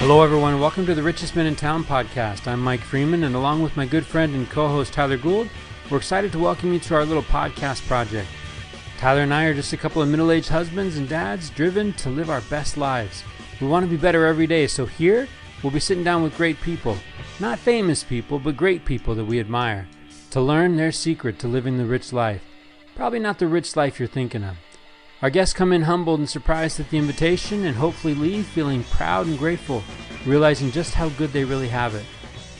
Hello, everyone. Welcome to the Richest Men in Town podcast. I'm Mike Freeman, and along with my good friend and co-host Tyler Gould, we're excited to welcome you to our little podcast project. Tyler and I are just a couple of middle-aged husbands and dads driven to live our best lives. We want to be better every day, so here we'll be sitting down with great people. Not famous people, but great people that we admire, to learn their secret to living the rich life. Probably not the rich life you're thinking of. Our guests come in humbled and surprised at the invitation and hopefully leave feeling proud and grateful, realizing just how good they really have it.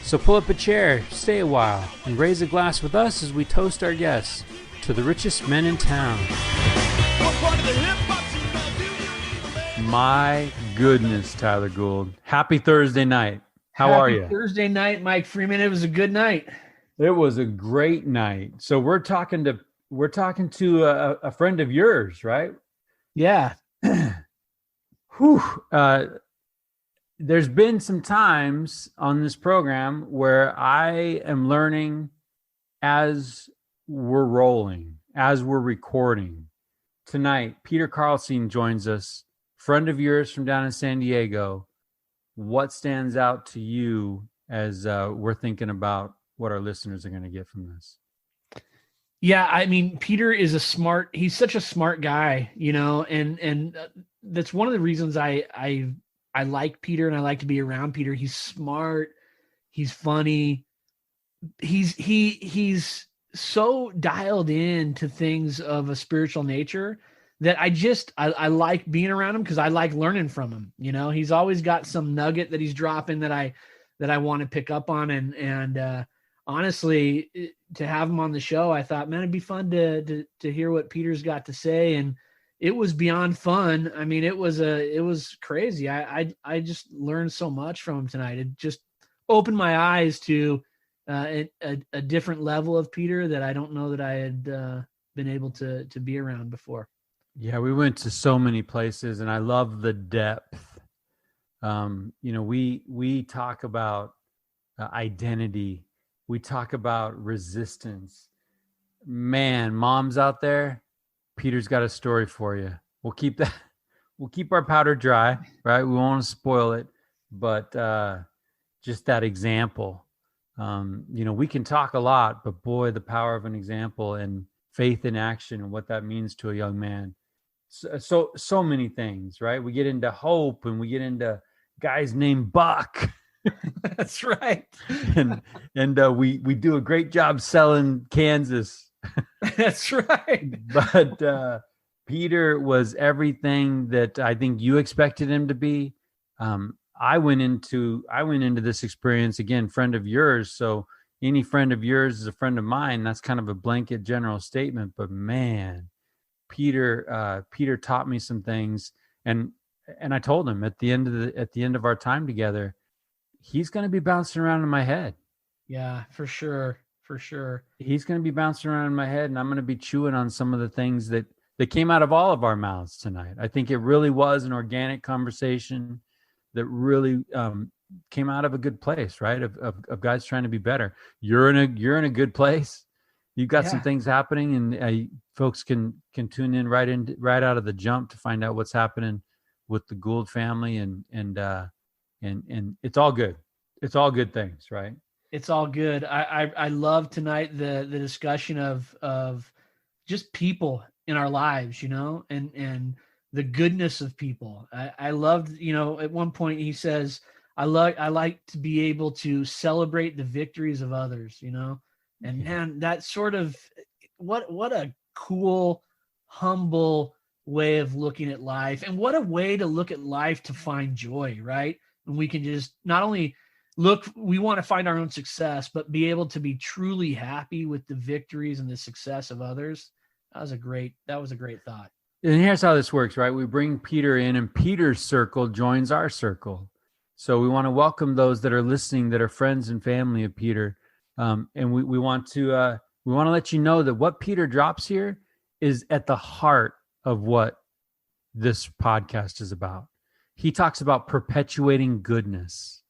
So pull up a chair, stay a while, and raise a glass with us as we toast our guests to the richest men in town. My goodness, Tyler Gould. Happy Thursday night. How are you? Happy Thursday night, Mike Freeman. It was a good night. It was a great night. So we're talking to a friend of yours, right? Yeah. Whew. There's been some times on this program where I am learning as we're rolling, as we're recording. Tonight, Peter Carlseen joins us, friend of yours from down in San Diego. What stands out to you as we're thinking about what our listeners are going to get from this? Yeah, I mean, Peter is he's such a smart guy, you know, and that's one of the reasons I like Peter and I like to be around Peter. He's smart, he's funny, he's so dialed in to things of a spiritual nature that I like being around him because I like learning from him. You know, he's always got some nugget that he's dropping that I want to pick up on, and honestly, to have him on the show, I thought, man, it'd be fun to hear what Peter's got to say. And it was beyond fun. I mean, it was crazy. I just learned so much from him tonight. It just opened my eyes to a different level of Peter that I don't know that I had been able to be around before. Yeah, we went to so many places, and I love the depth. You know, we talk about identity. We talk about resistance. Man, moms out there, Peter's got a story for you. We'll keep our powder dry, right? We won't spoil it, but just that example. You know, we can talk a lot, but boy, the power of an example and faith in action and what that means to a young man. So many things, right? We get into hope and we get into guys named Buck. That's right. and we do a great job selling Kansas. That's right. But Peter was everything that I think you expected him to be. I went into this experience, again, friend of yours. So any friend of yours is a friend of mine. That's kind of a blanket general statement. But man, Peter taught me some things, and I told him at the end of our time together, he's going to be bouncing around in my head. Yeah, for sure. He's going to be bouncing around in my head, and I'm going to be chewing on some of the things that came out of all of our mouths tonight. I think it really was an organic conversation that really came out of a good place, right? Of guys trying to be better. You're in a good place. You've got some things happening, and folks can tune in right out of the jump to find out what's happening with the Gould family, and it's all good. It's all good things, right? It's all good. I love tonight the discussion of just people in our lives, you know, and the goodness of people. I loved, you know, at one point he says, I like to be able to celebrate the victories of others, you know, and man, that sort of what a cool, humble way of looking at life, and what a way to look at life to find joy, right? And we can just not only we want to find our own success, but be able to be truly happy with the victories and the success of others. That was a great thought. And here's how this works, right? We bring Peter in, and Peter's circle joins our circle. So we want to welcome those that are listening, that are friends and family of Peter. And we want to let you know that what Peter drops here is at the heart of what this podcast is about. He talks about perpetuating goodness.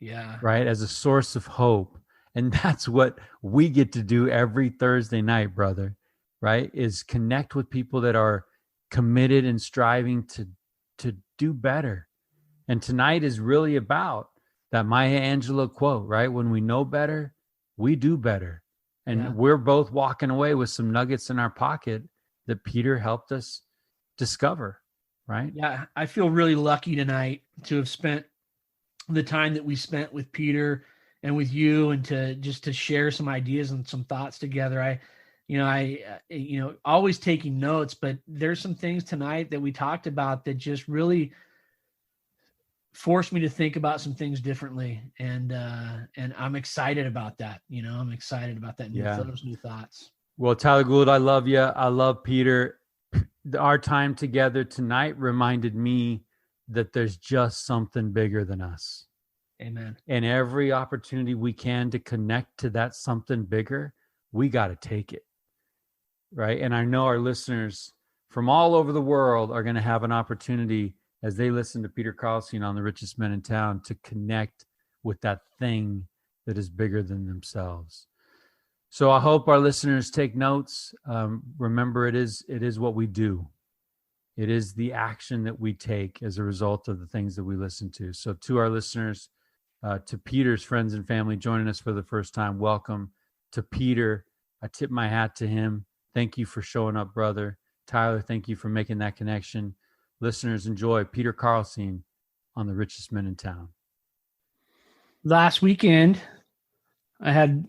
Yeah. Right. As a source of hope. And that's what we get to do every Thursday night, brother. Right. Is connect with people that are committed and striving to do better, And tonight is really about that Maya Angelou quote, right? When we know better, we do better. And we're both walking away with some nuggets in our pocket that Peter helped us discover, right? Yeah, I feel really lucky tonight to have spent the time that we spent with Peter and with you, and to share some ideas and some thoughts together. I always taking notes, but there's some things tonight that we talked about that just really forced me to think about some things differently. And I'm excited about that. I'm excited about that. Those new thoughts. Well, Tyler Gould, I love you. I love Peter. Our time together tonight reminded me that there's just something bigger than us. Amen. And every opportunity we can to connect to that something bigger, we got to take it. Right. And I know our listeners from all over the world are going to have an opportunity as they listen to Peter Carlseen on The Richest Men in Town to connect with that thing that is bigger than themselves. So I hope our listeners take notes. Remember, it is what we do. It is the action that we take as a result of the things that we listen to. So to our listeners, to Peter's friends and family joining us for the first time, welcome. To Peter, I tip my hat to him. Thank you for showing up, brother. Tyler, thank you for making that connection. Listeners, enjoy Peter Carlseen on The Richest Men in Town. Last weekend, I had,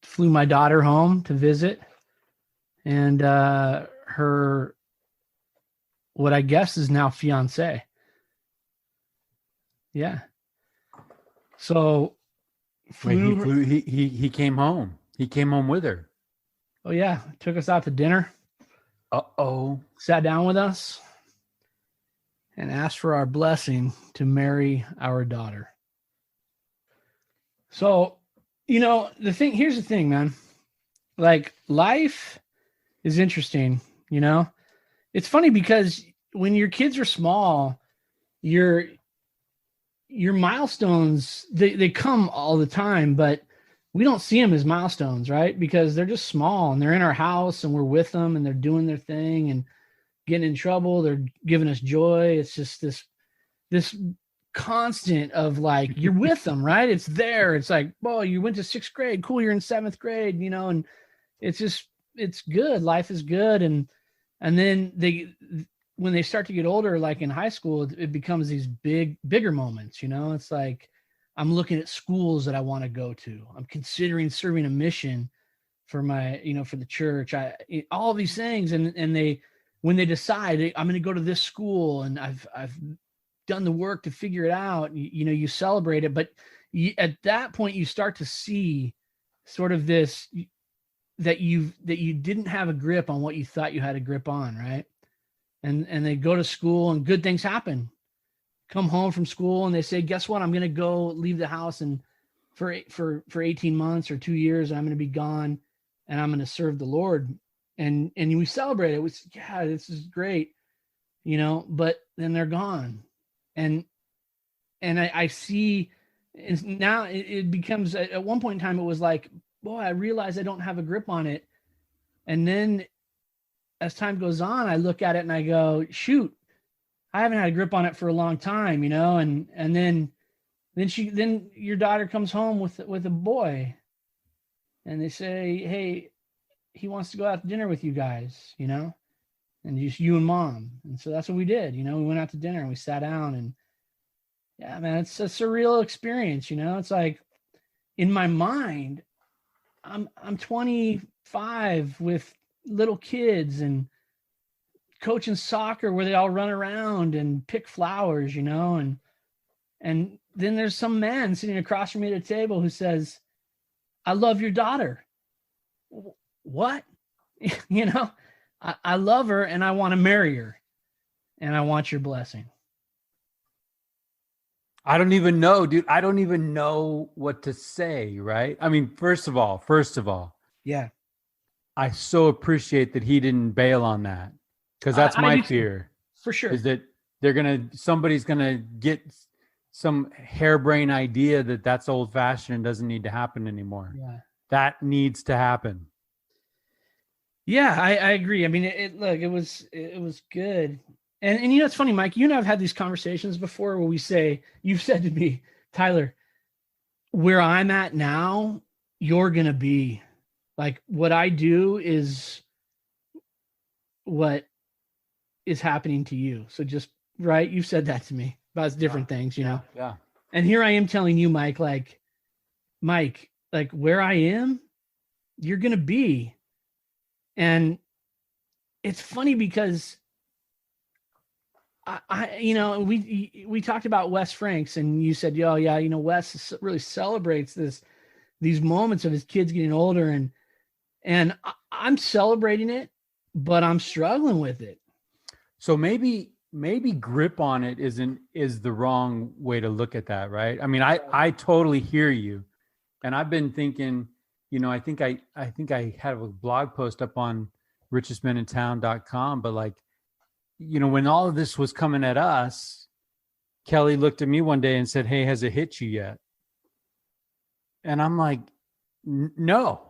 flew my daughter home to visit, and her, what I guess is now fiance. Yeah. So he came home. He came home with her. Oh yeah. Took us out to dinner. Sat down with us and asked for our blessing to marry our daughter. So, here's the thing, man. Like, life is interesting, It's funny because when your kids are small, your milestones, they come all the time, but we don't see them as milestones, right? Because they're just small and they're in our house and we're with them and they're doing their thing and getting in trouble. They're giving us joy. It's just this constant of like, you're with them, right? It's there. It's like, oh, you went to 6th grade. Cool. You're in 7th grade, and it's good. Life is good. And then when they start to get older, like in high school, it becomes these bigger moments, it's like, I'm looking at schools that I want to go to. I'm considering serving a mission for my, for the church. All these things. And when they decide I'm going to go to this school and I've done the work to figure it out, you celebrate it. But at that point, you start to see sort of this, that you didn't have a grip on what you thought you had a grip on. Right. And they go to school and good things happen. Come home from school and they say, guess what? I'm going to go leave the house and for 18 months or 2 years, I'm going to be gone and I'm going to serve the Lord. And we celebrate it. This is great, but then they're gone. And I see, and now it becomes, at one point in time, it was like, boy, I realize I don't have a grip on it. And then as time goes on, I look at it and I go, shoot, I haven't had a grip on it for a long time, and then your daughter comes home with a boy and they say, hey, he wants to go out to dinner with you guys, and just you and mom. And so that's what we did. We went out to dinner and we sat down and yeah, man, it's a surreal experience. It's like in my mind, I'm 25 with little kids and coaching soccer where they all run around and pick flowers, and then there's some man sitting across from me at a table who says, I love your daughter. What? I love her and I want to marry her and I want your blessing. I don't even know, dude. I don't even know what to say, right? I mean, first of all, yeah, I so appreciate that he didn't bail on that. Because that's my fear. For sure. Is that somebody's going to get some harebrained idea that that's old fashioned and doesn't need to happen anymore. Yeah. That needs to happen. Yeah, I agree. I mean, it was good. And you know, it's funny, Mike, you and I have had these conversations before where you've said to me, Tyler, where I'm at now, you're going to be. Like, what I do is what is happening to you. So just, right. You've said that to me about different things, you know? Yeah. And here I am telling you, Mike, like where I am, you're going to be. And it's funny because I you know, we talked about Wes Franks, and you said, "Yo, yeah, you know, Wes really celebrates these moments of his kids getting older," and I'm celebrating it, but I'm struggling with it. So maybe grip on it is the wrong way to look at that, right? I mean, I totally hear you, and I've been thinking, you know, I think I had a blog post up on richestmenintown.com, but like, you know, when all of this was coming at us, Kelly looked at me one day and said, "Hey, has it hit you yet?" And I'm like, no,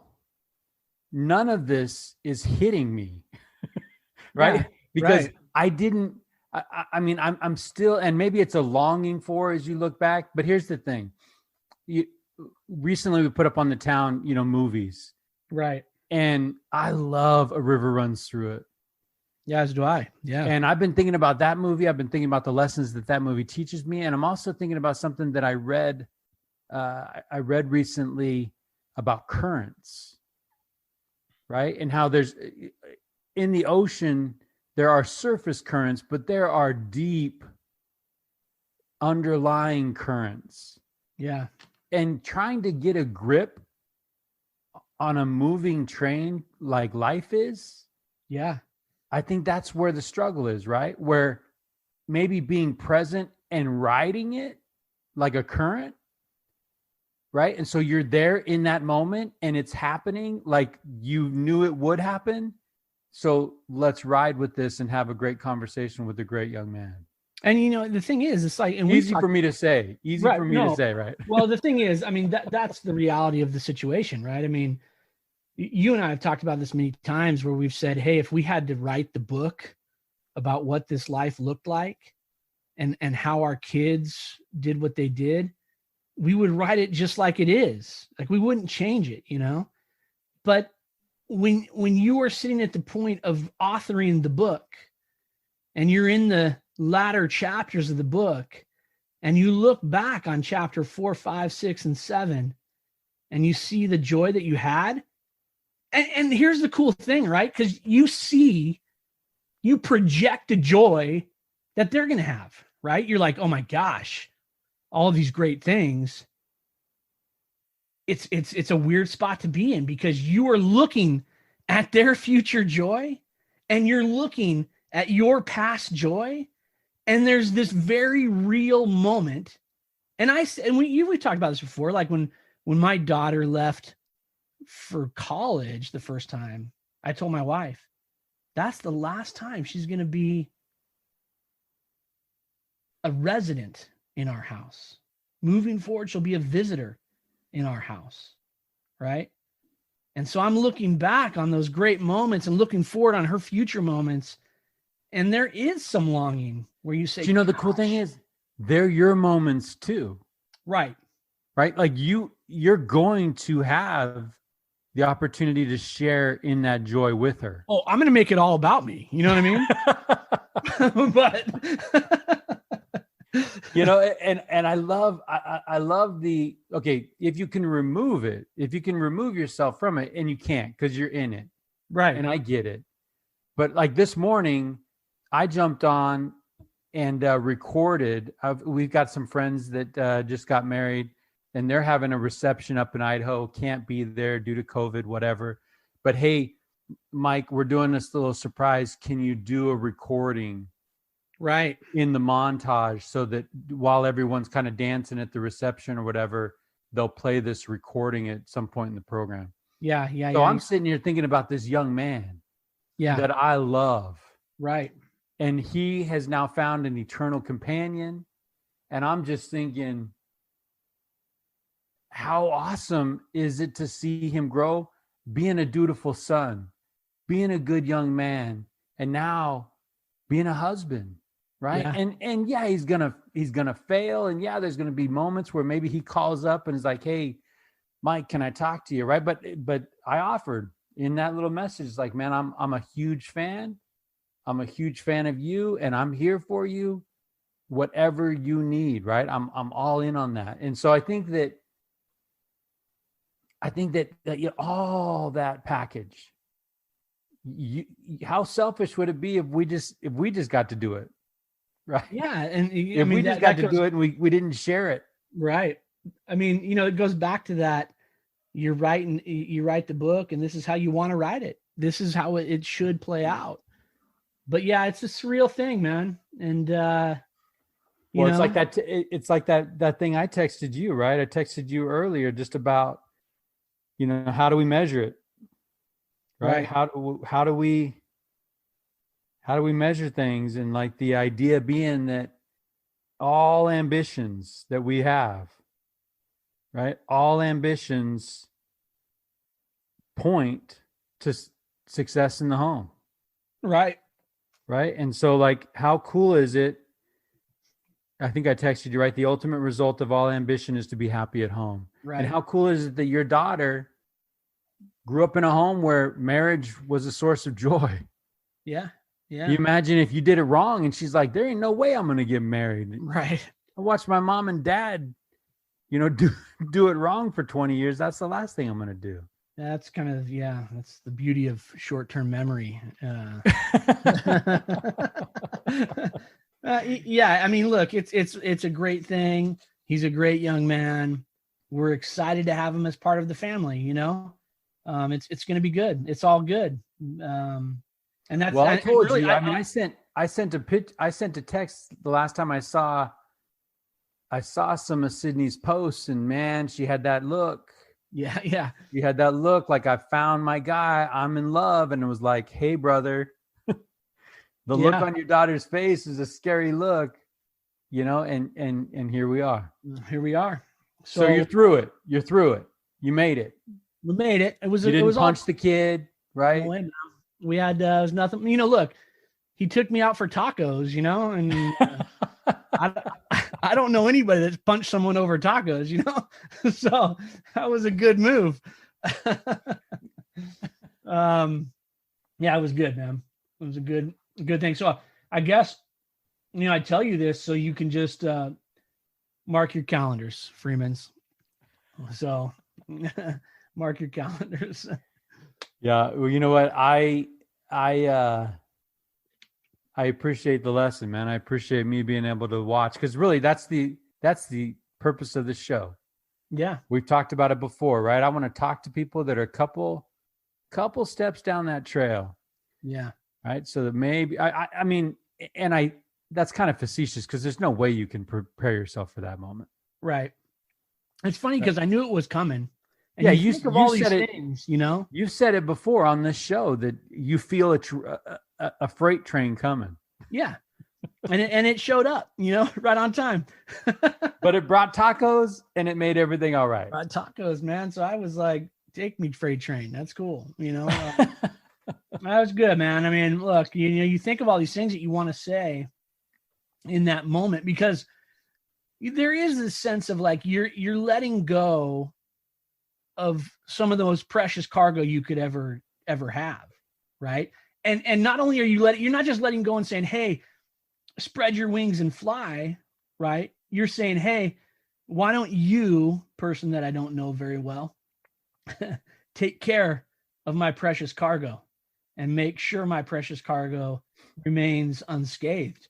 none of this is hitting me. Right? Yeah, because right. I didn't, I mean, I'm still, and maybe it's a longing for as you look back, but here's the thing. Recently we put up on the town, you know, movies. Right. And I love A River Runs Through It. Yeah, as do I. Yeah. And I've been thinking about that movie. I've been thinking about the lessons that movie teaches me. And I'm also thinking about something that I read recently about currents, right? And how there's, in the ocean, there are surface currents, but there are deep underlying currents. Yeah. And trying to get a grip on a moving train like life is. Yeah. I think that's where the struggle is, right? Where maybe being present and riding it like a current, right? And so you're there in that moment and it's happening like you knew it would happen. So let's ride with this and have a great conversation with a great young man. And you know, the thing is, it's like, and easy for me to say, right? Well, the thing is, I mean, that's the reality of the situation, right? I mean, you and I have talked about this many times where we've said, hey, if we had to write the book about what this life looked like and how our kids did what they did, we would write it just like it is. Like, we wouldn't change it, you know? But when you are sitting at the point of authoring the book and you're in the latter chapters of the book and you look back on chapter 4, 5, 6, and 7, and you see the joy that you had, and here's the cool thing, right? Because you project a joy that they're going to have, right? You're like, oh my gosh, all of these great things. It's a weird spot to be in because you are looking at their future joy and you're looking at your past joy. And there's this very real moment. And we talked about this before, like when my daughter left for college the first time, I told my wife, that's the last time she's going to be a resident in our house. Moving forward, she'll be a visitor in our house, right? And so I'm looking back on those great moments and looking forward on her future moments. And there is some longing where you say, do you know, the cool thing is they're your moments too. Right. Right. Like you're going to have the opportunity to share in that joy with her. Oh, I'm going to make it all about me. You know what I mean? But you know, and I love the, okay, if you can remove it, if you can remove yourself from it, and you can't because you're in it. Right. And I get it. But like this morning, I jumped on and recorded. We've got some friends that just got married and they're having a reception up in Idaho. Can't be there due to COVID, whatever. But hey, Mike, we're doing this little surprise. Can you do a recording? Right. In the montage so that while everyone's kind of dancing at the reception or whatever, they'll play this recording at some point in the program. Yeah. So I'm sitting here thinking about this young man that I love. Right. And he has now found an eternal companion. And I'm just thinking, how awesome is it to see him grow, being a dutiful son, being a good young man, and now being a husband. right? Yeah. And yeah, he's gonna fail, and yeah, there's gonna be moments where maybe he calls up and is like, hey, Mike, can I talk to you? Right. But I offered in that little message, like, man, I'm a huge fan. I'm a huge fan of you, and I'm here for you, whatever you need. Right. I'm all in on that. And so I think that you know, all that package, how selfish would it be if we just got to do it? Right. Yeah. And If we just got to do it and we didn't share it. Right. I mean, you know, it goes back to that. You write the book, and this is how you want to write it. This is how it should play out. But yeah, it's a surreal thing, man. And it's like that. It's like that thing I texted you, right? I texted you earlier just about, you know, how do we measure it, right? How do we measure things? And like the idea being that all ambitions that we have, right? All ambitions point to success in the home. Right. Right. And so, like, how cool is it? I think I texted you, right? The ultimate result of all ambition is to be happy at home. Right. And how cool is it that your daughter grew up in a home where marriage was a source of joy? Yeah. Yeah. You imagine if you did it wrong and she's like, there ain't no way I'm going to get married. Right. I watched my mom and dad, you know, do it wrong for 20 years. That's the last thing I'm going to do. That's kind of, that's the beauty of short-term memory. Yeah. I mean, look, it's a great thing. He's a great young man. We're excited to have him as part of the family, you know. It's going to be good. It's all good. And that's, well, I told really, you, I sent a text the last time I saw some of Sydney's posts, and man, she had that look. Yeah. Yeah. You had that look like, I found my guy, I'm in love. And it was like, hey, brother, the look on your daughter's face is a scary look, you know, and here we are. Here we are. So you're through it. You're through it. You made it. We made it. You didn't punch the kid, right? No, we had, it was nothing, you know, look, he took me out for tacos, you know, and I don't know anybody that's punched someone over tacos, you know? So that was a good move. Yeah, it was good, man. It was a good thing. So I guess, you know, I tell you this so you can just mark your calendars, Freemans. So mark your calendars. Yeah. Well, you know what? I appreciate the lesson, man. I appreciate me being able to watch, because really that's the purpose of the show. Yeah. We've talked about it before, right? I want to talk to people that are a couple steps down that trail. Yeah. Right. So that maybe, I mean, and that's kind of facetious because there's no way you can prepare yourself for that moment. Right. It's funny because I knew it was coming. And yeah, you think of all these said things, you know. You've said it before on this show that you feel a freight train coming. Yeah, and it showed up, you know, right on time. But it brought tacos, and it made everything all right. Brought tacos, man. So I was like, "Take me, freight train. That's cool," you know. That was good, man. I mean, look, you know, you think of all these things that you want to say in that moment, because there is this sense of like you're letting go of some of the most precious cargo you could ever have, right? And not only are you're not just letting go and saying, hey, spread your wings and fly, right? You're saying, hey, why don't you, person that I don't know very well, take care of my precious cargo and make sure my precious cargo remains unscathed.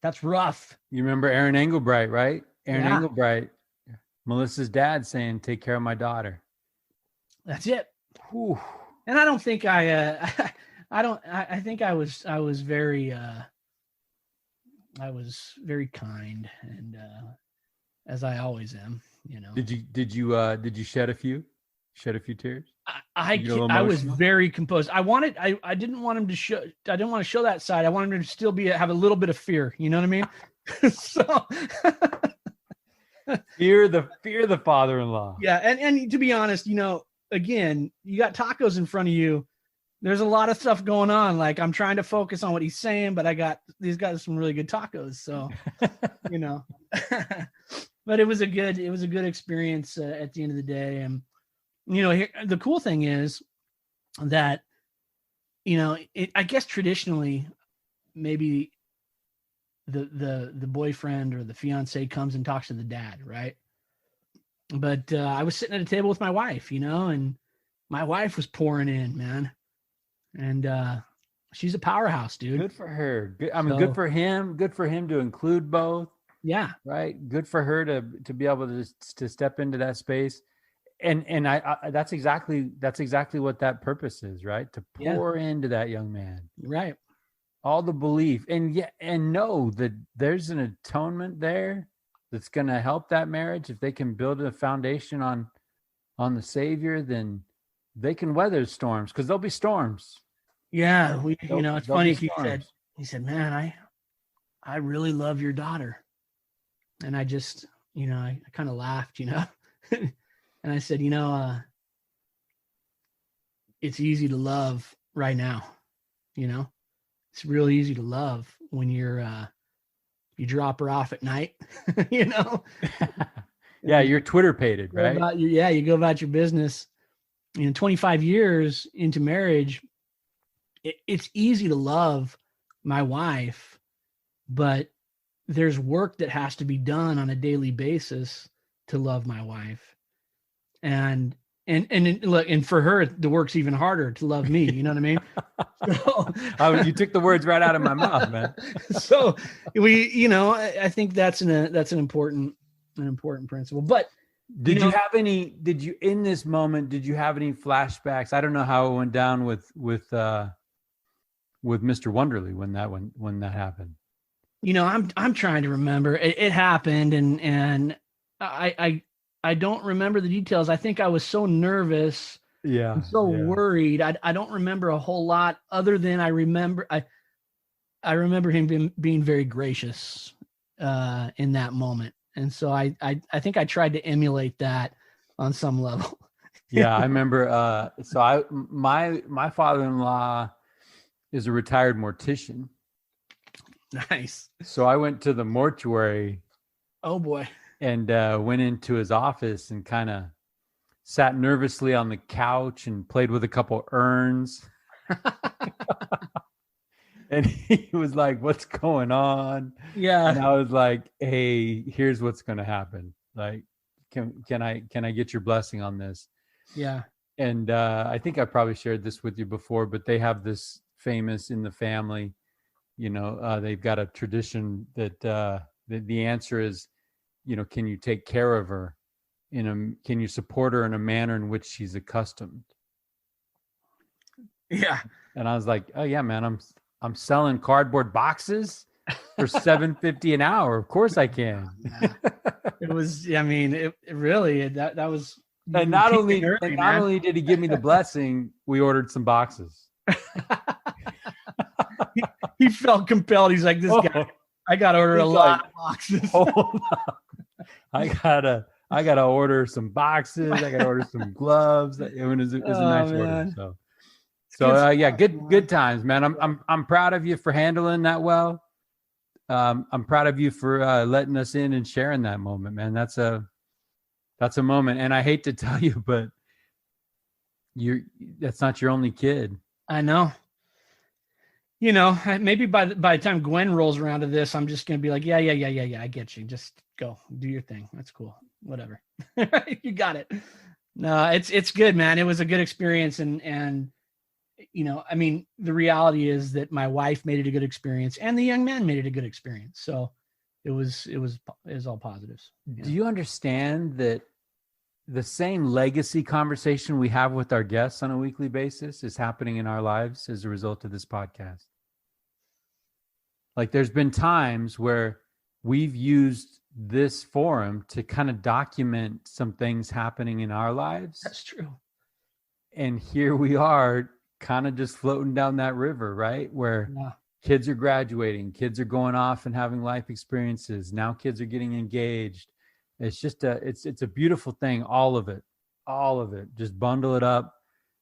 That's rough. You remember Aaron Engelbright, right? Engelbright, Melissa's dad, saying, take care of my daughter. That's it. Whew. And I don't think I think I was very kind, and as I always am, you know. Did you shed a few tears? I was very composed. I didn't want him to show. I didn't want to show that side. I wanted him to still have a little bit of fear. You know what I mean? So fear the father-in-law. Yeah, and to be honest, you know, again, you got tacos in front of you. there's a lot of stuff going on. Like I'm trying to focus on what he's saying, but these guys some really good tacos. So, you know, but it was a good experience at the end of the day. And, you know, here, the cool thing is that, you know, I guess traditionally maybe the boyfriend or the fiance comes and talks to the dad. Right. But I was sitting at a table with my wife, you know, and my wife was pouring in, man. And she's a powerhouse, dude. Good for her. Good, I mean, good for him. Good for him to include both. Yeah. Right. Good for her to be able to step into that space. And I that's exactly what that purpose is, right? To pour into that young man. Right. All the belief and know that there's an atonement there that's going to help that marriage. If they can build a foundation on the Savior, then they can weather storms, because there'll be storms. Yeah, you know, it's funny. He said, man, I really love your daughter. And I just, you know, I kind of laughed, you know, and I said, you know, it's easy to love right now. You know, it's real easy to love when you drop her off at night, you know? Yeah. You're Twitter pated, right? You go about your business. You know, 25 years into marriage, it's easy to love my wife, but there's work that has to be done on a daily basis to love my wife. And look, and for her, the work's even harder to love me. You know what I mean? So, you took the words right out of my mouth, man. So you know, I think that's an important principle. But did you have any flashbacks? I don't know how it went down with Mr. Wonderly when that happened. You know, I'm trying to remember. It happened, and I don't remember the details. I think I was so nervous, worried. I don't remember a whole lot, other than I remember him being very gracious in that moment, and so I think I tried to emulate that on some level. Yeah, I remember. My father-in-law is a retired mortician. Nice. So I went to the mortuary. Oh boy. And went into his office and kind of sat nervously on the couch and played with a couple urns. And he was like, "What's going on?" Yeah. And I was like, "Hey, here's what's going to happen. Like, can I get your blessing on this?" Yeah. And I think I probably shared this with you before, but they have this famous in the family, you know, they've got a tradition that the answer is, you know, can you take care of her can you support her in a manner in which she's accustomed? Yeah. And I was like, "Oh yeah, man, I'm selling cardboard boxes for $7.50 an hour. Of course I can." Yeah. It was, I mean, it really, that was. And not only did he give me the blessing, we ordered some boxes. he felt compelled. He's like, this guy, I got to order a lot of boxes. Hold on. I gotta order some boxes. I gotta order some gloves. It was a nice order. So yeah, good times, man. I'm proud of you for handling that well. I'm proud of you for letting us in and sharing that moment, man. That's a moment. And I hate to tell you, but that's not your only kid. I know. You know, maybe by the time Gwen rolls around to this, I'm just going to be like, yeah. I get you. Just go do your thing. That's cool. Whatever. You got it. No, it's good, man. It was a good experience. And, you know, I mean, the reality is that my wife made it a good experience and the young man made it a good experience. So it was all positives. Do you understand that the same legacy conversation we have with our guests on a weekly basis is happening in our lives as a result of this podcast? Like, there's been times where we've used this forum to kind of document some things happening in our lives. That's true. And here we are kind of just floating down that river, right? Where kids are graduating, kids are going off and having life experiences. Now kids are getting engaged. It's just it's a beautiful thing. All of it, just bundle it up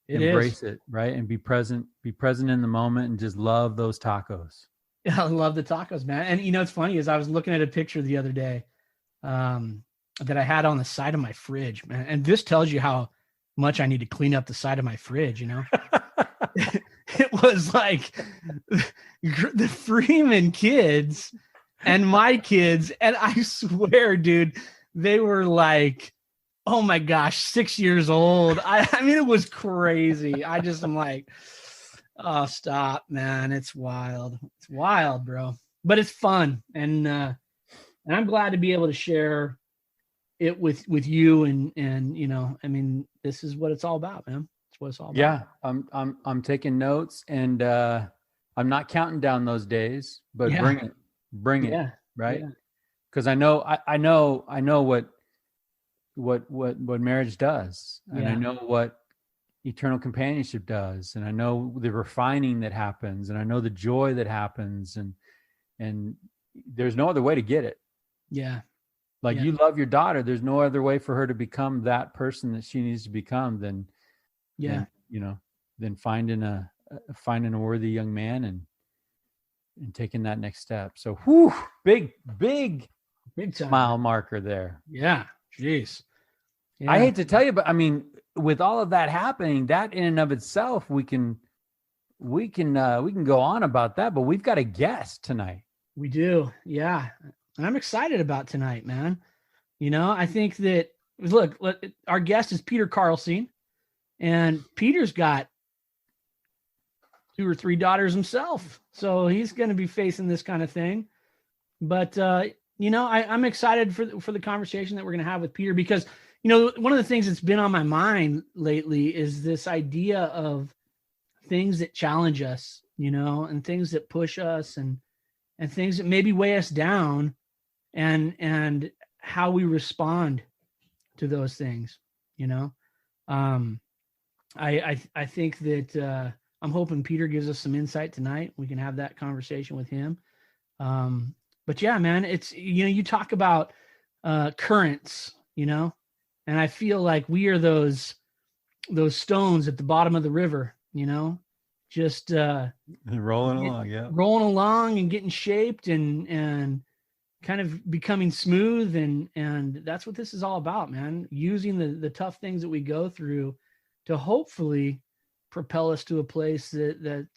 embrace it, right? And be present in the moment and just love those tacos. Yeah, I love the tacos, man. And it's funny is I was looking at a picture the other day that I had on the side of my fridge, man. And this tells you how much I need to clean up the side of my fridge, It was like the Freeman kids and my kids. And I swear, dude, they were like, oh my gosh, 6 years old. I mean, it was crazy. I'm like, oh, stop, man. It's wild. It's wild, bro. But it's fun. And I'm glad to be able to share it with you. And I mean, this is what it's all about, man. It's what it's all about. Yeah. I'm taking notes, and I'm not counting down those days, but bring it. Right. Yeah. Cause I know what marriage does. And I know what eternal companionship does. And I know the refining that happens, and I know the joy that happens, and there's no other way to get it. Yeah. Like you love your daughter. There's no other way for her to become that person that she needs to become than finding a worthy young man and taking that next step. So big time. mile marker there. Yeah. Jeez. Yeah. I hate to tell you, but I mean, with all of that happening, that in and of itself, we can go on about that, but we've got a guest tonight. We do. Yeah. And I'm excited about tonight, man. I think that, look, our guest is Peter Carlseen, and Peter's got 2 or 3 daughters himself. So he's going to be facing this kind of thing. But, I'm excited for the conversation that we're going to have with Peter, because, one of the things that's been on my mind lately is this idea of things that challenge us, and things that push us and things that maybe weigh us down, and how we respond to those things. I think that I'm hoping Peter gives us some insight tonight. We can have that conversation with him. But yeah, man, it's, you talk about currents, and I feel like we are those stones at the bottom of the river, just rolling along and getting shaped and kind of becoming smooth. And that's what this is all about, man. Using the tough things that we go through to hopefully propel us to a place that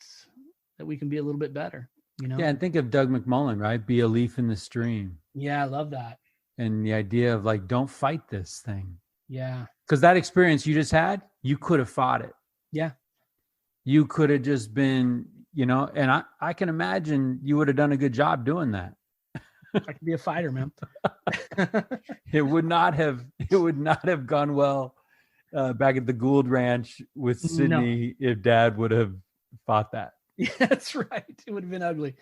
we can be a little bit better, Yeah. And think of Doug McMullen, right? Be a leaf in the stream. Yeah. I love that. And the idea of like, don't fight this thing. Yeah. Because that experience you just had, you could have fought it. Yeah. You could have just been, and I can imagine you would have done a good job doing that. I could be a fighter, man. It would not have gone well back at the Gould Ranch with Sydney if Dad would have fought that. Yeah, that's right. It would have been ugly.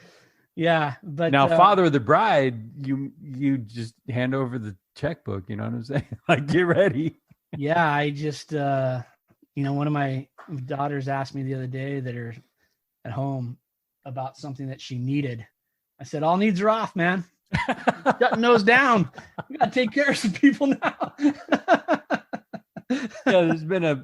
Yeah, but now, father of the bride, you just hand over the checkbook. You know what I'm saying? Like, get ready. Yeah, I just one of my daughters asked me the other day that are at home about something that she needed. I said, all needs are off, man. Shutting those down. We gotta take care of some people now. Yeah, there's been a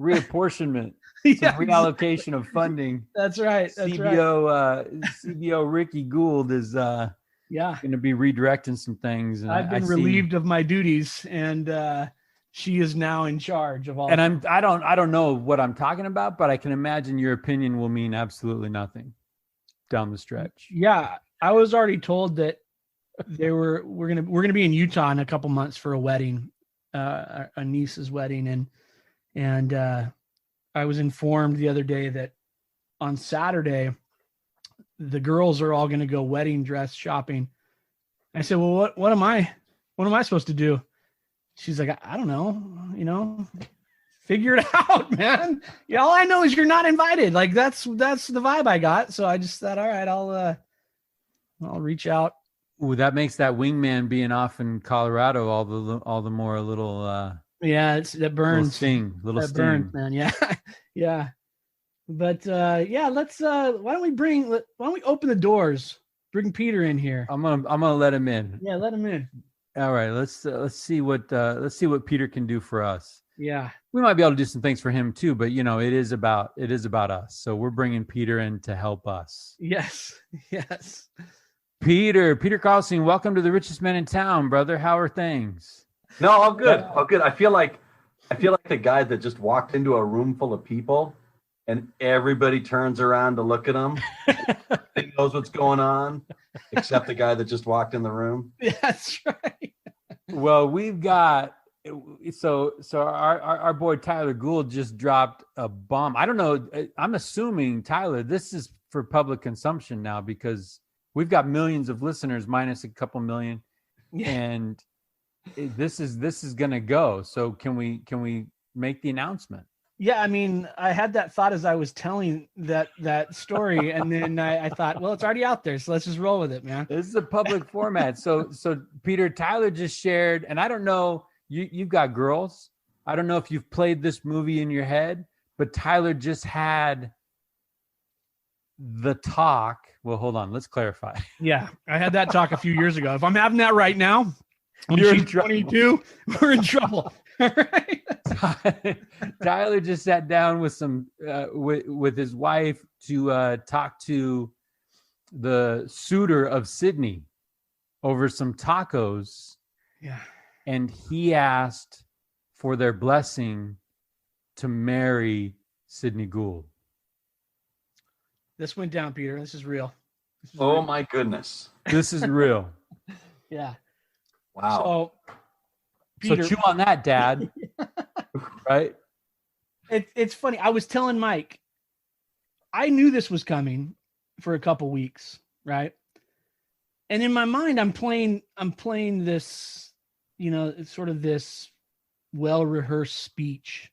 reapportionment, reallocation of funding. That's right. CBO Ricky Gould is going to be redirecting some things. And I've been relieved of my duties, and she is now in charge of all. And I don't know what I'm talking about, but I can imagine your opinion will mean absolutely nothing down the stretch. Yeah, I was already told that we're gonna be in Utah in a couple months for a wedding, a niece's wedding, and I was informed the other day that on Saturday the girls are all going to go wedding dress shopping. I said, well, what am I supposed to do? She's like, I don't know, figure it out, man. Yeah, all I know is you're not invited. Like that's the vibe I got. So I just thought, all right, I'll reach out. Ooh, that makes that wingman being off in Colorado all the more a little. Yeah, that burns. Little sting, burns, man. Yeah, yeah. But let's. Why don't we open the doors? Bring Peter in here. I'm gonna let him in. Yeah, let him in. All right, let's see what Peter can do for us. Yeah. We might be able to do some things for him too, but it is about us. So we're bringing Peter in to help us. Yes. Yes. Peter Carlseen, welcome to the richest man in town, brother. How are things? No, all good. All good. I feel like the guy that just walked into a room full of people and everybody turns around to look at him. He knows what's going on, except the guy that just walked in the room. Yeah, that's right. Well, we've got so our boy Tyler Gould just dropped a bomb. I don't know. I'm assuming, Tyler, this is for public consumption now because we've got millions of listeners minus a couple million, and this is gonna go. So can we make the announcement? Yeah, I mean, I had that thought as I was telling that story, and then I thought, well, it's already out there, so let's just roll with it, man. This is a public format. So Peter, Tyler just shared, and I don't know, you've got girls. I don't know if you've played this movie in your head, but Tyler just had the talk. Well, hold on, let's clarify. Yeah, I had that talk a few years ago. If I'm having that right now, when You're she's in trouble. 22, we're in trouble. All right. Tyler just sat down with with his wife to talk to the suitor of Sydney over some tacos. Yeah. And he asked for their blessing to marry Sydney Gould. This went down, Peter. This is real. Oh my goodness. This is real. Yeah. Wow. So, Peter, so chew on that, Dad. Right? It's funny. I was telling Mike, I knew this was coming for a couple weeks, right? And in my mind, I'm playing this, it's sort of this well-rehearsed speech.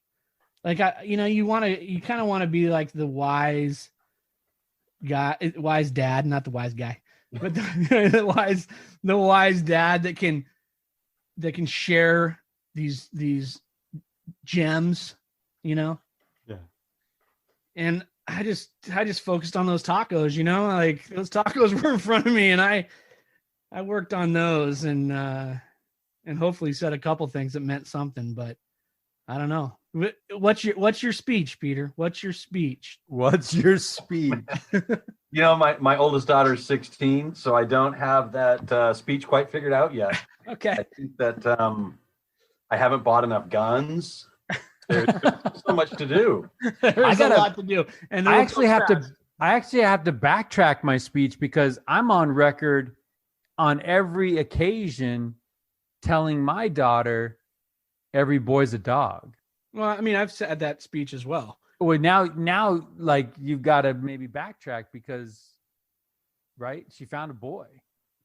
Like you kind of want to be like the wise guy, wise dad, not the wise guy, but the wise dad that can share these gems, Yeah. And I just focused on those tacos, like those tacos were in front of me, and I worked on those and hopefully said a couple things that meant something, but I don't know. What's your speech, Peter? What's your speech? What's your speech? My oldest daughter's 16, so I don't have that speech quite figured out yet. Okay. I think that I haven't bought enough guns. There's so much to do. There's a lot to do, and I actually have to backtrack my speech because I'm on record on every occasion telling my daughter every boy's a dog. Well, I mean, I've said that speech as well. Well, now, like you've got to maybe backtrack because, right? She found a boy.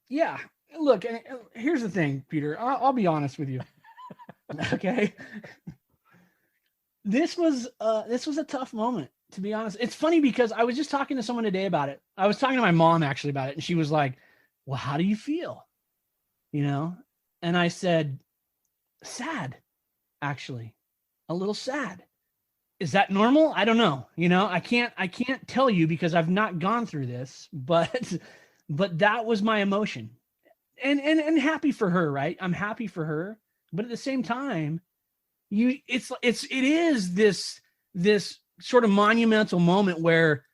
Yeah. Look, and here's the thing, Peter. I'll be honest with you. Okay. This was a tough moment, to be honest. It's funny because I was just talking to someone today about it. I was talking to my mom actually about it, and she was like, "Well, how do you feel?" And I said, "Sad, actually, a little sad." Is that normal? I don't know. I can't tell you because I've not gone through this, but that was my emotion, and happy for her, right? I'm happy for her, but at the same time, it is this sort of monumental moment where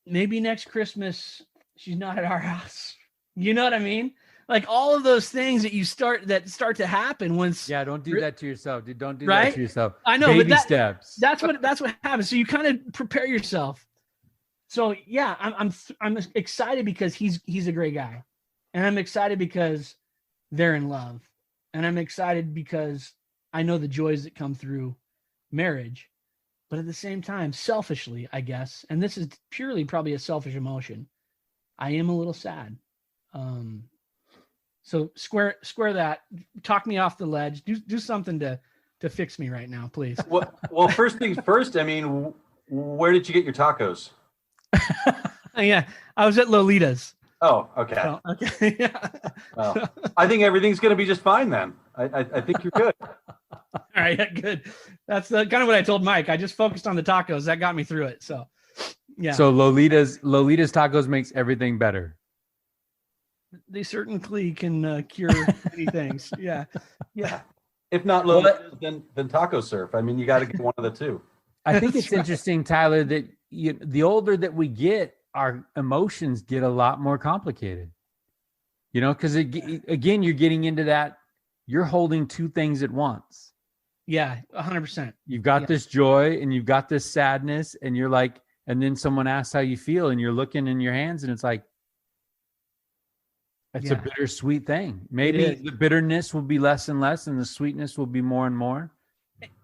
maybe next Christmas she's not at our house. You know what I mean? Like all of those things that start to happen once. Yeah, don't do that to yourself, dude. Don't do right? that to yourself. I know, baby but steps. That's what happens. So you kind of prepare yourself. So yeah, I'm excited because he's a great guy, and I'm excited because they're in love, and I'm excited because I know the joys that come through marriage, but at the same time, selfishly, I guess, and this is purely probably a selfish emotion, I am a little sad. So square that. Talk me off the ledge. Do something to fix me right now, please. Well, first things first. I mean, where did you get your tacos? Yeah, I was at Lolita's. Oh, okay. Oh, okay. Yeah. Well, I think everything's going to be just fine then. I think you're good. All right, yeah, good. That's kind of what I told Mike. I just focused on the tacos. That got me through it. So, yeah. So Lolita's tacos makes everything better. They certainly can cure many things. Yeah. Yeah. If not low, then taco surf. I mean, you got to get one of the two. I think it's interesting, Tyler, that the older that we get, our emotions get a lot more complicated. Because again, you're getting into that. You're holding two things at once. Yeah, 100%. You've got this joy and you've got this sadness, and you're like, and then someone asks how you feel, and you're looking in your hands, and it's like, it's a bittersweet thing. Maybe the bitterness will be less and less, and the sweetness will be more and more.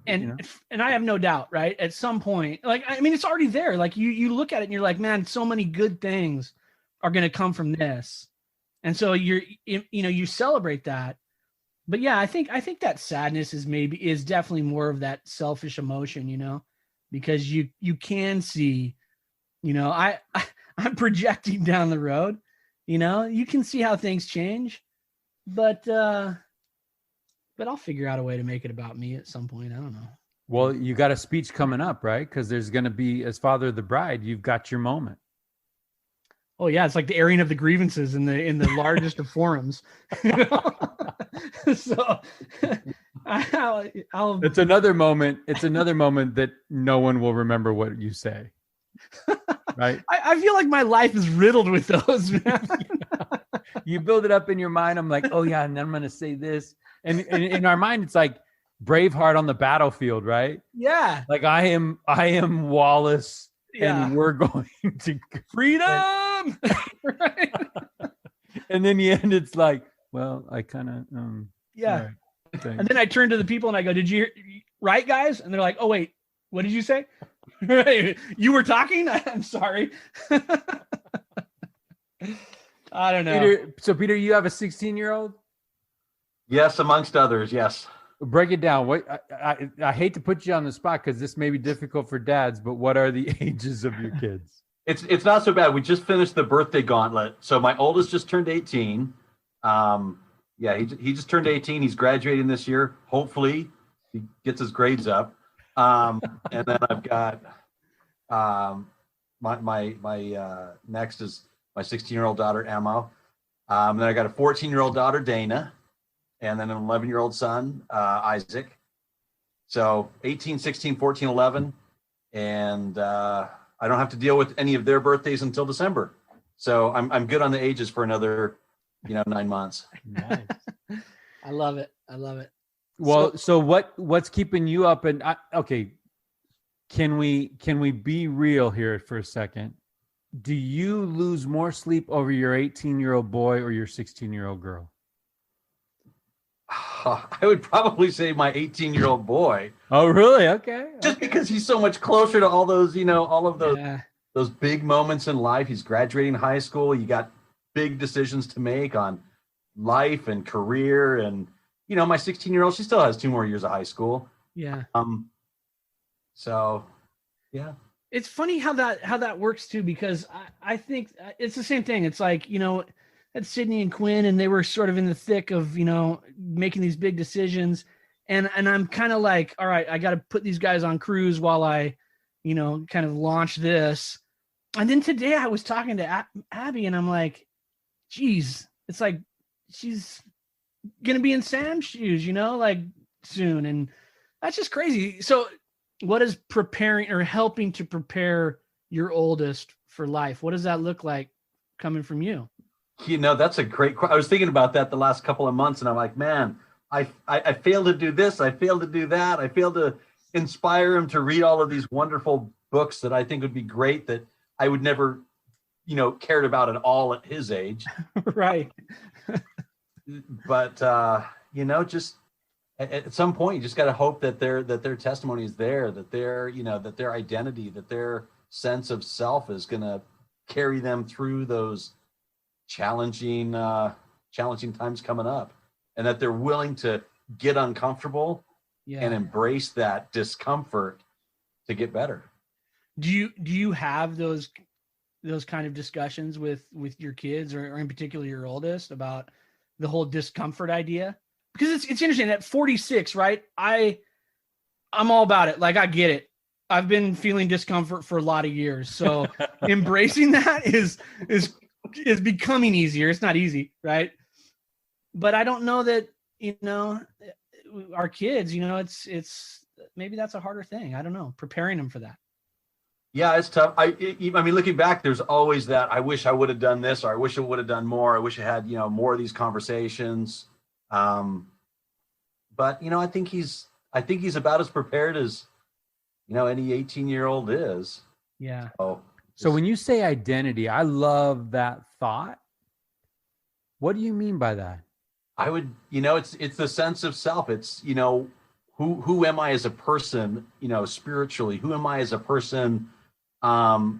And I have no doubt, right? At some point, like, I mean, it's already there. Like you look at it and you're like, man, so many good things are going to come from this. And so you celebrate that. But yeah, I think that sadness is definitely more of that selfish emotion, because you can see, I'm projecting down the road, you can see how things change, but I'll figure out a way to make it about me at some point. I don't know. Well, you got a speech coming up, right? Because there's going to be, as father of the bride, you've got your moment. Oh yeah, it's like the airing of the grievances in the largest of forums. So I'll. It's another moment. It's another moment that no one will remember what you say. Right. I feel like my life is riddled with those, man. You build it up in your mind. I'm like, oh yeah, and then I'm going to say this. And in our mind, it's like Braveheart on the battlefield, right? Yeah. Like I am Wallace, and we're going to freedom. Right. And then the end, it's like, well, I kind of Right, and then I turn to the people and I go, "Did you hear, right, guys?" And they're like, "Oh wait, what did you say?" You were talking. I'm sorry. I don't know. Peter, you have a 16-year-old? Yes, amongst others. Yes. Break it down. What I hate to put you on the spot because this may be difficult for dads, but what are the ages of your kids? It's not so bad. We just finished the birthday gauntlet. So my oldest just turned 18. He just turned 18. He's graduating this year. Hopefully, he gets his grades up. And then I've got my next is my 16-year-old daughter Emma. Then I got a 14-year-old daughter Dana, and then an 11-year-old son Isaac. So 18, 16, 14, 11, and I don't have to deal with any of their birthdays until December. So I'm good on the ages for another 9 months. Nice. I love it. Well, so what's keeping you up? And okay, can we be real here for a second? Do you lose more sleep over your 18-year-old boy or your 16-year-old girl? I would probably say my 18-year-old boy. Oh, really? Okay. Just because he's so much closer to all those, all of those big moments in life. He's graduating high school. You got big decisions to make on life and career. And, my 16-year-old, she still has 2 more years of high school. Yeah. So, yeah. It's funny how that works too, because I think it's the same thing. It's like, that's Sydney and Quinn, and they were sort of in the thick of, making these big decisions. And I'm kind of like, all right, I got to put these guys on cruise while I, kind of launch this. And then today I was talking to Abby, and I'm like, geez, it's like she's going to be in Sam's shoes, like soon. And that's just crazy. So what is preparing or helping to prepare your oldest for life? What does that look like coming from you? That's a great question. I was thinking about that the last couple of months, and I'm like, man, I failed to do this. I failed to do that. I failed to inspire him to read all of these wonderful books that I think would be great that I would never, cared about at all at his age. Right. But, just at some point, you just got to hope that their testimony is there, that that their identity, that their sense of self is going to carry them through those challenging times coming up, and that they're willing to get uncomfortable and embrace that discomfort to get better. Do you have those kind of discussions with your kids, or in particular your oldest, about the whole discomfort idea? Because it's interesting at 46, right? I'm all about it. Like, I get it. I've been feeling discomfort for a lot of years. So embracing that is becoming easier. It's not easy, right? But I don't know that, our kids, you know, it's maybe that's a harder thing. I don't know, preparing them for that. Yeah, it's tough. I mean, looking back, there's always that. I wish I would have done this, or I wish I would have done more. I wish I had, more of these conversations. But I think he's about as prepared as any 18-year-old is. Yeah. So when you say identity, I love that thought. What do you mean by that? I would, it's the sense of self. It's, who am I as a person, spiritually? Who am I as a person? How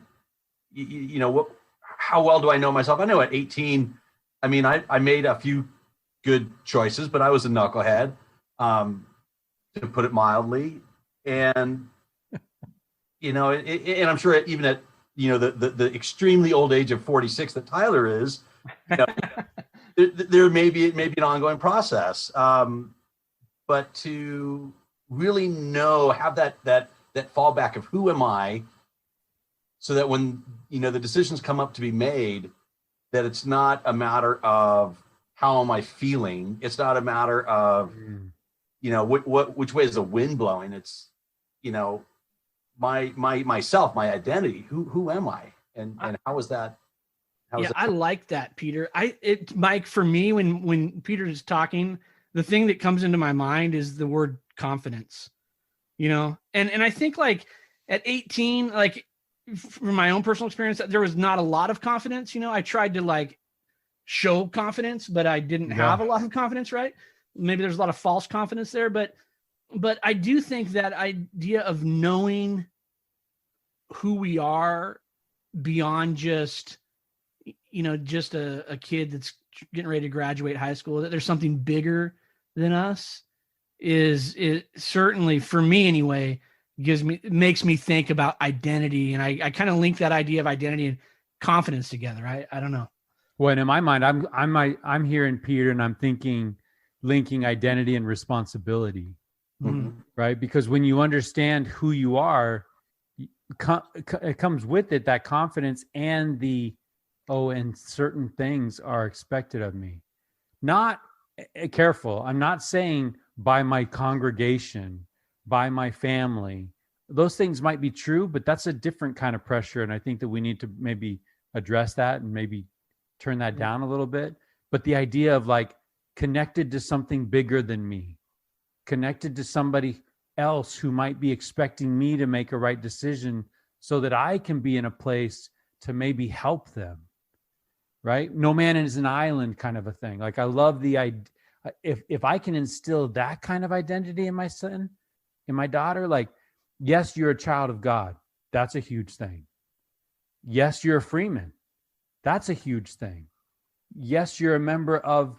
well do I know myself? I know at 18, I mean, I made a few good choices, but I was a knucklehead, to put it mildly. And, and I'm sure even at, the extremely old age of 46 that Tyler is, there may be an ongoing process. But to really have that fallback of who am I, so that when the decisions come up to be made, that it's not a matter of how am I feeling. It's not a matter of which way is the wind blowing. It's myself, my identity. Who am I, and how is that? I like that, Peter. Mike, for me, when Peter is talking, the thing that comes into my mind is the word confidence, and I think like at 18, like from my own personal experience, there was not a lot of confidence. I tried to like show confidence, but I didn't have a lot of confidence, right? Maybe there's a lot of false confidence there, but I do think that idea of knowing who we are beyond just a kid that's getting ready to graduate high school, that there's something bigger than us is certainly, for me anyway, makes me think about identity. And I kind of link that idea of identity and confidence together. I don't know. Well, and in my mind, I'm hearing Peter and I'm thinking linking identity and responsibility, right? Because when you understand who you are, it comes with it, that confidence and and certain things are expected of me. Not careful. I'm not saying by my congregation, by my family. Those things might be true, but that's a different kind of pressure. And I think that we need to maybe address that and maybe turn that down a little bit. But the idea of like connected to something bigger than me, connected to somebody else who might be expecting me to make a right decision so that I can be in a place to maybe help them. Right? No man is an island kind of a thing. Like I love the idea. If I can instill that kind of identity in my son, in my daughter, like, yes, you're a child of God. That's a huge thing. Yes, you're a freeman. That's a huge thing. Yes, you're a member of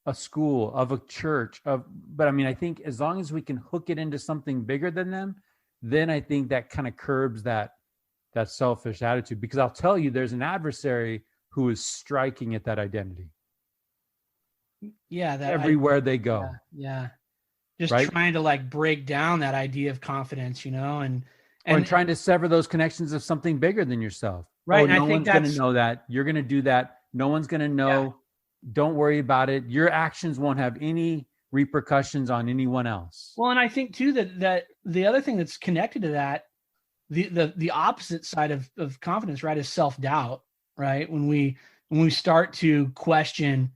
a school, of a church, but I mean, I think as long as we can hook it into something bigger than them, then I think that kind of curbs that selfish attitude. Because I'll tell you, there's an adversary who is striking at that identity. Yeah, that everywhere they go. Yeah. Just trying to like break down that idea of confidence, and trying to sever those connections of something bigger than yourself. Right. No one's going to know that. You're going to do that. No one's going to know. Yeah. Don't worry about it. Your actions won't have any repercussions on anyone else. Well, and I think too that the other thing that's connected to that, the opposite side of confidence, right, is self-doubt, right? When we start to question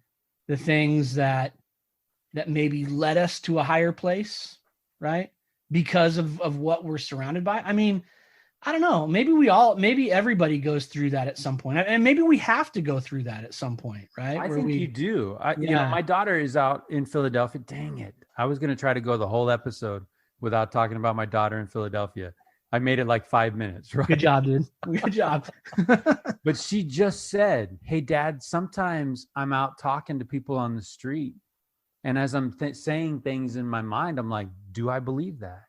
the things that maybe led us to a higher place, right? Because of what we're surrounded by. I mean, I don't know. Maybe everybody goes through that at some point, and maybe we have to go through that at some point, right? I think you do. My daughter is out in Philadelphia. Dang it! I was going to try to go the whole episode without talking about my daughter in Philadelphia. I made it like 5 minutes, right? Good job, dude. Good job. But she just said, "Hey, Dad, sometimes I'm out talking to people on the street, and as I'm saying things in my mind, I'm like, do I believe that?"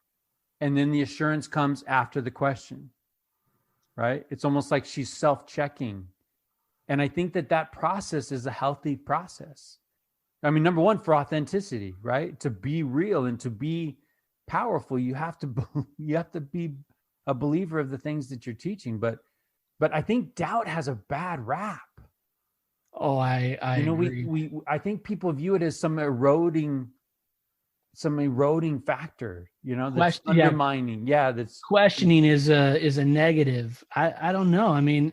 And then the assurance comes after the question, right? It's almost like she's self-checking. And I think that process is a healthy process. I mean, number one, for authenticity, right? To be real and to be powerful, you have to be a believer of the things that you're teaching. But I think doubt has a bad rap. Oh, I agree. I think people view it as some eroding some eroding factor, that's Question, undermining. Yeah, that's questioning is a negative. I don't know. I mean,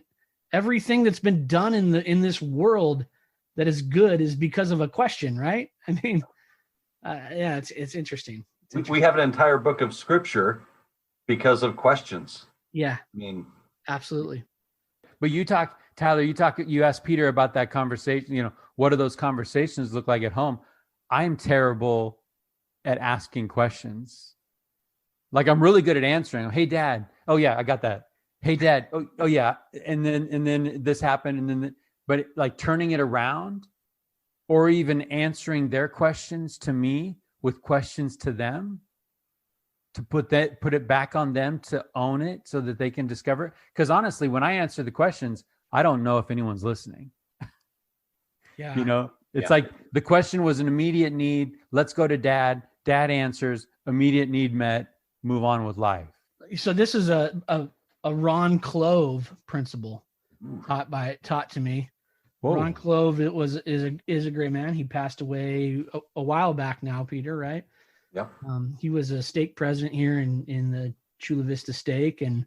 everything that's been done in this world that is good is because of a question, right? I mean, yeah, it's interesting. We have an entire book of scripture because of questions. Yeah, I mean, absolutely. But Tyler, you asked Peter about that conversation, what do those conversations look like at home? I'm terrible at asking questions. Like, I'm really good at answering. Hey, Dad. Oh yeah, I got that. Hey, Dad. Oh yeah. And then this happened. And then, but like turning it around, or even answering their questions to me with questions to them, to put it back on them to own it so that they can discover it. Because honestly, when I answer the questions, I don't know if anyone's listening. Yeah. It's like the question was an immediate need. Let's go to Dad. Dad answers, immediate need met, move on with life. So this is a Ron Clove principle taught to me. Whoa. Ron Clove is a great man. He passed away a while back now, Peter, right? Yep. He was a stake president here in the Chula Vista stake, and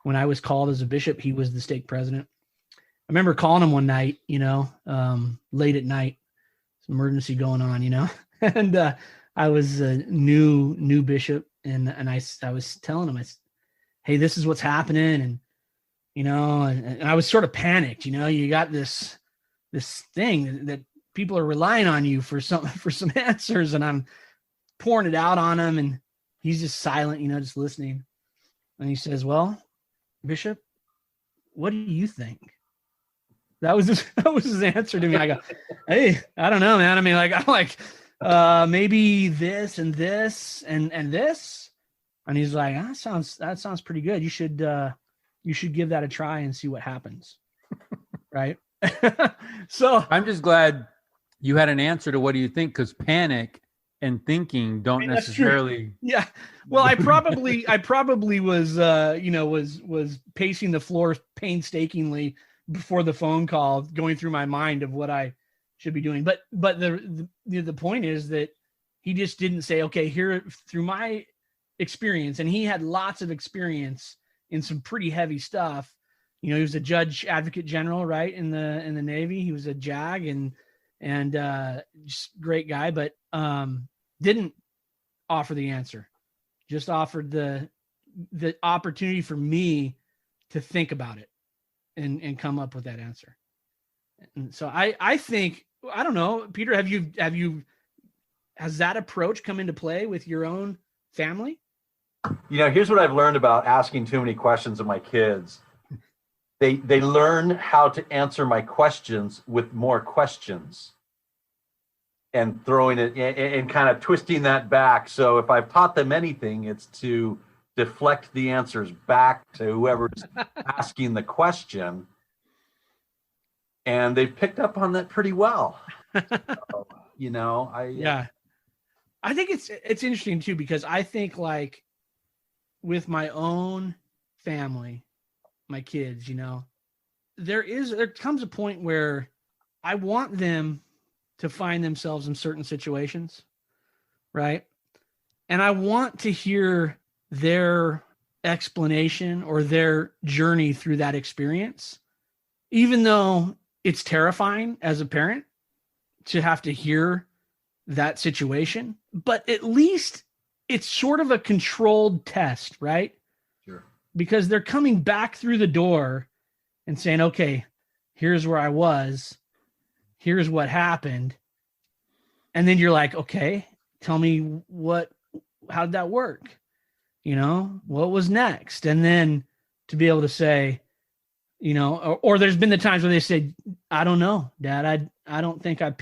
when I was called as a bishop, he was the stake president. I remember calling him one night, late at night, some emergency going on, and I was a new bishop, and I was telling him, hey, this is what's happening, and I was sort of panicked, you got this thing that people are relying on you for some answers, and I'm pouring it out on him, and he's just silent, just listening. And he says, well, Bishop, what do you think? That was his answer to me. I go, hey, I don't know, man. I mean, I'm like, maybe this and this and this. And he's like, that sounds pretty good. You should give that a try and see what happens. Right. So I'm just glad you had an answer to what do you think? Because panic and thinking don't necessarily. Yeah. Well, I probably was, was pacing the floor painstakingly before the phone call, going through my mind of what I should be doing. But the point is that he just didn't say, okay, here through my experience, and he had lots of experience in some pretty heavy stuff. He was a judge advocate general, right, in the Navy. He was a JAG and just great guy, but didn't offer the answer. Just offered the opportunity for me to think about it and come up with that answer. And so I think, I don't know, Peter, has that approach come into play with your own family? Here's what I've learned about asking too many questions of my kids. They learn how to answer my questions with more questions and throwing it and kind of twisting that back. So if I've taught them anything, it's to deflect the answers back to whoever's asking the question. And they've picked up on that pretty well. So, I think it's interesting too, because I think like with my own family, my kids, there comes a point where I want them to find themselves in certain situations, right? And I want to hear their explanation or their journey through that experience, even though it's terrifying as a parent to have to hear that situation, but at least it's sort of a controlled test, right? Sure. Because they're coming back through the door and saying, okay, here's where I was, here's what happened. And then you're like, okay, tell me how did that work? What was next? And then to be able to say, or there's been the times where they say, I don't know, Dad, I don't think I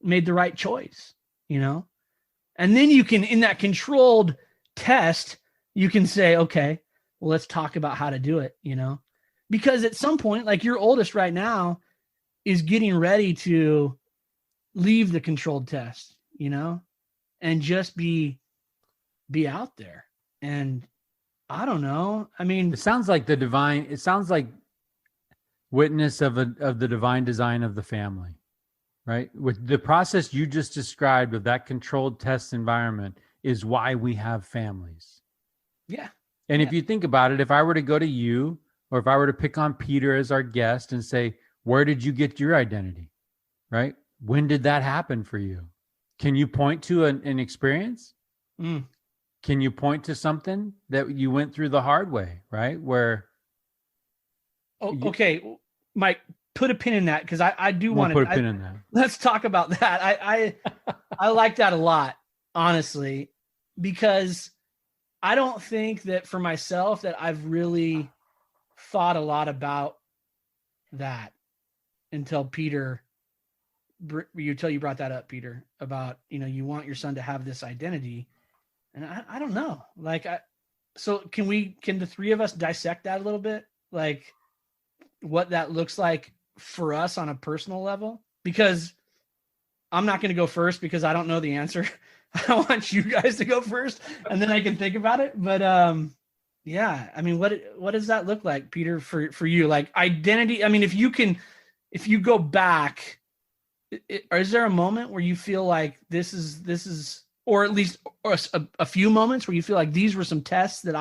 made the right choice, and then you can, in that controlled test, you can say, okay, well, let's talk about how to do it, because at some point, like your oldest right now is getting ready to leave the controlled test, and just be out there. And I don't know. I mean, it sounds like witness of the divine design of the family, right? With the process you just described of that controlled test environment is why we have families. Yeah. And if you think about it, if I were to go to you, or if I were to pick on Peter as our guest and say, where did you get your identity? Right? When did that happen for you? Can you point to an experience? Can you point to something that you went through the hard way, right? Where okay, Mike, put a pin in that, because I do want to put a pin in that. Let's talk about that. I like that a lot, honestly, because I don't think that for myself that I've really thought a lot about that until you brought that up, Peter, about, you want your son to have this identity. And I don't know, so can the three of us dissect that a little bit? Like what that looks like for us on a personal level, because I'm not going to go first because I don't know the answer. I want you guys to go first and then I can think about it. But yeah, I mean, what does that look like, Peter, for you? Like identity. I mean, if you go back, is there a moment where you feel like this is, or at least a few moments where you feel like these were some tests that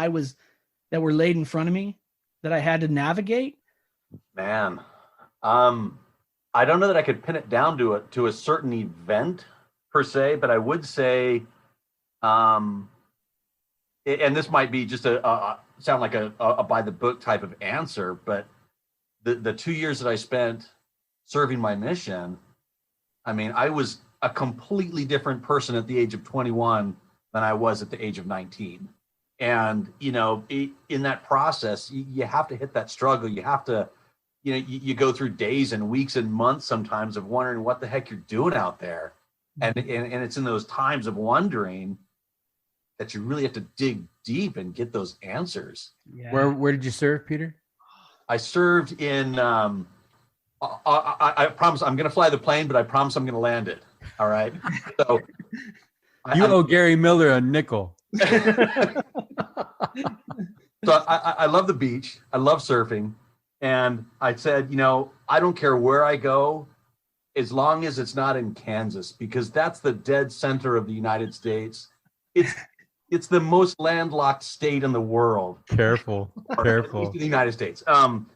were laid in front of me that I had to navigate? Man, I don't know that I could pin it down to a certain event per se, but I would say, and this might be just sound like a by the book type of answer, but the 2 years that I spent serving my mission, I mean, I was a completely different person at the age of 21 than I was at the age of 19. And, in that process, you have to hit that struggle. You have to, you go through days and weeks and months sometimes of wondering what the heck you're doing out there. And it's in those times of wondering that you really have to dig deep and get those answers. Yeah. Where did you serve, Peter? I served in, I promise I'm going to fly the plane, but I promise I'm going to land it. All right. So you owe Gary Miller a nickel. So I love the beach. I love surfing. And I said, I don't care where I go, as long as it's not in Kansas, because that's the dead center of the United States. It's the most landlocked state in the world. Careful. In the United States.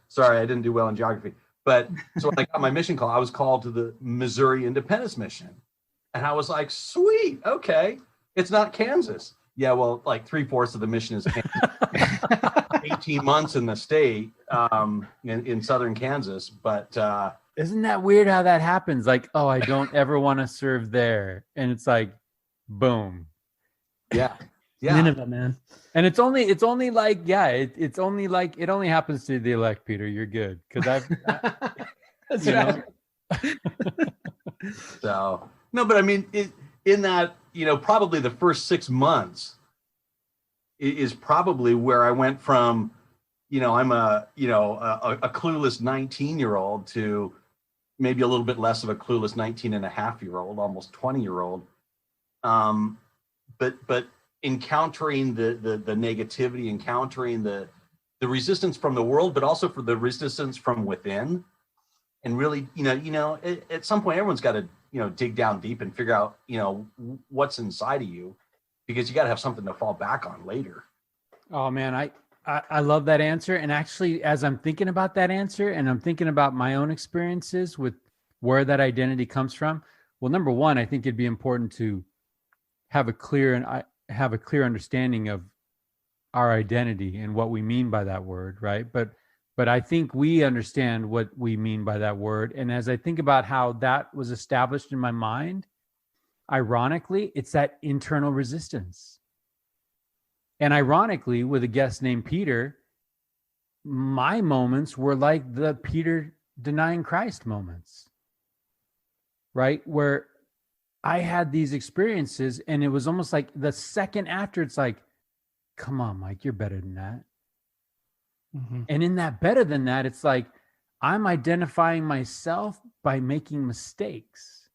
Sorry, I didn't do well in geography. But so when I got my mission call, I was called to the Missouri Independence Mission. And I was like, sweet, okay. It's not Kansas. Yeah, well, like 3/4 of the mission is Kansas. 18 months in the state, in southern Kansas. But isn't that weird how that happens? Like, oh, I don't ever want to serve there. And it's like, boom. Yeah. Nineveh, man. And it's only like, it's only like, it only happens to the elect, Peter. You're good. Because That's right. So, no, but I mean, in that, probably the first 6 months is probably where I went from, I'm a clueless 19-year-old to maybe a little bit less of a clueless 19-and-a-half-year-old, almost 20-year-old. But encountering the negativity, encountering the resistance from the world, but also for the resistance from within. And really, at some point, everyone's got to, dig down deep and figure out, what's inside of you, because you got to have something to fall back on later. Oh man, I love that answer. And actually, as I'm thinking about that answer and I'm thinking about my own experiences with where that identity comes from, well, number one, I think it'd be important to have a clear understanding of our identity and what we mean by that word, right? But I think we understand what we mean by that word. And as I think about how that was established in my mind, ironically, it's that internal resistance. And ironically, with a guest named Peter, my moments were like the Peter denying Christ moments, right? Where I had these experiences and it was almost like the second after, it's like, come on, Mike, you're better than that. Mm-hmm. And in that better than that, it's like, I'm identifying myself by making mistakes,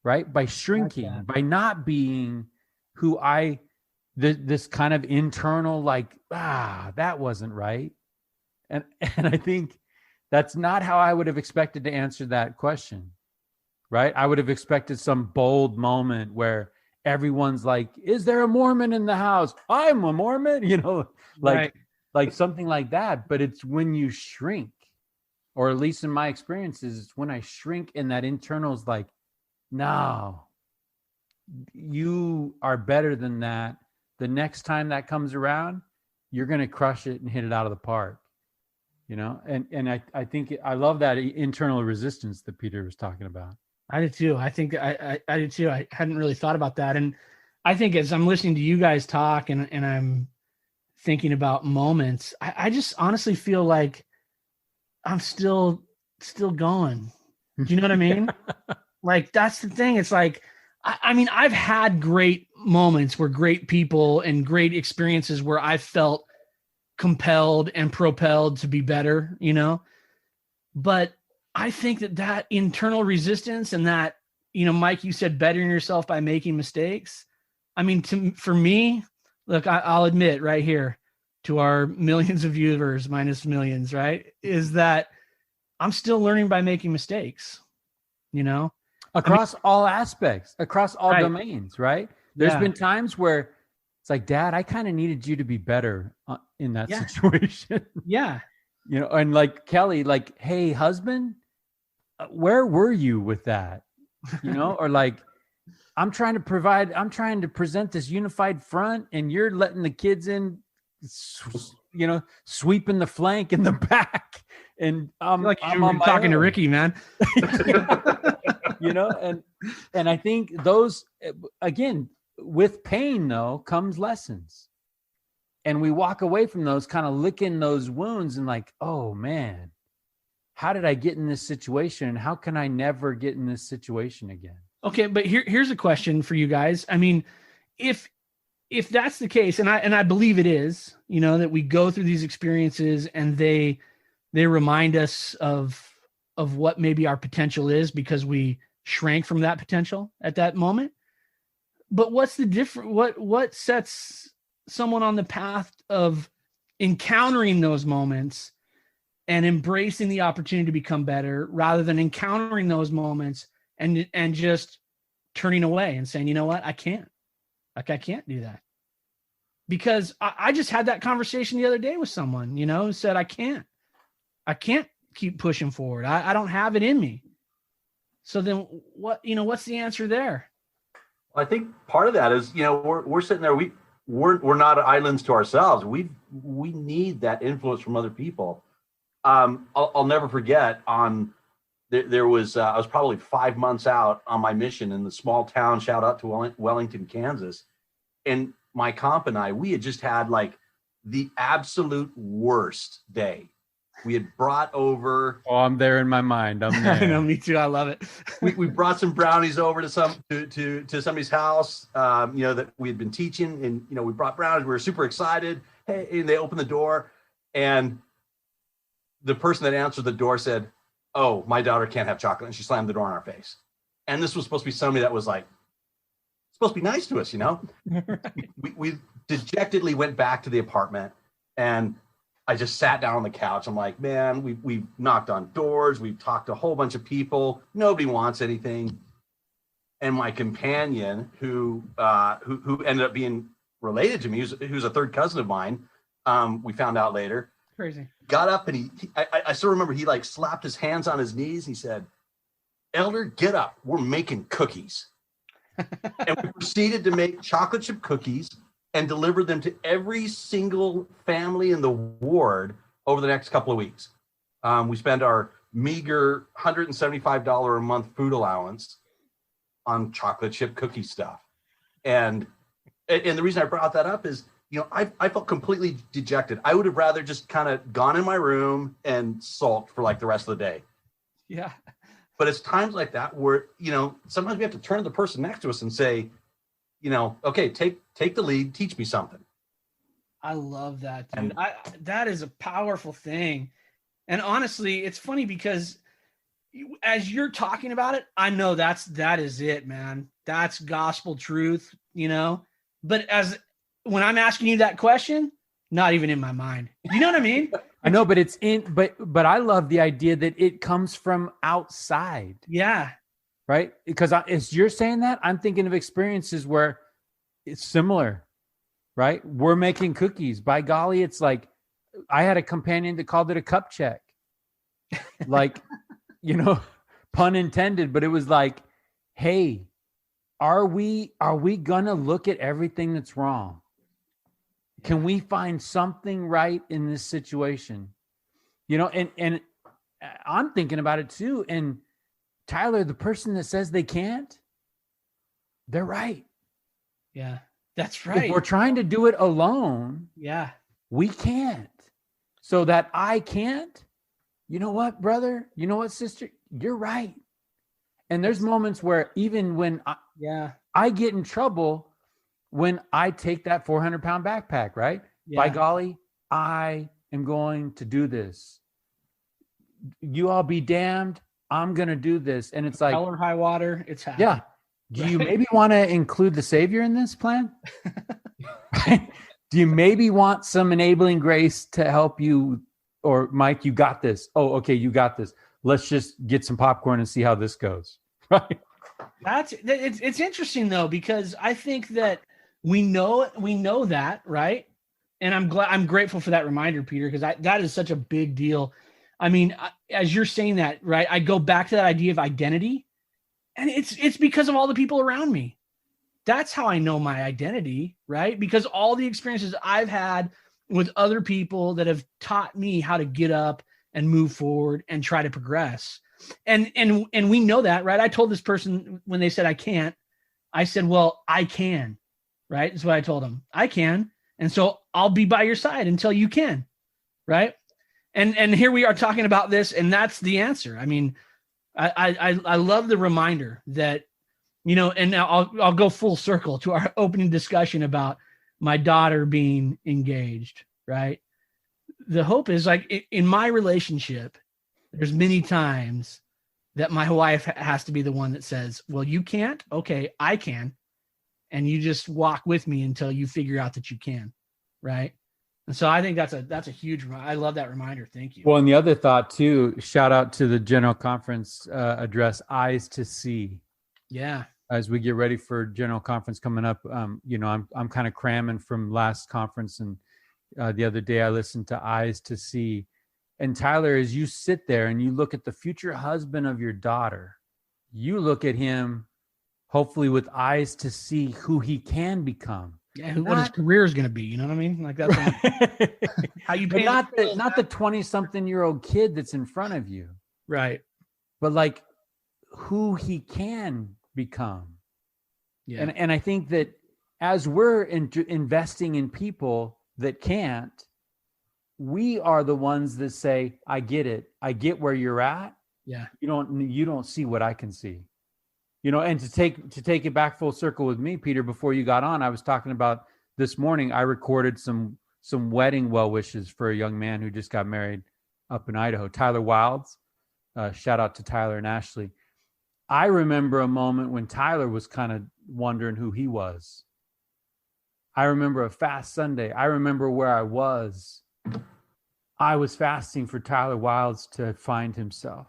right? By shrinking, by not being who this kind of internal, like, that wasn't right. And I think that's not how I would have expected to answer that question. right? I would have expected some bold moment where everyone's like, is there a Mormon in the house? I'm a Mormon, Right. like something like that. But it's when you shrink, or at least in my experiences, it's when I shrink and that internal is like, no, you are better than that. The next time that comes around, you're going to crush it and hit it out of the park, And I think I love that internal resistance that Peter was talking about. I did too. I think I did too. I hadn't really thought about that. And I think as I'm listening to you guys talk and I'm thinking about moments, I just honestly feel like I'm still going. Do you know what I mean? Like, that's the thing. It's like, I mean, I've had great moments where great people and great experiences where I felt compelled and propelled to be better, but I think that internal resistance and that, Mike, you said bettering yourself by making mistakes. I mean, for me, look, I'll admit right here to our millions of viewers minus millions, right, is that I'm still learning by making mistakes, across all aspects, across all right. domains, right? There's been times where it's like, Dad, I kind of needed you to be better in that situation. Yeah. And like Kelly, like, hey, husband, where were you with that? Or like, I'm trying to present this unified front and you're letting the kids in, sweeping the flank in the back. And I'm talking to Ricky, man. And I think those, again, with pain though comes lessons. And we walk away from those kind of licking those wounds and like, oh man, how did I get in this situation? And how can I never get in this situation again? Okay, but here's a question for you guys. I mean, if that's the case, and I believe it is, that we go through these experiences and they remind us of what maybe our potential is because we shrank from that potential at that moment. But what's the difference? What sets someone on the path of encountering those moments and embracing the opportunity to become better rather than encountering those moments and just turning away and saying, you know what, I can't do that. Because I just had that conversation the other day with someone, who said, I can't keep pushing forward. I don't have it in me. So then what's the answer there? I think part of that is, we're sitting there, we're not islands to ourselves. We need that influence from other people. I'll never forget there was, I was probably 5 months out on my mission in the small town, shout out to Wellington, Kansas. And my comp and we had just had like the absolute worst day. We had brought over. Oh, I'm there in my mind. I'm there. I know, me too. I love it. we brought some brownies over to somebody's house, that we had been teaching, and we brought brownies. We were super excited. Hey, and they opened the door, and the person that answered the door said, "Oh, my daughter can't have chocolate," and she slammed the door in our face. And this was supposed to be somebody that was like supposed to be nice to us, Right. We dejectedly went back to the apartment, and I just sat down on the couch. I'm like, man, we've knocked on doors. We've talked to a whole bunch of people. Nobody wants anything. And my companion, who ended up being related to me, who's a third cousin of mine, we found out later. Crazy. Got up and I still remember he like slapped his hands on his knees. He said, "Elder, get up. We're making cookies." And we proceeded to make chocolate chip cookies and deliver them to every single family in the ward over the next couple of weeks. We spent our meager $175 a month food allowance on chocolate chip cookie stuff. And the reason I brought that up is, I felt completely dejected. I would have rather just kind of gone in my room and sulked for like the rest of the day. Yeah. But it's times like that where, sometimes we have to turn to the person next to us and say, okay, take the lead, teach me something. I love that, dude. That is a powerful thing. And honestly, it's funny because as you're talking about it, I know that is it, man. That's gospel truth, but when I'm asking you that question, not even in my mind. You know what I mean? I know, but but I love the idea that it comes from outside. Yeah. right? Because as you're saying that, I'm thinking of experiences where it's similar, right? We're making cookies. By golly, it's like I had a companion that called it a cup check. Like, pun intended, but it was like, hey, are we gonna look at everything that's wrong? Can we find something right in this situation? And I'm thinking about it too. And Tyler, the person that says they can't, they're right. Yeah, that's right. If we're trying to do it alone, yeah, we can't. So that I can't, you know what, brother? You know what, sister? You're right. And there's moments where even when I get in trouble when I take that 400-pound backpack, right? Yeah. By golly, I am going to do this. You all be damned. I'm going to do this. And it's like hell or high water. It's happening. Yeah. Do you maybe want to include the Savior in this plan? Do you maybe want some enabling grace to help you? Or Mike, you got this. Oh, okay. You got this. Let's just get some popcorn and see how this goes. Right. It's interesting though, because I think that we know that, right? And I'm grateful for that reminder, Peter, because that is such a big deal. I mean, as you're saying that, right, I go back to that idea of identity, and it's because of all the people around me. That's how I know my identity, right? Because all the experiences I've had with other people that have taught me how to get up and move forward and try to progress. And we know that, right? I told this person when they said I can't, I said, well, I can, right? That's what I told them. I can. And so I'll be by your side until you can, right? And here we are talking about this, and that's the answer. I mean, I love the reminder that, and now I'll go full circle to our opening discussion about my daughter being engaged, right? The hope is like in my relationship, there's many times that my wife has to be the one that says, well, you can't. Okay, I can. And you just walk with me until you figure out that you can. Right. And so I think that's a huge, I love that reminder. Thank you. Well, and the other thought too, shout out to the General Conference address, Eyes to See. Yeah. As we get ready for General Conference coming up, I'm kind of cramming from last conference, and the other day I listened to Eyes to See. And Tyler, as you sit there and you look at the future husband of your daughter, you look at him hopefully with eyes to see who he can become. Yeah, what his career is going to be. You know what I mean? Like that's how you pay. Not the 20-something-year-old kid that's in front of you, right? But like who he can become. Yeah. And I think that as we're investing in people that can't, we are the ones that say, I get it. I get where you're at. Yeah. You don't see what I can see. And to take it back full circle with me, Peter, before you got on, I was talking about this morning, I recorded some wedding well wishes for a young man who just got married up in Idaho, Tyler Wilds. Shout out to Tyler and Ashley. I remember a moment when Tyler was kind of wondering who he was. I remember a fast Sunday. I remember where I was. I was fasting for Tyler Wilds to find himself.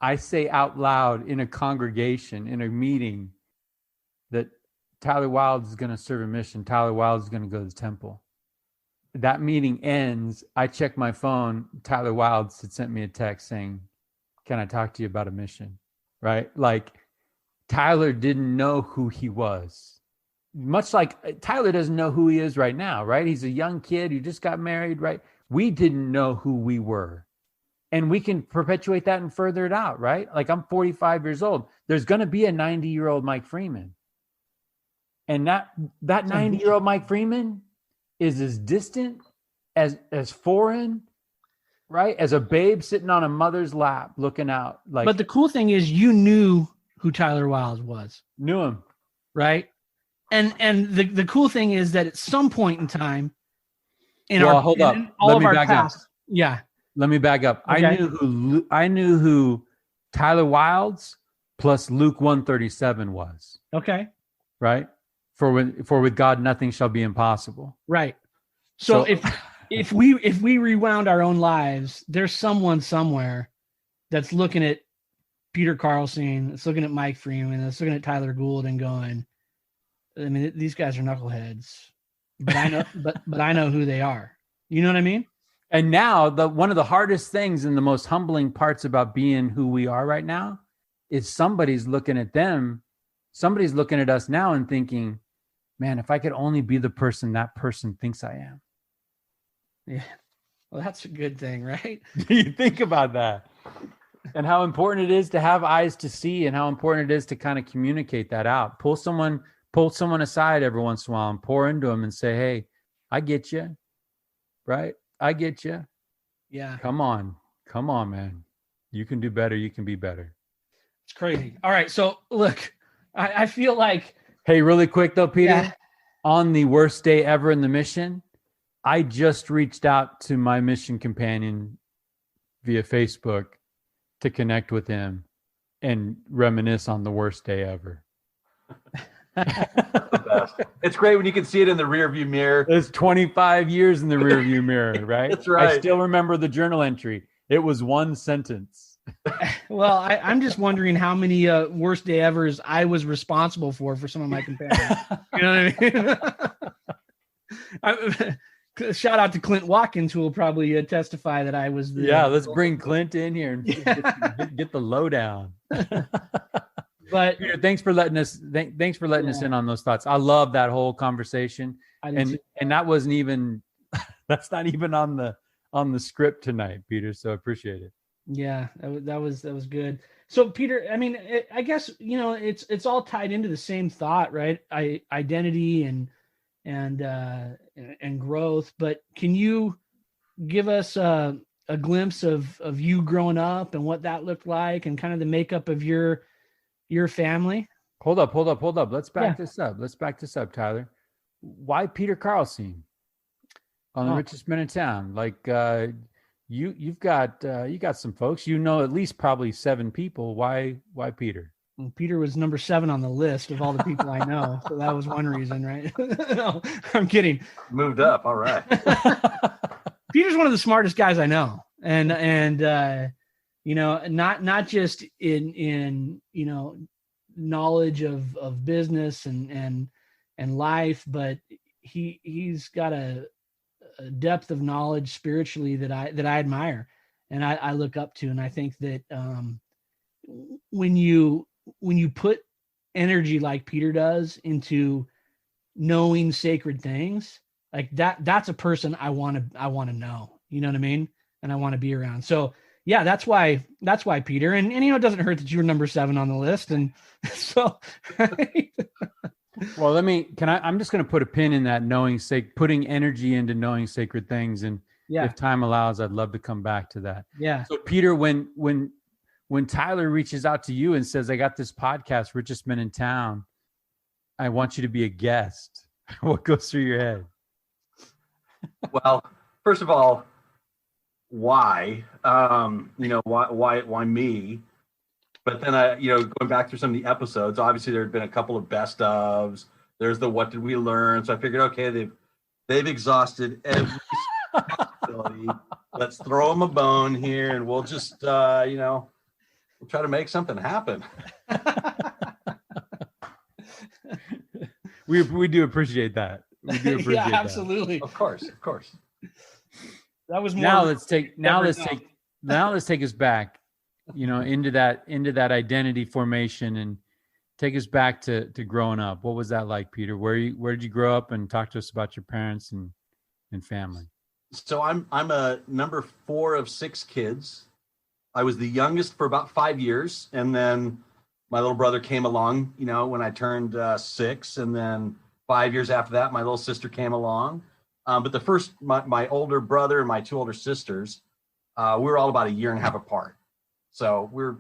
I say out loud in a congregation, in a meeting, that Tyler Wilds is going to serve a mission. Tyler Wilds is going to go to the temple. That meeting ends. I check my phone. Tyler Wilds had sent me a text saying, can I talk to you about a mission? Right? Like Tyler didn't know who he was. Much like Tyler doesn't know who he is right now, right? He's a young kid who just got married, right? We didn't know who we were. And we can perpetuate that and further it out, right? Like I'm 45 years old. There's going to be a 90-year-old Mike Freeman. And that 90-year-old Mike Freeman is as distant, as foreign, right? As a babe sitting on a mother's lap looking out. Like, but the cool thing is you knew who Tyler Wilds was. Knew him. Right? And the cool thing is that at some point in time in hold up. all of our past. Yeah. Let me back up. Okay. I knew who Tyler Wilds plus Luke 137 was. Okay. Right? For with God nothing shall be impossible. Right. So if we rewound our own lives, there's someone somewhere that's looking at Peter Carlseen. It's looking at Mike Freeman. It's looking at Tyler Gould and going, I mean, these guys are knuckleheads, but I know, but I know who they are. You know what I mean? And now one of the hardest things and the most humbling parts about being who we are right now is somebody's looking at them. Somebody's looking at us now and thinking, man, if I could only be the person that person thinks I am. Yeah. Well, that's a good thing, right? You think about that and how important it is to have eyes to see and how important it is to kind of communicate that out. Pull someone aside every once in a while and pour into them and say, hey, I get you. Right? I get you. Yeah. Come on, man. You can do better. You can be better. It's crazy. All right. So look, I feel like. Hey, really quick though, Peter, on the worst day ever in the mission, I just reached out to my mission companion via Facebook to connect with him and reminisce on the worst day ever. The best. It's great when you can see it in the rearview mirror. It's 25 years in the rearview mirror, right? That's right. I still remember the journal entry. It was one sentence. Well, I'm just wondering how many worst day evers I was responsible for some of my companions. You know what I mean? Shout out to Clint Watkins, who will probably testify that I was the. Yeah, let's bring Clint in here and get the lowdown. But Peter, thanks for letting us. Thanks for letting us in on those thoughts. I love that whole conversation, and that wasn't even. That's not even on the script tonight, Peter. So I appreciate it. Yeah, that was good. So Peter, I mean, I guess it's all tied into the same thought, right? Identity and growth. But can you give us a glimpse of you growing up and what that looked like, and kind of the makeup of your family? Hold up. Let's back this up, Tyler. Why Peter Carlseen on the richest men in town? Like you've got some folks, at least probably 7 people. Why Peter? Well, Peter was number 7 on the list of all the people I know, so that was one reason, right? No, I'm kidding. Moved up, all right. Peter's one of the smartest guys I know, and not just in knowledge of business and life, but he's got a depth of knowledge spiritually that I admire and I look up to. And I think that when you put energy like Peter does into knowing sacred things, like that's a person I want to know, you know what I mean? And I want to be around. So yeah, that's why Peter, and it doesn't hurt that you were number 7 on the list. And so, right? Well, I'm just going to put a pin in that putting energy into knowing sacred things. And if time allows, I'd love to come back to that. Yeah. So Peter, when Tyler reaches out to you and says, I got this podcast, Richest Men in Town, I want you to be a guest. What goes through your head? Well, first of all, why? Why me? But then going back through some of the episodes, obviously there had been a couple of best ofs. There's the what did we learn? So I figured, okay, they've exhausted every possibility. Let's throw them a bone here, and we'll just we'll try to make something happen. We do appreciate that. We do appreciate yeah, absolutely. That. Of course. That was more. Now let's take us back, into that identity formation, and take us back to growing up. What was that like, Peter? Where did you grow up? And talk to us about your parents and family. So I'm a number 4 of 6 kids. I was the youngest for about 5 years, and then my little brother came along, when I turned 6, and then 5 years after that, my little sister came along. But my older brother and my 2 older sisters, we were all about a year and a half apart. So we're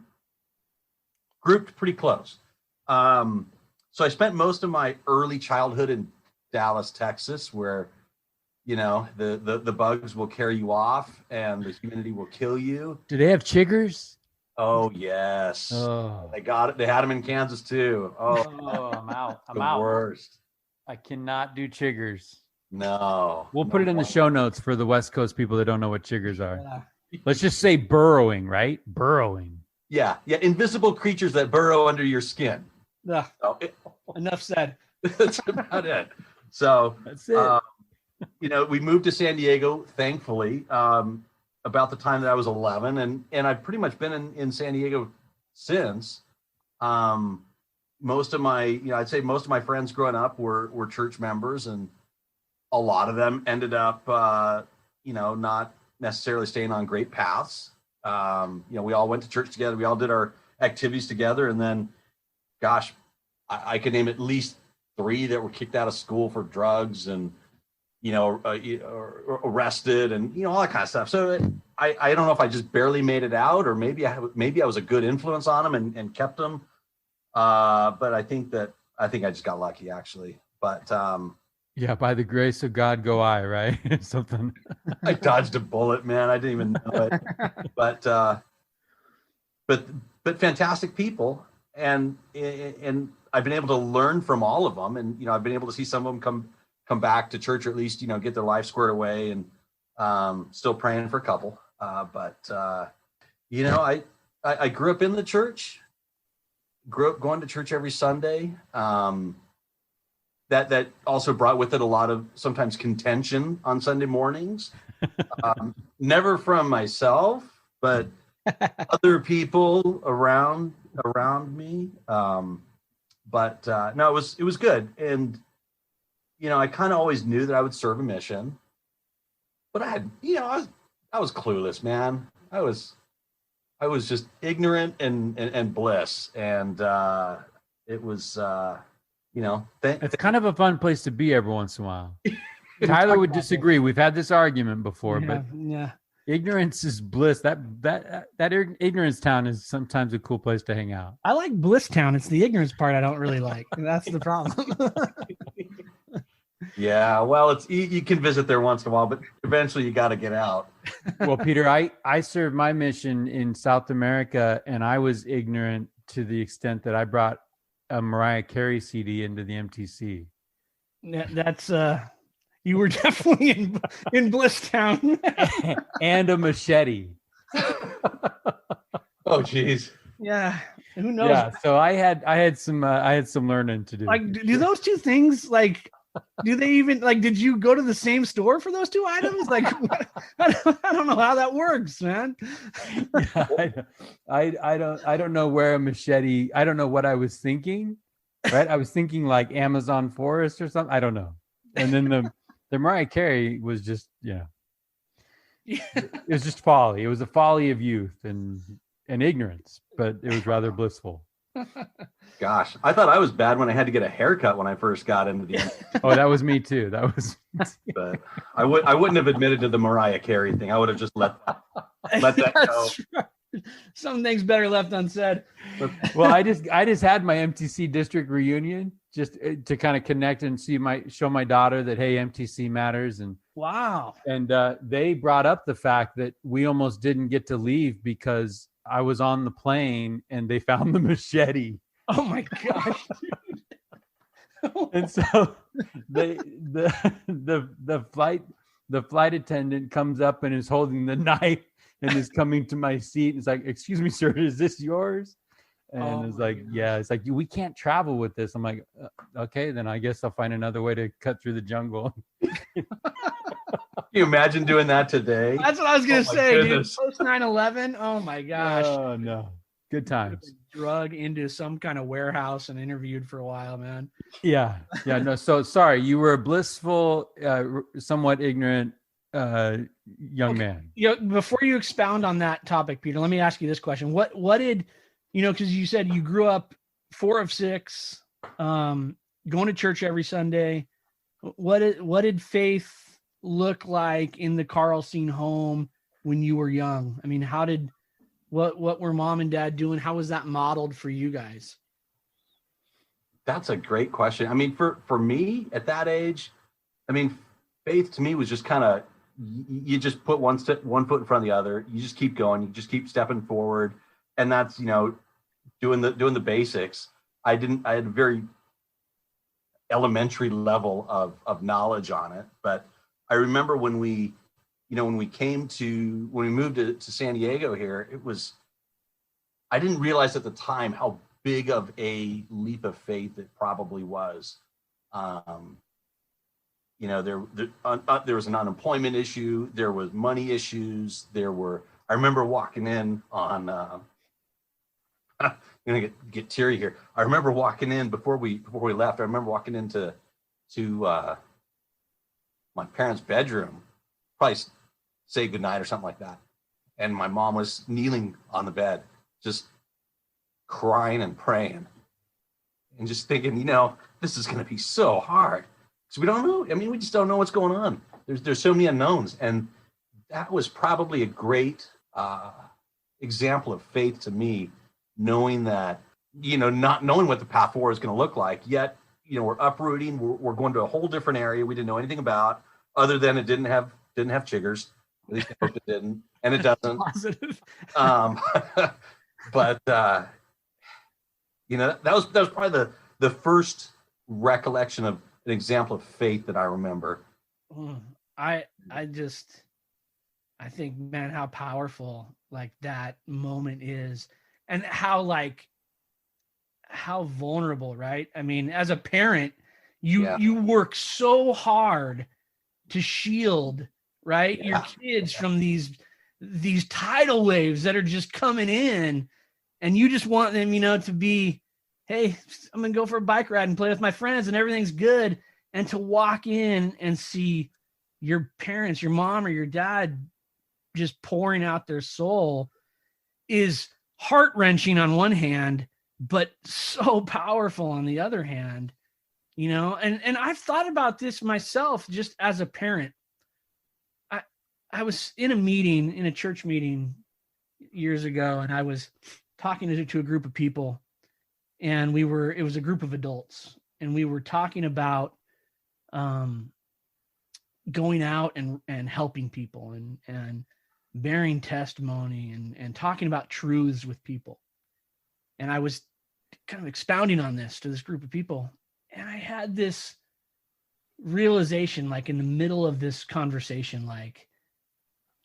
grouped pretty close. So I spent most of my early childhood in Dallas, Texas, where, the bugs will carry you off and the humidity will kill you. Do they have chiggers? Oh, yes. Oh. They got it. They had them in Kansas too. Oh, I'm out. I'm the out. worst. I cannot do chiggers. No. We'll put it in the show notes for the West Coast people that don't know what chiggers are. Yeah. Let's just say burrowing, right? Burrowing. Yeah, invisible creatures that burrow under your skin. Ugh, So enough said. that's about it. So That's it. We moved to San Diego, thankfully, about the time that I was 11, and I've pretty much been in San Diego since. Most of my, I'd say most of my friends growing up were church members, and a lot of them ended up, not necessarily staying on great paths. We all went to church together. We all did our activities together, and then, gosh, I could name at least 3 that were kicked out of school for drugs and, arrested and, all that kind of stuff. So I don't know if I just barely made it out, or maybe I was a good influence on them and kept them. But I think I just got lucky, actually. But yeah, by the grace of God go I, right? Something. I dodged a bullet, man. I didn't even know it. But fantastic people, and I've been able to learn from all of them, and I've been able to see some of them come back to church, or at least get their life squared away, and still praying for a couple. I grew up in the church. Grew up going to church every Sunday. That also brought with it a lot of sometimes contention on Sunday mornings. Never from myself, but other people around me. No, it was good. And, I kind of always knew that I would serve a mission, but I was clueless, man. I was just ignorant and bliss. And it was, it's kind of a fun place to be every once in a while. Tyler would disagree. We've had this argument before, but ignorance is bliss. That ignorance town is sometimes a cool place to hang out. I like Bliss Town. It's the ignorance part I don't really like. That's the problem. Yeah, well, you can visit there once in a while, but eventually you got to get out. Well, Peter, I served my mission in South America, and I was ignorant to the extent that I brought a Mariah Carey CD into the MTC. That's you were definitely in Bliss Town. And a machete. Oh, geez. Yeah. Who knows? Yeah. So I had some learning to do. Like, do those two things, like, do they even, like, did you go to the same store for those two items? Like, I don't know how that works, man. Yeah, I don't know where a machete, I don't know what I was thinking, right? I was thinking like Amazon forest or something. I don't know. And then the Mariah Carey was just, it was just folly. It was a folly of youth and ignorance, but it was rather blissful. Gosh, I thought I was bad when I had to get a haircut when I first got into the Oh, that was me too. But I wouldn't have admitted to the Mariah Carey thing. I would have just let that go. Right. Some things better left unsaid. Well, I just had my MTC district reunion just to kind of connect and show my daughter that, hey, MTC matters. And wow. And they brought up the fact that we almost didn't get to leave because I was on the plane and they found the machete. Oh my gosh. And so the flight attendant comes up and is holding the knife and is coming to my seat. It's like, excuse me, sir, is this yours? And it's like, gosh. Yeah, it's like, we can't travel with this. I'm like, okay, then I guess I'll find another way to cut through the jungle. Can you imagine doing that today? That's what I was going to say, dude. Post 9/11. Oh my gosh. Oh no. Good times. Drug into some kind of warehouse and interviewed for a while, man. Yeah. No. So sorry, you were a blissful, somewhat ignorant young man. Before you expound on that topic, Peter, let me ask you this question: What did because you said you grew up 4 of 6, going to church every Sunday. What did faith look like in the Carlseen home when you were young? I mean, what were mom and dad doing? How was that modeled for you guys? That's a great question. I mean, for me at that age, I mean, faith to me was just kind of, you just put one foot in front of the other. You just keep going. You just keep stepping forward. And that's, doing the basics. I had a very elementary level of knowledge on it. But I remember when we moved to San Diego here, I didn't realize at the time how big of a leap of faith it probably was. You know, there was an unemployment issue, there was money issues, I remember walking in on, I'm gonna get teary here. I remember walking in before we left. I remember walking into my parents' bedroom, probably say goodnight or something like that. And my mom was kneeling on the bed, just crying and praying and just thinking, you know, this is going to be so hard. So we don't know. I mean, we just don't know what's going on. There's so many unknowns. And that was probably a great example of faith to me, knowing that, you know, not knowing what the path forward is going to look like, yet, you know, we're uprooting, we're going to a whole different area we didn't know anything about, other than it didn't have chiggers. At least I hope it didn't, and it doesn't. Positive. But you know, that was probably the first recollection of an example of faith that I remember. I think, man, how powerful like that moment is, and how vulnerable, right? I mean, as a parent, you work so hard to shield, right, your kids from these tidal waves that are just coming in, and you just want them, you know, to be, hey, I'm gonna go for a bike ride and play with my friends and everything's good, and to walk in and see your parents, your mom or your dad, just pouring out their soul is heart-wrenching on one hand, but so powerful on the other hand, you know. And I've thought about this myself just as a parent. I was in a church meeting years ago, and I was talking to a group of people, and it was a group of adults, and we were talking about going out and helping people and bearing testimony and talking about truths with people. And I was kind of expounding on this to this group of people. And I had this realization, like in the middle of this conversation, like,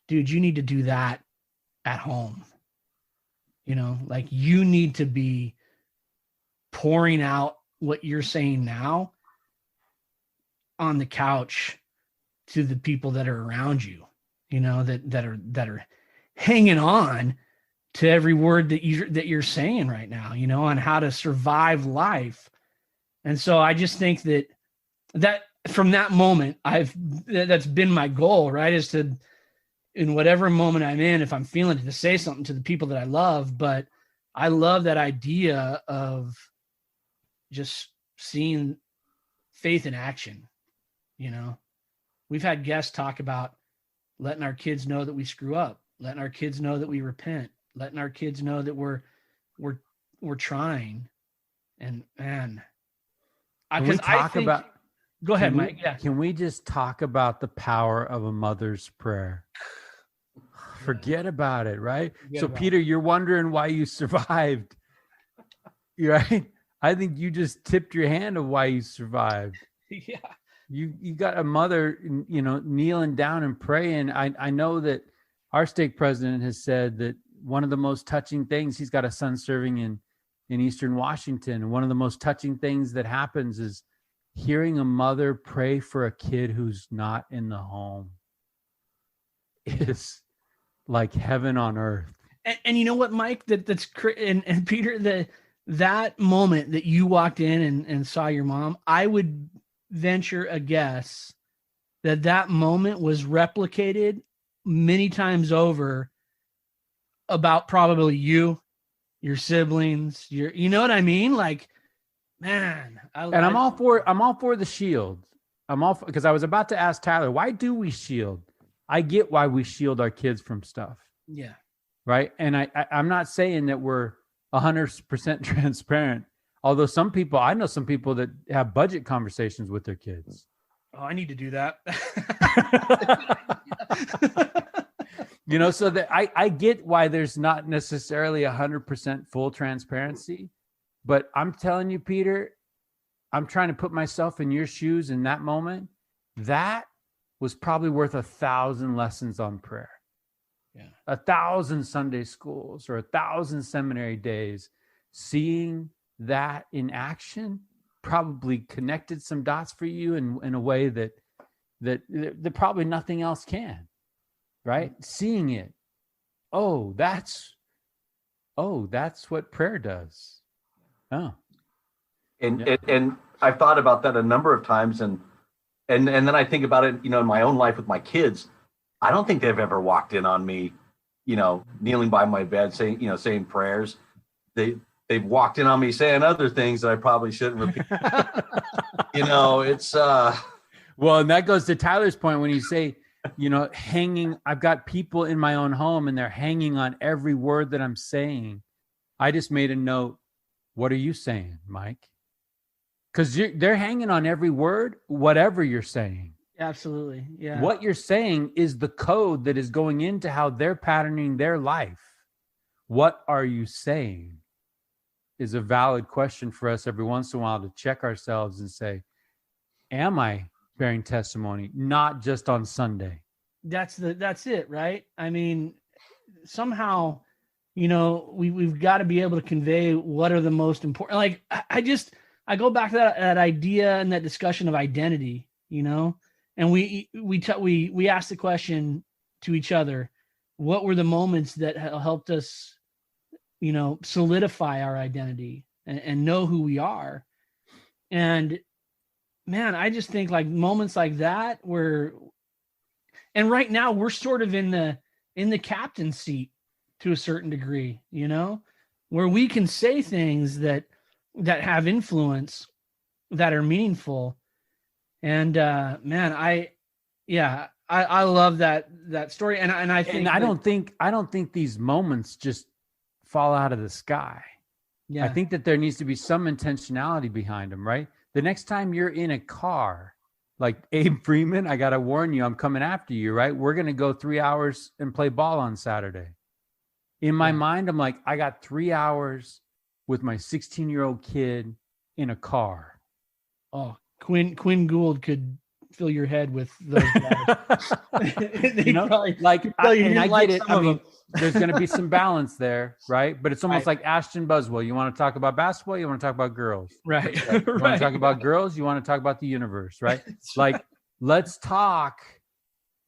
dude, you need to do that at home. You know, like you need to be pouring out what you're saying now on the couch to the people that are around you, you know, that are hanging on to every word that you're saying right now, you know, on how to survive life. And so I just think that from that moment, that's been my goal, right? Is to, in whatever moment I'm in, if I'm feeling it, to say something to the people that I love. But I love that idea of just seeing faith in action. You know, we've had guests talk about letting our kids know that we screw up, letting our kids know that we repent, letting our kids know that we're trying. And man, go ahead, Mike. Yeah. Can we just talk about the power of a mother's prayer? Forget about it, right? So Peter, you're wondering why you survived. Right? I think you just tipped your hand of why you survived. Yeah. You got a mother, you know, kneeling down and praying. I know that our stake president has said that one of the most touching things, he's got a son serving in Eastern Washington. And one of the most touching things that happens is hearing a mother pray for a kid who's not in the home. Is like heaven on earth. And you know what, Mike, and Peter, that moment that you walked in and saw your mom, I would venture a guess that moment was replicated many times over about probably you, your siblings, you know what I mean? Like, man. I'm all for the shield. Because I was about to ask Tyler, why do we shield? I get why we shield our kids from stuff. Yeah. Right. And I'm not saying that we're 100% transparent. Although I know some people that have budget conversations with their kids. Oh, I need to do that. You know, so that I get why there's not necessarily 100% full transparency, but I'm telling you, Peter, I'm trying to put myself in your shoes in that moment. That was probably worth 1,000 lessons on prayer. Yeah. 1,000 Sunday schools or 1,000 seminary days, seeing that in action probably connected some dots for you in a way that probably nothing else can, right? Seeing it. Oh, that's what prayer does. Oh. And I've thought about that a number of times, and then I think about it, in my own life with my kids. I don't think they've ever walked in on me, kneeling by my bed saying prayers. They've walked in on me saying other things that I probably shouldn't repeat. It's well, and that goes to Tyler's point when you say, hanging. I've got people in my own home and they're hanging on every word that I'm saying. I just made a note. What are you saying, Mike? Because they're hanging on every word, whatever you're saying. Absolutely. Yeah. What you're saying is the code that is going into how they're patterning their life. What are you saying is a valid question for us every once in a while to check ourselves and say, am I bearing testimony, not just on Sunday? That's it, right? I mean, somehow, we've got to be able to convey what are the most important. Like, I go back to that idea and that discussion of identity, and we asked the question to each other, what were the moments that helped us, solidify our identity and know who we are? And man, I just think like moments like that and right now we're sort of in the captain's seat to a certain degree, where we can say things that have influence, that are meaningful. And man, I love that story. And I think, and I don't think these moments just fall out of the sky. Yeah. I think that there needs to be some intentionality behind them, right? The next time you're in a car, like Abe Freeman, I got to warn you, I'm coming after you, right? We're going to go 3 hours and play ball on Saturday. In my mind, I'm like, I got 3 hours with my 16-year-old kid in a car. Oh, Quinn Gould could fill your head with those guys. I get it. I mean, there's going to be some balance there, right? But it's almost like Ashton Buswell. You want to talk about basketball? You want to talk about girls? Right. You want to talk about girls? You want to talk about the universe, right? Let's talk.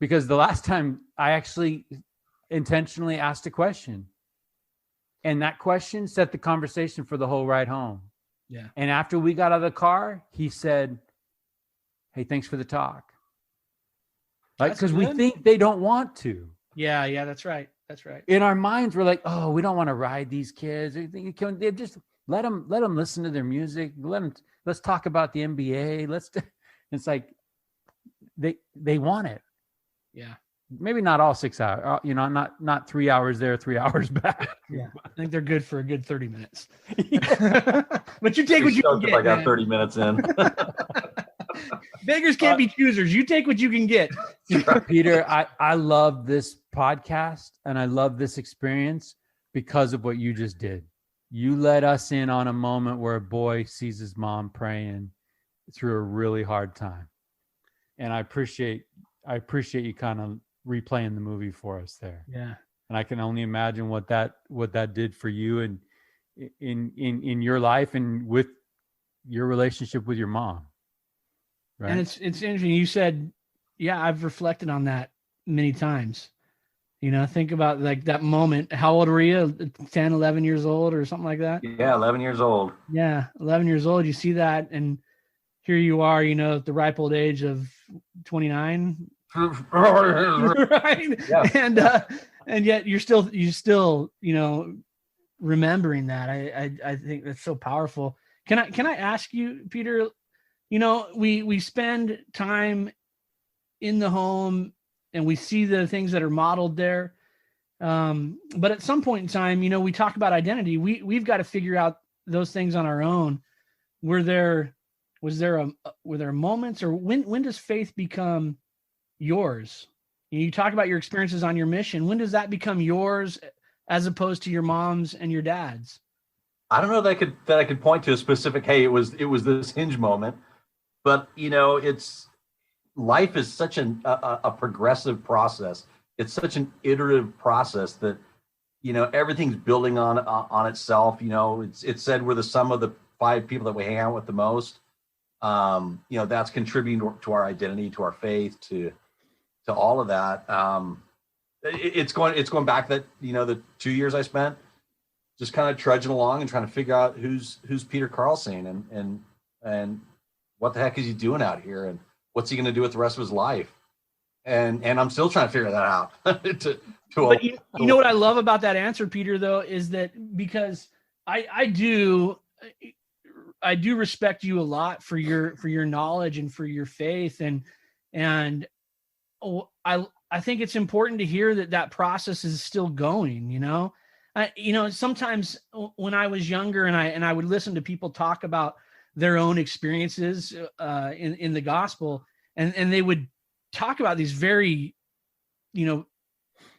Because the last time I actually intentionally asked a question, and that question set the conversation for the whole ride home. Yeah. And after we got out of the car, he said, "Hey, thanks for the talk." Like, because we think they don't want to. Yeah, that's right. That's right. In our minds, we're like, "Oh, we don't want to ride these kids. They just let them listen to their music. Let's talk about the NBA. It's like they want it. Yeah. Maybe not all 6 hours. Not 3 hours there, 3 hours back. Yeah, I think they're good for a good 30 minutes. But you take what you can get. I got 30 minutes in. Beggars can't be choosers. You take what you can get. Peter, I love this podcast and I love this experience because of what you just did. You let us in on a moment where a boy sees his mom praying through a really hard time. And I appreciate you kind of replaying the movie for us there. Yeah. And I can only imagine what that did for you and in your life and with your relationship with your mom. Right. And it's interesting. You said, yeah, I've reflected on that many times. Think about like that moment. How old were you? 10, 11 years old or something like that? Yeah, 11 years old. Yeah, 11 years old. You see that, and here you are, at the ripe old age of 29. Right? Yeah. And yet you're still, remembering that. I think that's so powerful. Can I ask you, Peter, we spend time in the home and we see the things that are modeled there. But at some point in time, we talk about identity. We've got to figure out those things on our own. Were there moments, or when does faith become yours? You talk about your experiences on your mission. When does that become yours as opposed to your mom's and your dad's? I don't know that I could point to a specific, hey, it was this hinge moment, but life is such a progressive process. it's such an iterative process that, everything's building on itself. It's said we're the sum of the 5 people that we hang out with the most. That's contributing to our identity, to our faith, to all of that. It's going back that, the 2 years I spent just kind of trudging along and trying to figure out who's Peter Carlseen and what the heck is he doing out here, and what's he going to do with the rest of his life. And I'm still trying to figure that out. But you know what I love about that answer, Peter, though, is that because I do respect you a lot for your knowledge and for your faith, and I think it's important to hear that process is still going. Sometimes when I was younger and I would listen to people talk about their own experiences in the gospel, and they would talk about these very,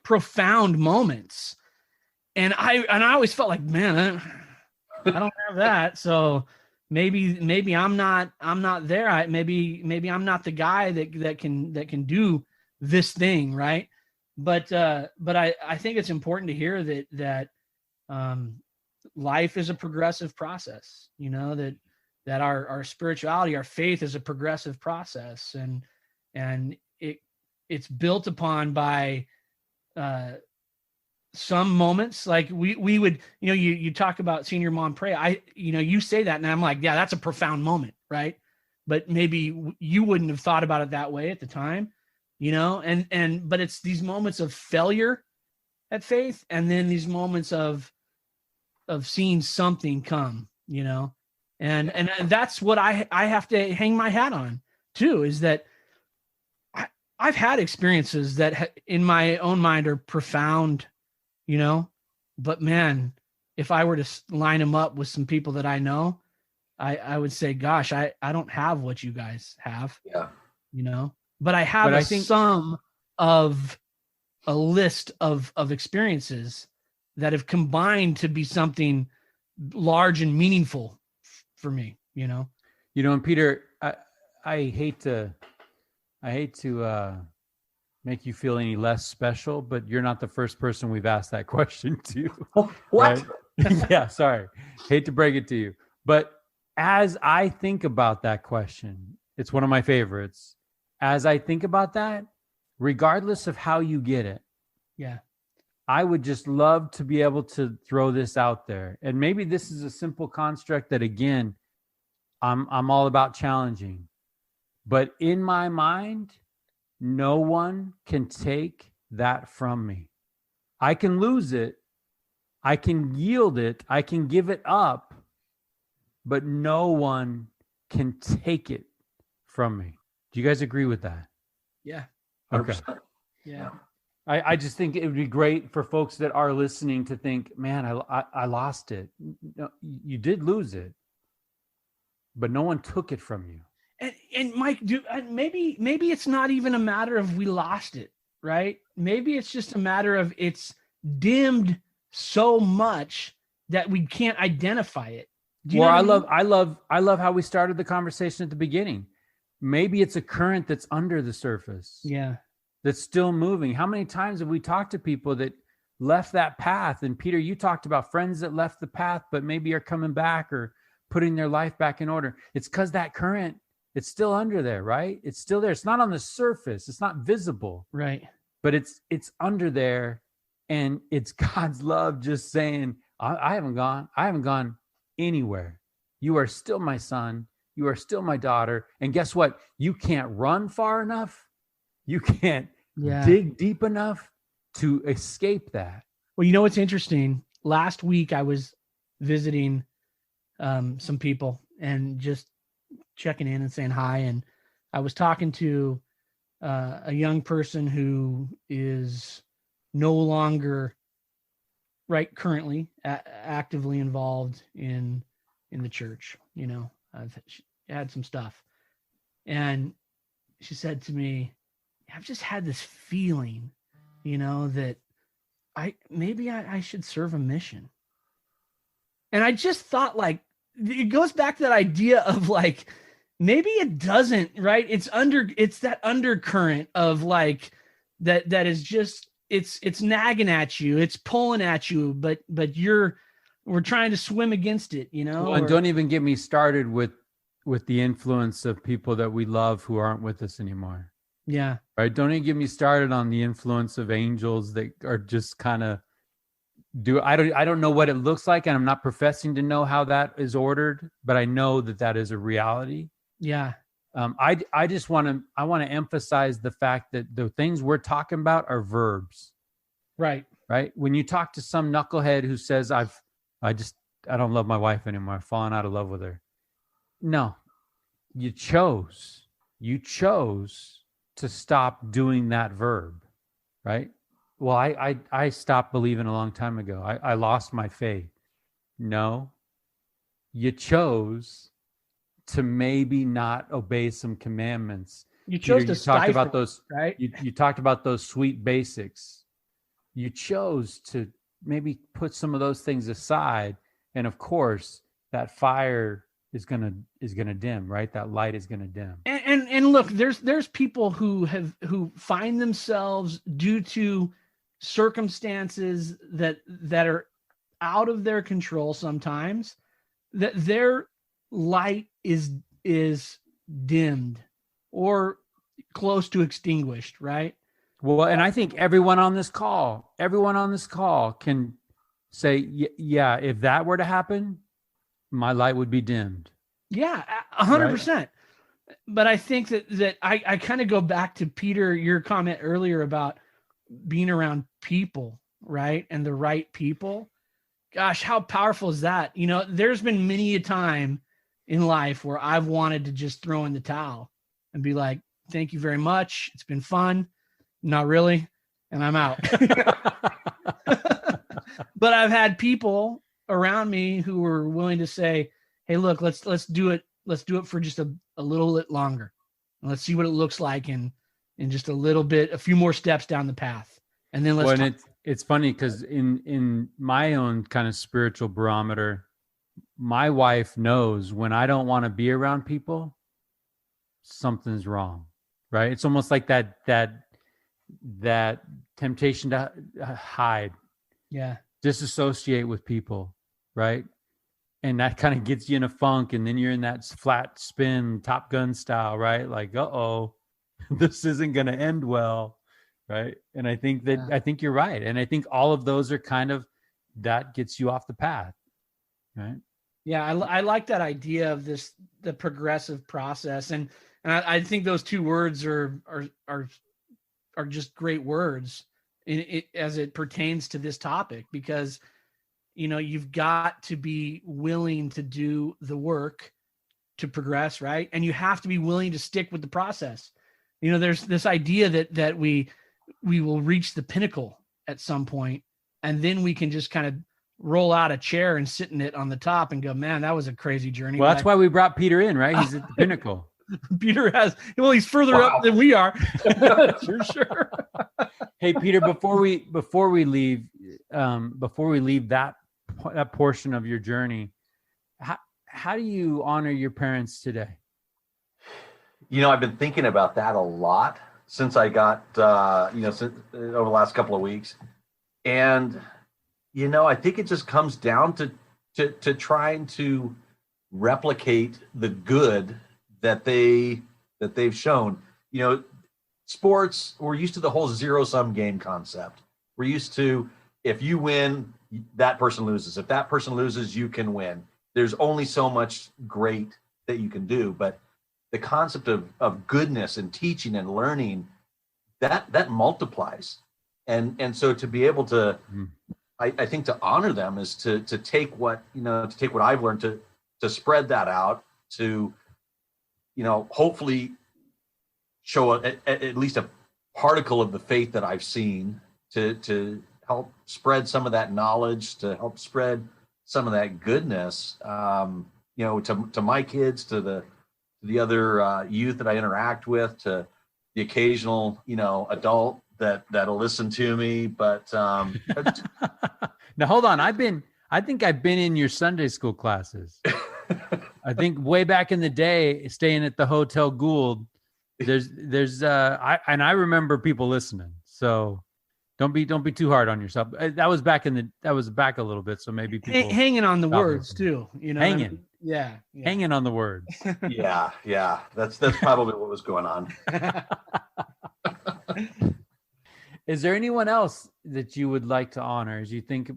profound moments. And I always felt like, man, I don't have that. So maybe I'm not there. Maybe I'm not the guy that can do this thing. Right. But I think it's important to hear that life is a progressive process, that our spirituality, our faith is a progressive process, and it's built upon by some moments. Like we would, you talk about seeing your mom pray. You say that and I'm like, yeah, that's a profound moment. Right. But maybe you wouldn't have thought about it that way at the time, but it's these moments of failure at faith. And then these moments of seeing something come, and that's what I have to hang my hat on too, is that I've had experiences that in my own mind are profound, but man, if I were to line them up with some people that I know, I would say, gosh, I don't have what you guys have, but I have a sum of a list of experiences that have combined to be something large and meaningful for me, And Peter, I hate to make you feel any less special, but you're not the first person we've asked that question to. What? Right? Yeah, sorry. Hate to break it to you. But as I think about that question, it's one of my favorites. As I think about that, regardless of how you get it, yeah, I would just love to be able to throw this out there. And maybe this is a simple construct that, again, I'm all about challenging. But in my mind, no one can take that from me. I can lose it. I can yield it. I can give it up. But no one can take it from me. Do you guys agree with that? Yeah. Okay. 100%. Yeah. I just think it would be great for folks that are listening to think, man, I lost it. No, you did lose it, but no one took it from you. And Mike, maybe it's not even a matter of we lost it, right? Maybe it's just a matter of it's dimmed so much that we can't identify it. Well, I love how we started the conversation at the beginning. Maybe it's a current that's under the surface. Yeah. That's still moving. How many times have we talked to people that left that path? And Peter, you talked about friends that left the path, but maybe are coming back or putting their life back in order. It's because that current, it's still under there, right? It's still there. It's not on the surface. It's not visible. Right. But it's under there. And it's God's love just saying, I haven't gone anywhere. You are still my son. You are still my daughter. And guess what? You can't run far enough. You can't dig deep enough to escape that. Well, you know what's interesting? Last week I was visiting some people and just checking in and saying hi. And I was talking to a young person who is no longer currently actively involved in the church. I've had some stuff. And she said to me, I've just had this feeling, that I should serve a mission. And I just thought, it goes back to that idea of maybe it doesn't, right? It's that undercurrent of that is just it's nagging at you, it's pulling at you, but we're trying to swim against it, you know. Well, and don't even get me started with the influence of people that we love who aren't with us anymore. Yeah. Right. Don't even get me started on the influence of angels that are just kind of I don't know what it looks like, and I'm not professing to know how that is ordered, but I know that is a reality. Yeah. I just want to emphasize the fact that the things we're talking about are verbs. Right. Right. When you talk to some knucklehead who says, I don't love my wife anymore, I've fallen out of love with her. No, you chose to stop doing that verb. Right. Well, I stopped believing a long time ago. I lost my faith. No, you chose to maybe not obey some commandments. You chose Peter, to talk about those, right? You talked about those sweet basics. You chose to maybe put some of those things aside, and of course, that fire is gonna dim, right? That light is gonna dim. And look, there's people who find themselves, due to circumstances that are out of their control sometimes, that their light is dimmed or close to extinguished, right? Well, and I think everyone on this call can say, yeah, if that were to happen, my light would be dimmed. Yeah, 100%. But I think that I kind of go back to Peter, your comment earlier about being around people, right? And the right people. Gosh, how powerful is that? You know, there's been many a time in life where I've wanted to just throw in the towel and be like, thank you very much. It's been fun. Not really. And I'm out. But I've had people around me who were willing to say, hey, look, let's do it. Let's do it for just a little bit longer. And let's see what it looks like in just a few more steps down the path. And then let's talk. It's funny because in my own kind of spiritual barometer, my wife knows when I don't want to be around people, something's wrong, right? It's almost like that temptation to hide, disassociate with people, right? And that kind of gets you in a funk, and then you're in that flat spin, Top Gun style, right? Like, this isn't going to end well, right? And I think you're right, and I think all of those are kind of that gets you off the path, right? Yeah, I like that idea of the progressive process, and I think those two words are just great words as it pertains to this topic, because you know, you've got to be willing to do the work to progress, right? And you have to be willing to stick with the process. You know, there's this idea that we will reach the pinnacle at some point, and then we can just kind of roll out a chair and sit in it on the top and go, man, that was a crazy journey. Well, that's why we brought Peter in, right? He's at the pinnacle. Peter he's further up than we are. For sure. Hey, Peter, before we leave that portion of your journey, how do you honor your parents today? You know, I've been thinking about that a lot since I got, since over the last couple of weeks. And, you know, I think it just comes down to trying to replicate the good that they've shown. You know, sports, we're used to the whole zero-sum game concept. We're used to, if you win, that person loses. If that person loses, you can win. There's only so much great that you can do. But the concept of goodness and teaching and learning, that multiplies. And so to be able to, I think to honor them is to take what I've learned, to spread that out, to, you know, hopefully show at least a particle of the faith that I've seen, to help spread some of that knowledge, to help spread some of that goodness, you know, to my kids, to the other youth that I interact with, to the occasional, you know, adult that'll listen to me. But now hold on, I think I've been in your Sunday school classes. I think way back in the day, staying at the Hotel Gould, there's I remember people listening. So Don't be too hard on yourself. That was back a little bit, so maybe people hanging on the words listening. too. You know, Hanging. what I mean? Yeah. Hanging on the words. Yeah. That's probably what was going on. Is there anyone else that you would like to honor as you think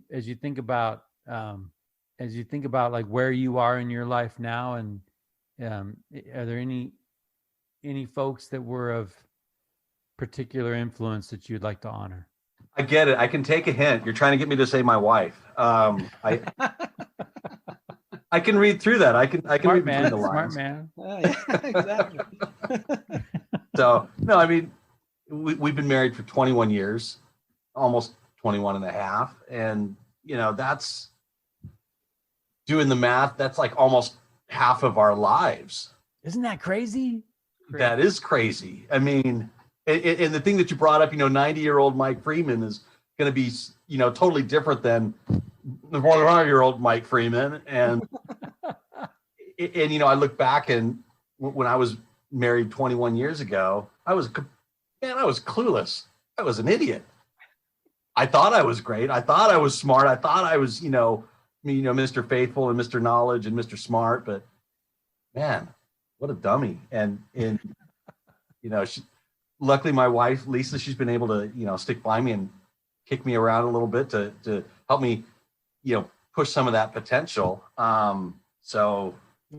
about like where you are in your life now, and are there any folks that were of particular influence that you'd like to honor? I get it. I can take a hint. You're trying to get me to say my wife. I can read through that. I can read between the lines. Smart man. Yeah, exactly. So no, I mean, we've been married for 21 years, almost 21 and a half. And, that's doing the math. That's like almost half of our lives. Isn't that crazy? That is crazy. I mean, and the thing that you brought up, 90-year-old Mike Freeman is going to be, totally different than the 100-year-old Mike Freeman. And, I look back, and when I was married 21 years ago, I was clueless. I was an idiot. I thought I was great. I thought I was smart. I thought I was, Mr. Faithful and Mr. Knowledge and Mr. Smart, but man, what a dummy. And luckily my wife, Lisa, she's been able to, stick by me and kick me around a little bit to help me, push some of that potential. So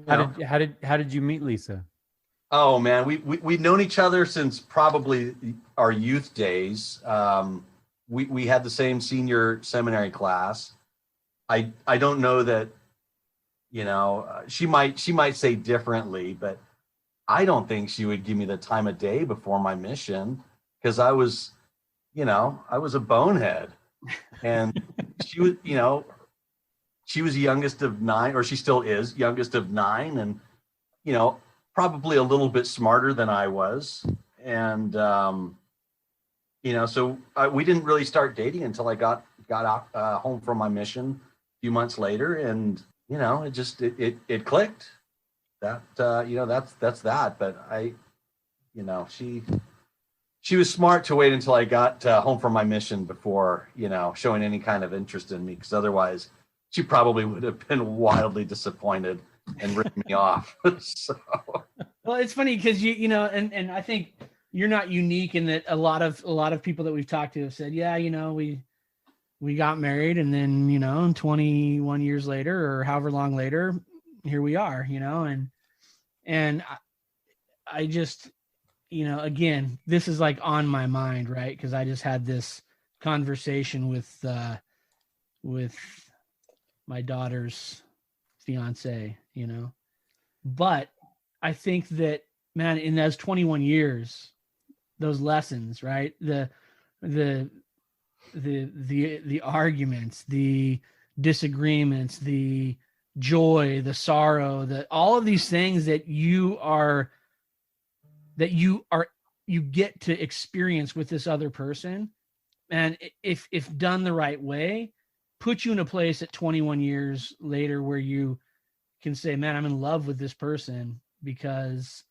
how did you meet Lisa? Oh man, we've known each other since probably our youth days. We had the same senior seminary class. I don't know that, she might say differently, but I don't think she would give me the time of day before my mission, because I was a bonehead, and she was, she was the youngest of 9, or she still is youngest of 9, and probably a little bit smarter than I was. And, so we didn't really start dating until I got out, home from my mission a few months later. And, it clicked. That, that's that. But she was smart to wait until I got home from my mission before, showing any kind of interest in me, because otherwise she probably would have been wildly disappointed and ripped me off. So. Well, it's funny because and I think you're not unique in that a lot of people that we've talked to have said, yeah, we got married, and then 21 years later or however long later, here we are, and I just, again, this is like on my mind, right? Because I just had this conversation with my daughter's fiance, but I think that, man, in those 21 years, those lessons, right? The arguments, the disagreements, the joy, the sorrow, all of these things that you get to experience with this other person. And if done the right way, put you in a place at 21 years later where you can say, man, I'm in love with this person, because,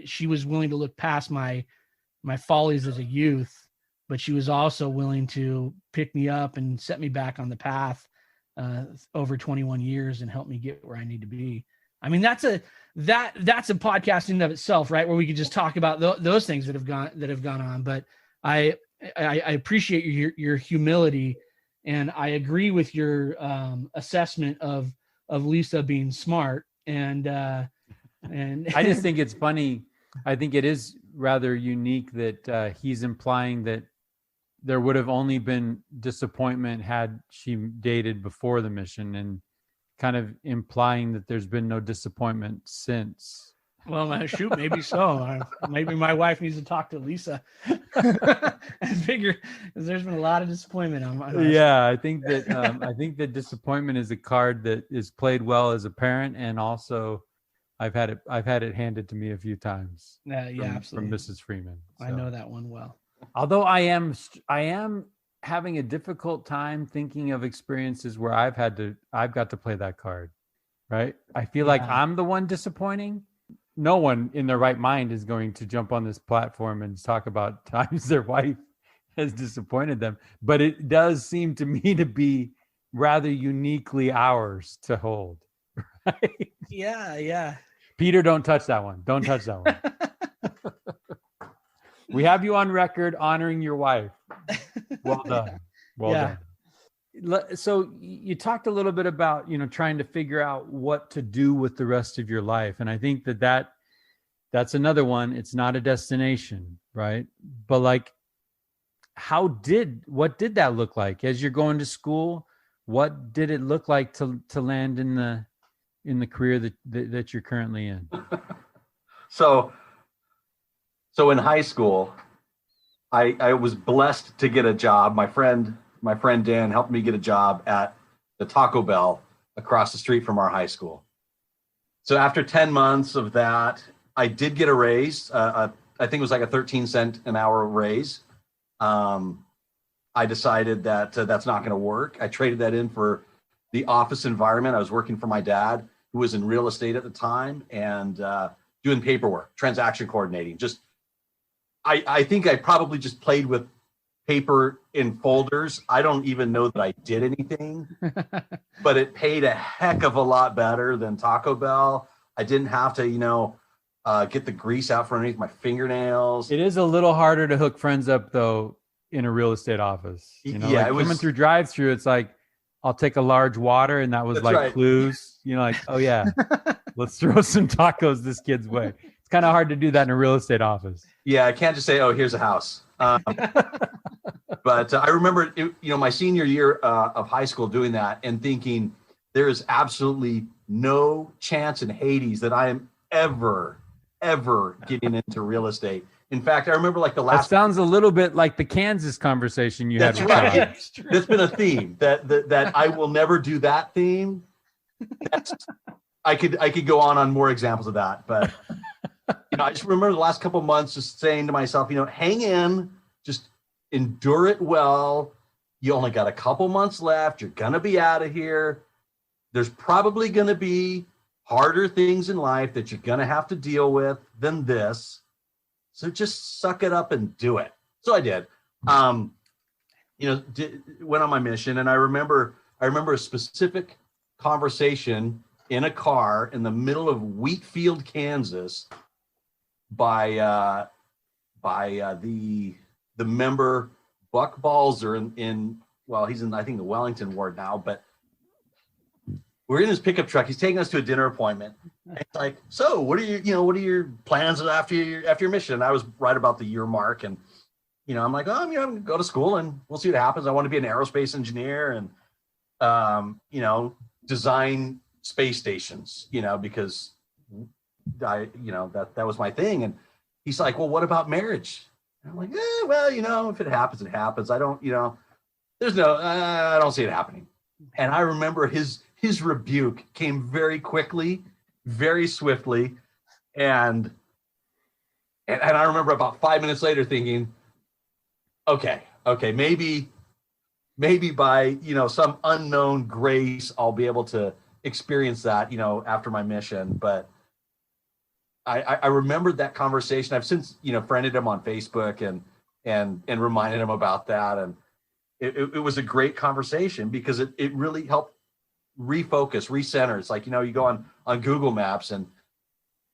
she was willing to look past my follies as a youth, but she was also willing to pick me up and set me back on the path over 21 years and help me get where I need to be. I mean, that's a podcast in and of itself, right? Where we could just talk about those things that have gone on. But I appreciate your humility, and I agree with your assessment of Lisa being smart. And I just think it's funny. I think it is rather unique that he's implying that there would have only been disappointment had she dated before the mission, and kind of implying that there's been no disappointment since. Well, shoot, maybe so. Maybe my wife needs to talk to Lisa and figure, because there's been a lot of disappointment on my life. Yeah, I think that disappointment is a card that is played well as a parent, and also I've had it handed to me a few times. Absolutely. From Mrs. Freeman. So. I know that one well. Although I am having a difficult time thinking of experiences where I've got to play that card, right? I feel like I'm the one disappointing. No one in their right mind is going to jump on this platform and talk about times their wife has disappointed them, but it does seem to me to be rather uniquely ours to hold. Right? Yeah. Peter, don't touch that one. Don't touch that one. We have you on record honoring your wife. Well done. Well done. So you talked a little bit about, trying to figure out what to do with the rest of your life. And I think that's another one. It's not a destination, right? But like, what did that look like as you're going to school? What did it look like to land in the career that you're currently in? So in high school, I was blessed to get a job. My friend Dan helped me get a job at the Taco Bell across the street from our high school. So after 10 months of that, I did get a raise. I think it was like a 13-cent an hour raise. I decided that that's not going to work. I traded that in for the office environment. I was working for my dad, who was in real estate at the time, and doing paperwork, transaction coordinating. I think I probably just played with paper in folders. I don't even know that I did anything, but it paid a heck of a lot better than Taco Bell. I didn't have to, get the grease out from underneath my fingernails. It is a little harder to hook friends up, though, in a real estate office. Yeah, it was coming through drive-through. It's like, I'll take a large water, and that was like right. Clues. Like, oh yeah, let's throw some tacos this kid's way. It's kind of hard to do that in a real estate office. Yeah, I can't just say, oh, here's a house. But I remember, my senior year of high school doing that and thinking there is absolutely no chance in Hades that I am ever getting into real estate. In fact, I remember like the last. That sounds a little bit like the Kansas conversation you had. That's right. That's been a theme that I will never do that theme. I could go on more examples of that, but I just remember the last couple of months just saying to myself, hang in, just endure it well. You only got a couple months left. You're gonna be out of here. There's probably gonna be harder things in life that you're gonna have to deal with than this. So just suck it up and do it. So I did. Went on my mission, and I remember a specific conversation in a car in the middle of Wheatfield, Kansas, by the member Buck Balzer he's in I think the Wellington ward now, but we're in his pickup truck. He's taking us to a dinner appointment. And it's like, so what are your plans after your mission? And I was right about the year mark, and I'm like, I'm gonna go to school and we'll see what happens. I want to be an aerospace engineer and design space stations, because that was my thing. And he's like, well, what about marriage? And I'm like, if it happens, it happens. I don't, I don't see it happening. And I remember his rebuke came very quickly, very swiftly. And I remember about 5 minutes later thinking, okay, maybe by, some unknown grace, I'll be able to experience that, after my mission. But I remembered that conversation. I've since, friended him on Facebook and reminded him about that. And it was a great conversation because it really helped refocus, recenter. It's like, you go on Google Maps and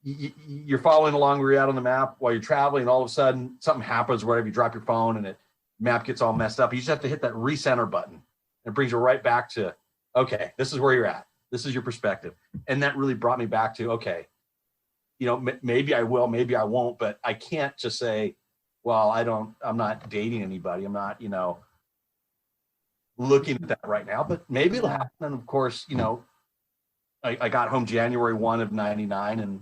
you're following along where you're at on the map while you're traveling, and all of a sudden something happens, wherever you drop your phone and map gets all messed up. You just have to hit that recenter button. It brings you right back to, okay, this is where you're at. This is your perspective. And that really brought me back to, okay, maybe I will, maybe I won't, but I can't just say, well, I'm not dating anybody. I'm not, looking at that right now, but maybe it'll happen. And of course, I got home January 1 of 99, and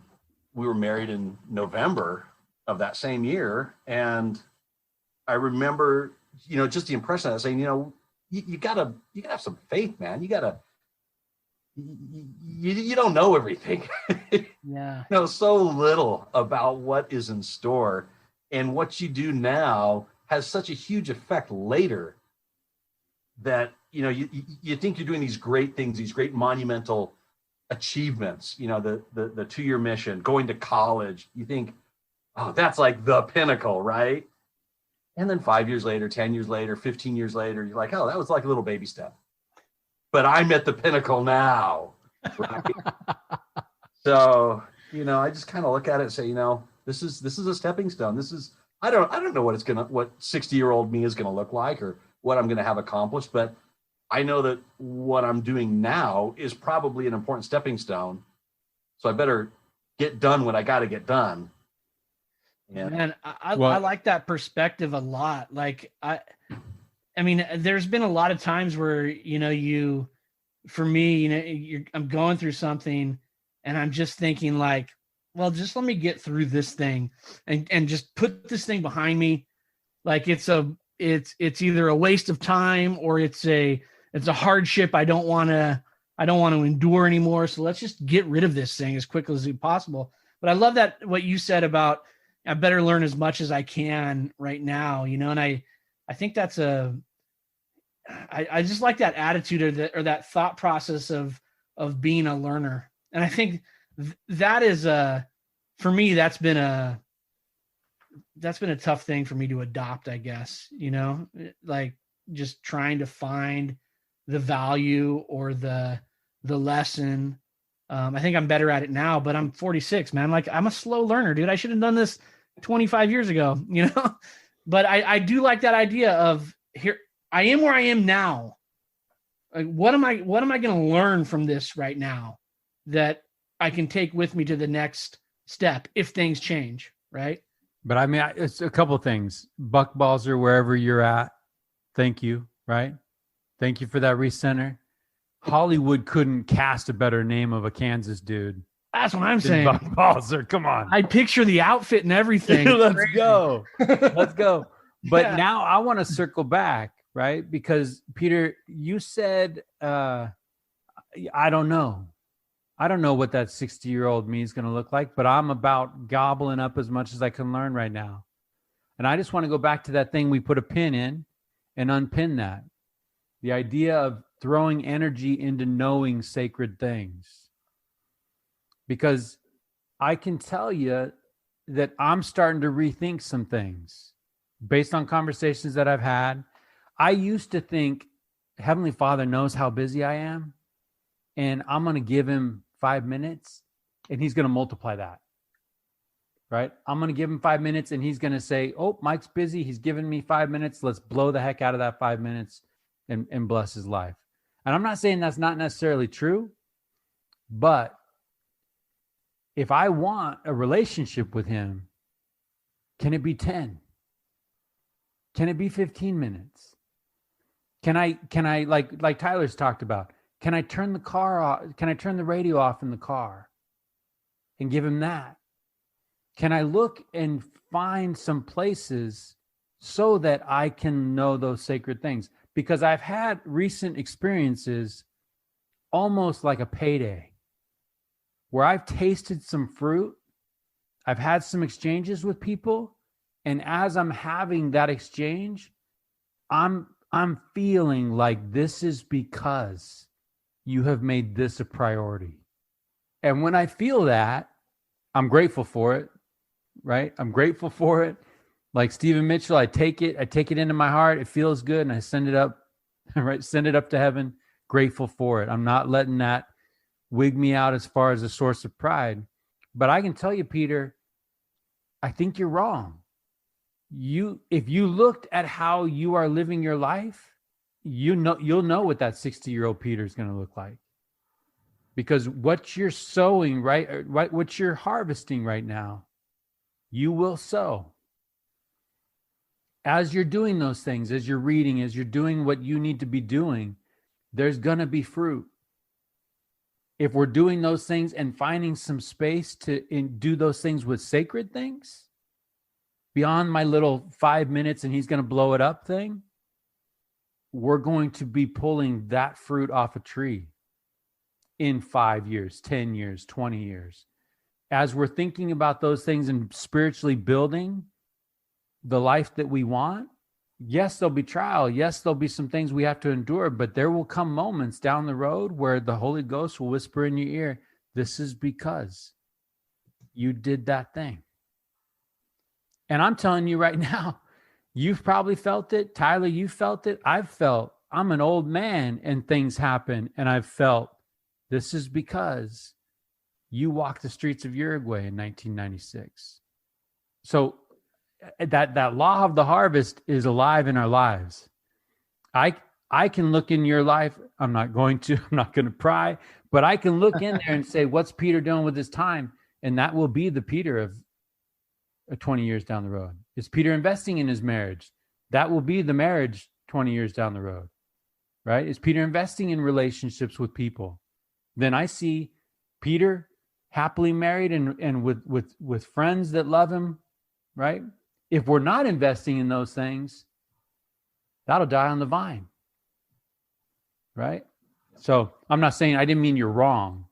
we were married in November of that same year. And I remember, just the impression of that saying, you gotta have some faith, man. You don't know everything. Yeah. You know so little about what is in store, and what you do now has such a huge effect later that, you think you're doing these great things, these great monumental achievements, the 2-year mission, going to college. You think, oh, that's like the pinnacle, right? And then 5 years later, 10 years later, 15 years later, you're like, oh, that was like a little baby step. But I'm at the pinnacle now. Right? So, I just kind of look at it and say, this is a stepping stone. I don't know what 60-year-old me is going to look like or what I'm going to have accomplished, but I know that what I'm doing now is probably an important stepping stone. So I better get done what I got to get done. Yeah. Man, I like that perspective a lot. Like, I mean, there's been a lot of times where, for me, I'm going through something and I'm just thinking like, well, just let me get through this thing and just put this thing behind me. Like it's either a waste of time or it's a hardship I don't want to endure anymore. So let's just get rid of this thing as quickly as possible. But I love that what you said about I better learn as much as I can right now, and I think that's I just like that attitude or that thought process of being a learner. And I think that is for me, that's been a tough thing for me to adopt, I guess, like just trying to find the value or the lesson. I think I'm better at it now, but I'm 46, man. Like I'm a slow learner, dude. I should have done this 25 years ago, but I do like that idea of here. I am where I am now. Like, what am I going to learn from this right now that I can take with me to the next step if things change, right? But I mean, it's a couple of things. Buck Balzer, wherever you're at, thank you, right? Thank you for that recenter. Hollywood couldn't cast a better name of a Kansas dude. That's what I'm saying. Buck Balzer, come on. I picture the outfit and everything. Let's go. But now I want to circle back, right? Because Peter, you said, I don't know. I don't know what that 60-year-old me is going to look like, but I'm about gobbling up as much as I can learn right now. And I just want to go back to that thing we put a pin in and unpin that. The idea of throwing energy into knowing sacred things. Because I can tell you that I'm starting to rethink some things based on conversations that I've had. I used to think Heavenly Father knows how busy I am, and I'm going to give him 5 minutes and he's going to multiply that, right? I'm going to give him 5 minutes and he's going to say, oh, Mike's busy. He's giving me 5 minutes. Let's blow the heck out of that 5 minutes and bless his life. And I'm not saying that's not necessarily true, but if I want a relationship with him, can it be 10? Can it be 15 minutes? Can I like Tyler's talked about, can I turn the car off? Can I turn the radio off in the car and give him that? Can I look and find some places so that I can know those sacred things? Because I've had recent experiences almost like a payday where I've tasted some fruit. I've had some exchanges with people. And as I'm having that exchange, I'm feeling like this is because you have made this a priority. And when I feel that, I'm grateful for it, right? I'm grateful for it. Like Stephen Mitchell, I take it into my heart. It feels good. And I send it up, right? Send it up to heaven. Grateful for it. I'm not letting that wig me out as far as a source of pride. But I can tell you, Peter, I think you're wrong. If you looked at how you are living your life, you'll know what that 60-year-old Peter is going to look like. Because what you're sowing, right, what you're harvesting right now, you will sow. As you're doing those things, as you're reading, as you're doing what you need to be doing, there's going to be fruit. If we're doing those things and finding some space to do those things with sacred things, beyond my little 5 minutes and he's going to blow it up thing, we're going to be pulling that fruit off a tree in 5 years, 10 years, 20 years. As we're thinking about those things and spiritually building the life that we want, yes, there'll be trial. Yes, there'll be some things we have to endure, but there will come moments down the road where the Holy Ghost will whisper in your ear, this is because you did that thing. And I'm telling you right now, You've probably felt it. Tyler, you felt it. I've felt I'm an old man and things happen. And I've felt this is because you walked the streets of Uruguay in 1996. So that law of the harvest is alive in our lives. I can look in your life. I'm not going to pry, but I can look in there and say, what's Peter doing with his time? And that will be the Peter of 20 years down the road. Is Peter investing in his marriage? That will be the marriage 20 years down the road, right? Is Peter investing in relationships with people? Then I see Peter happily married and with friends that love him, right? If we're not investing in those things, that'll die on the vine, right? So I'm not saying, I didn't mean you're wrong,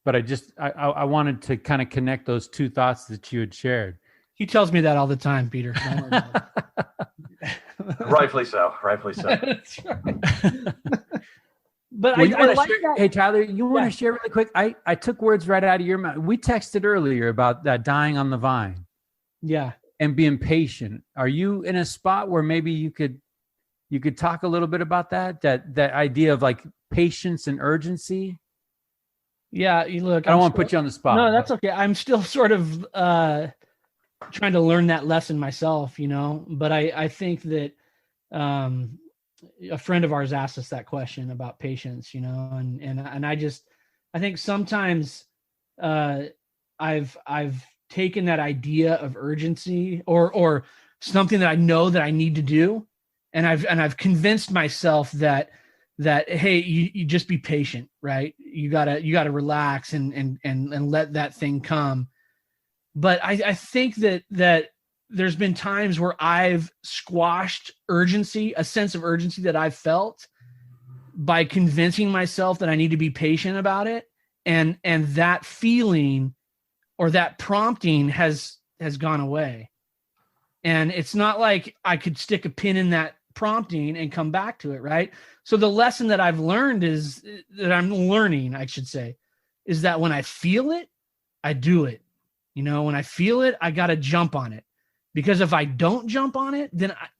but I wanted to kind of connect those two thoughts that you had shared. He tells me that all the time, Peter. Rightfully so. That's right. But well, I like share, that. hey, Tyler, you want to share really quick? I took words right out of your mouth. We texted earlier about that dying on the vine. Yeah. And being patient. Are you in a spot where maybe you could talk a little bit about that idea of like patience and urgency? Yeah, you look. I don't want to put you on the spot. No, that's okay. I'm still sort of trying to learn that lesson myself, but I think that a friend of ours asked us that question about patience, and I think sometimes I've taken that idea of urgency or something that I know that I need to do, and I've convinced myself that hey, you just be patient, right? You gotta relax and let that thing come. But I think that there's been times where I've squashed urgency, a sense of urgency that I've felt, by convincing myself that I need to be patient about it. And that feeling or that prompting has gone away. And it's not like I could stick a pin in that prompting and come back to it, right? So the lesson that I've learned is that when I feel it, I do it. When I feel it, I got to jump on it. Because if I don't jump on it,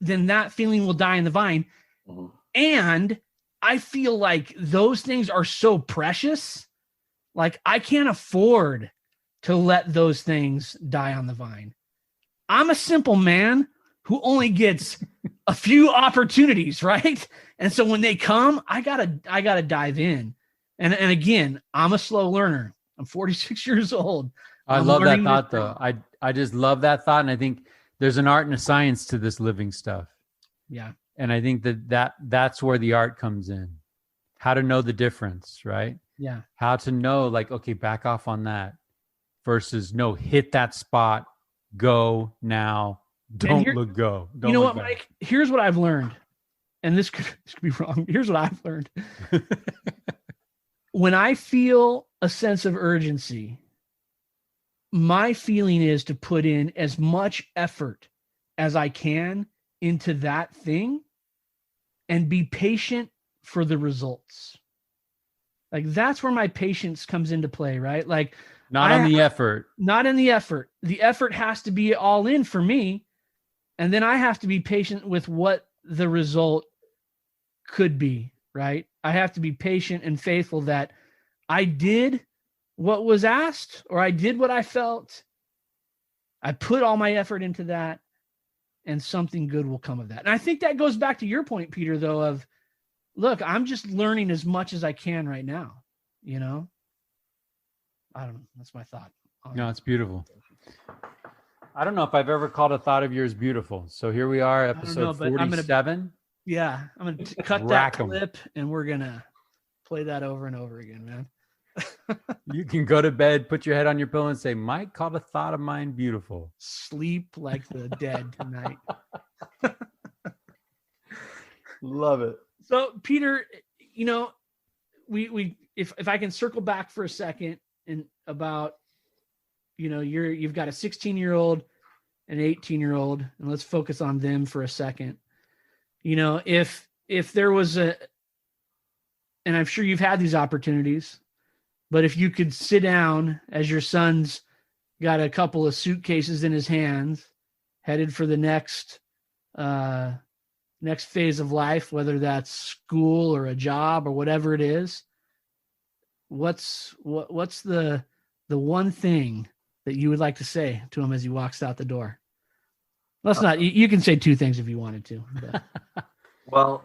then that feeling will die in the vine. Mm-hmm. And I feel like those things are so precious. Like I can't afford to let those things die on the vine. I'm a simple man who only gets a few opportunities, right? And so when they come, I gotta dive in. And again, I'm a slow learner. I'm 46 years old. I love that thought though. I just love that thought. And I think there's an art and a science to this living stuff. Yeah. And I think that's where the art comes in. How to know the difference, right? Yeah. How to know, like, okay, back off on that versus no, hit that spot, go now, don't go. Don't you know what, back. Mike? Here's what I've learned. And this could be wrong. Here's what I've learned. When I feel a sense of urgency, my feeling is to put in as much effort as I can into that thing and be patient for the results. Like that's where my patience comes into play, right? Like not in the effort. The effort has to be all in for me. And then I have to be patient with what the result could be, right? I have to be patient and faithful that I did what was asked, or I did what I felt. I put all my effort into that, and something good will come of that. And I think that goes back to your point, Peter, though, of look, I'm just learning as much as I can right now. I don't know. That's my thought. No, it's beautiful. I don't know if I've ever called a thought of yours beautiful. So here we are, episode 47. I'm going to cut that clip, and we're going to play that over and over again, man. You can go to bed, put your head on your pillow and say, Mike called a thought of mine beautiful. Sleep like the dead tonight. Love it. So Peter, if I can circle back for a second and about, you've got a 16-year-old and an 18-year-old, and let's focus on them for a second. If there was and I'm sure you've had these opportunities, but if you could sit down as your son's got a couple of suitcases in his hands, headed for the next next phase of life, whether that's school or a job or whatever it is, what's the one thing that you would like to say to him as he walks out the door? Let's not, you can say two things if you wanted to. But. Well,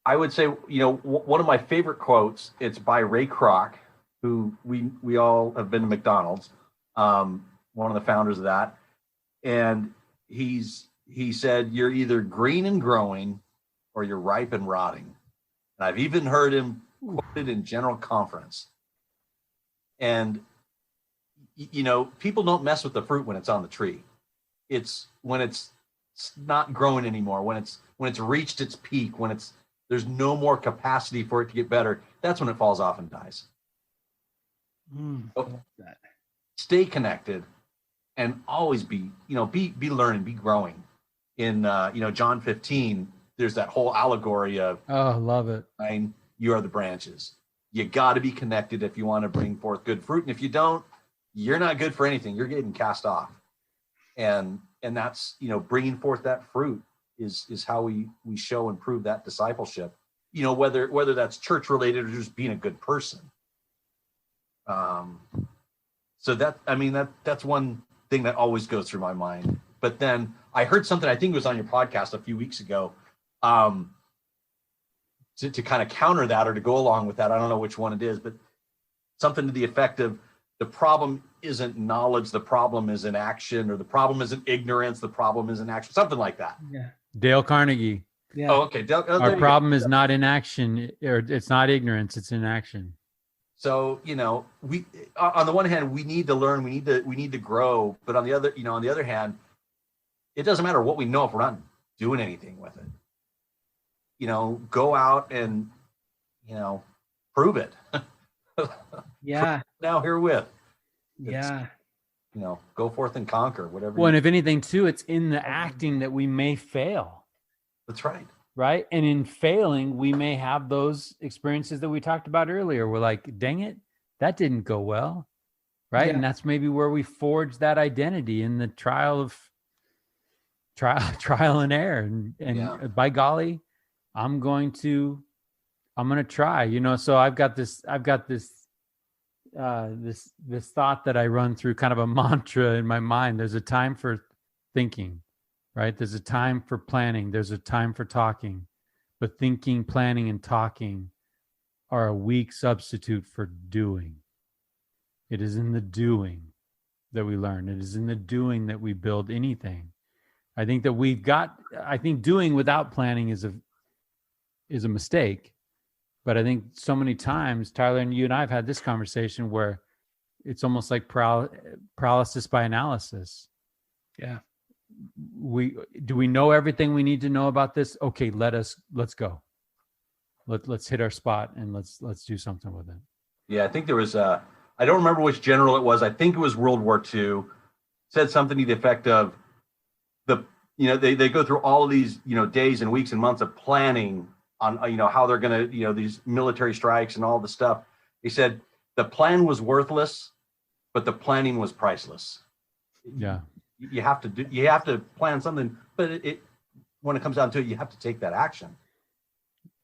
I would say, one of my favorite quotes, it's by Ray Kroc, who we all have been to McDonald's, one of the founders of that. And he said, "You're either green and growing or you're ripe and rotting." And I've even heard him quoted in general conference. And, people don't mess with the fruit when it's on the tree. It's when it's not growing anymore, when it's reached its peak, there's no more capacity for it to get better. That's when it falls off and dies. So, stay connected and always be learning, be growing. In John 15, there's that whole allegory of, oh, love it. You are the branches. You got to be connected if you want to bring forth good fruit. And if you don't, you're not good for anything. You're getting cast off. And that's, bringing forth that fruit is how we show and prove that discipleship, whether that's church related or just being a good person. So that's one thing that always goes through my mind. But then I heard something, I think it was on your podcast a few weeks ago, to kind of counter that or to go along with that. I don't know which one it is, but something to the effect of, the problem isn't knowledge, the problem is inaction, or the problem isn't ignorance, the problem is inaction, something like that. Yeah. Dale Carnegie. Yeah. Oh, okay. Our problem is not inaction, or it's not ignorance, it's inaction. So, we, on the one hand, we need to learn, we need to grow, but on the other hand, it doesn't matter what we know if we're not doing anything with it. Go out and, prove it. Yeah. Now herewith. Yeah. Go forth and conquer whatever. Well, and if anything too, it's in the acting that we may fail. That's right. Right. And in failing, we may have those experiences that we talked about earlier. We're like, dang it, that didn't go well. Right. Yeah. And that's maybe where we forge that identity in the trial and error. And by golly, I'm going to try, so I've got this thought that I run through, kind of a mantra in my mind. There's a time for thinking, right? There's a time for planning. There's a time for talking, but thinking, planning, and talking are a weak substitute for doing. It is in the doing that we learn. It is in the doing that we build anything. I think doing without planning is a mistake. But I think so many times, Tyler, and you and I have had this conversation where it's almost like paralysis by analysis. Yeah. Do we know everything we need to know about this? Okay, let's go. Let's hit our spot and let's do something with it. Yeah, I think there was I don't remember which general it was. I think it was World War II. Said something to the effect of they go through all of these days and weeks and months of planning on how they're going to these military strikes and all the stuff. He said the plan was worthless, but the planning was priceless. Yeah, you have to plan something, but when it comes down to it, you have to take that action.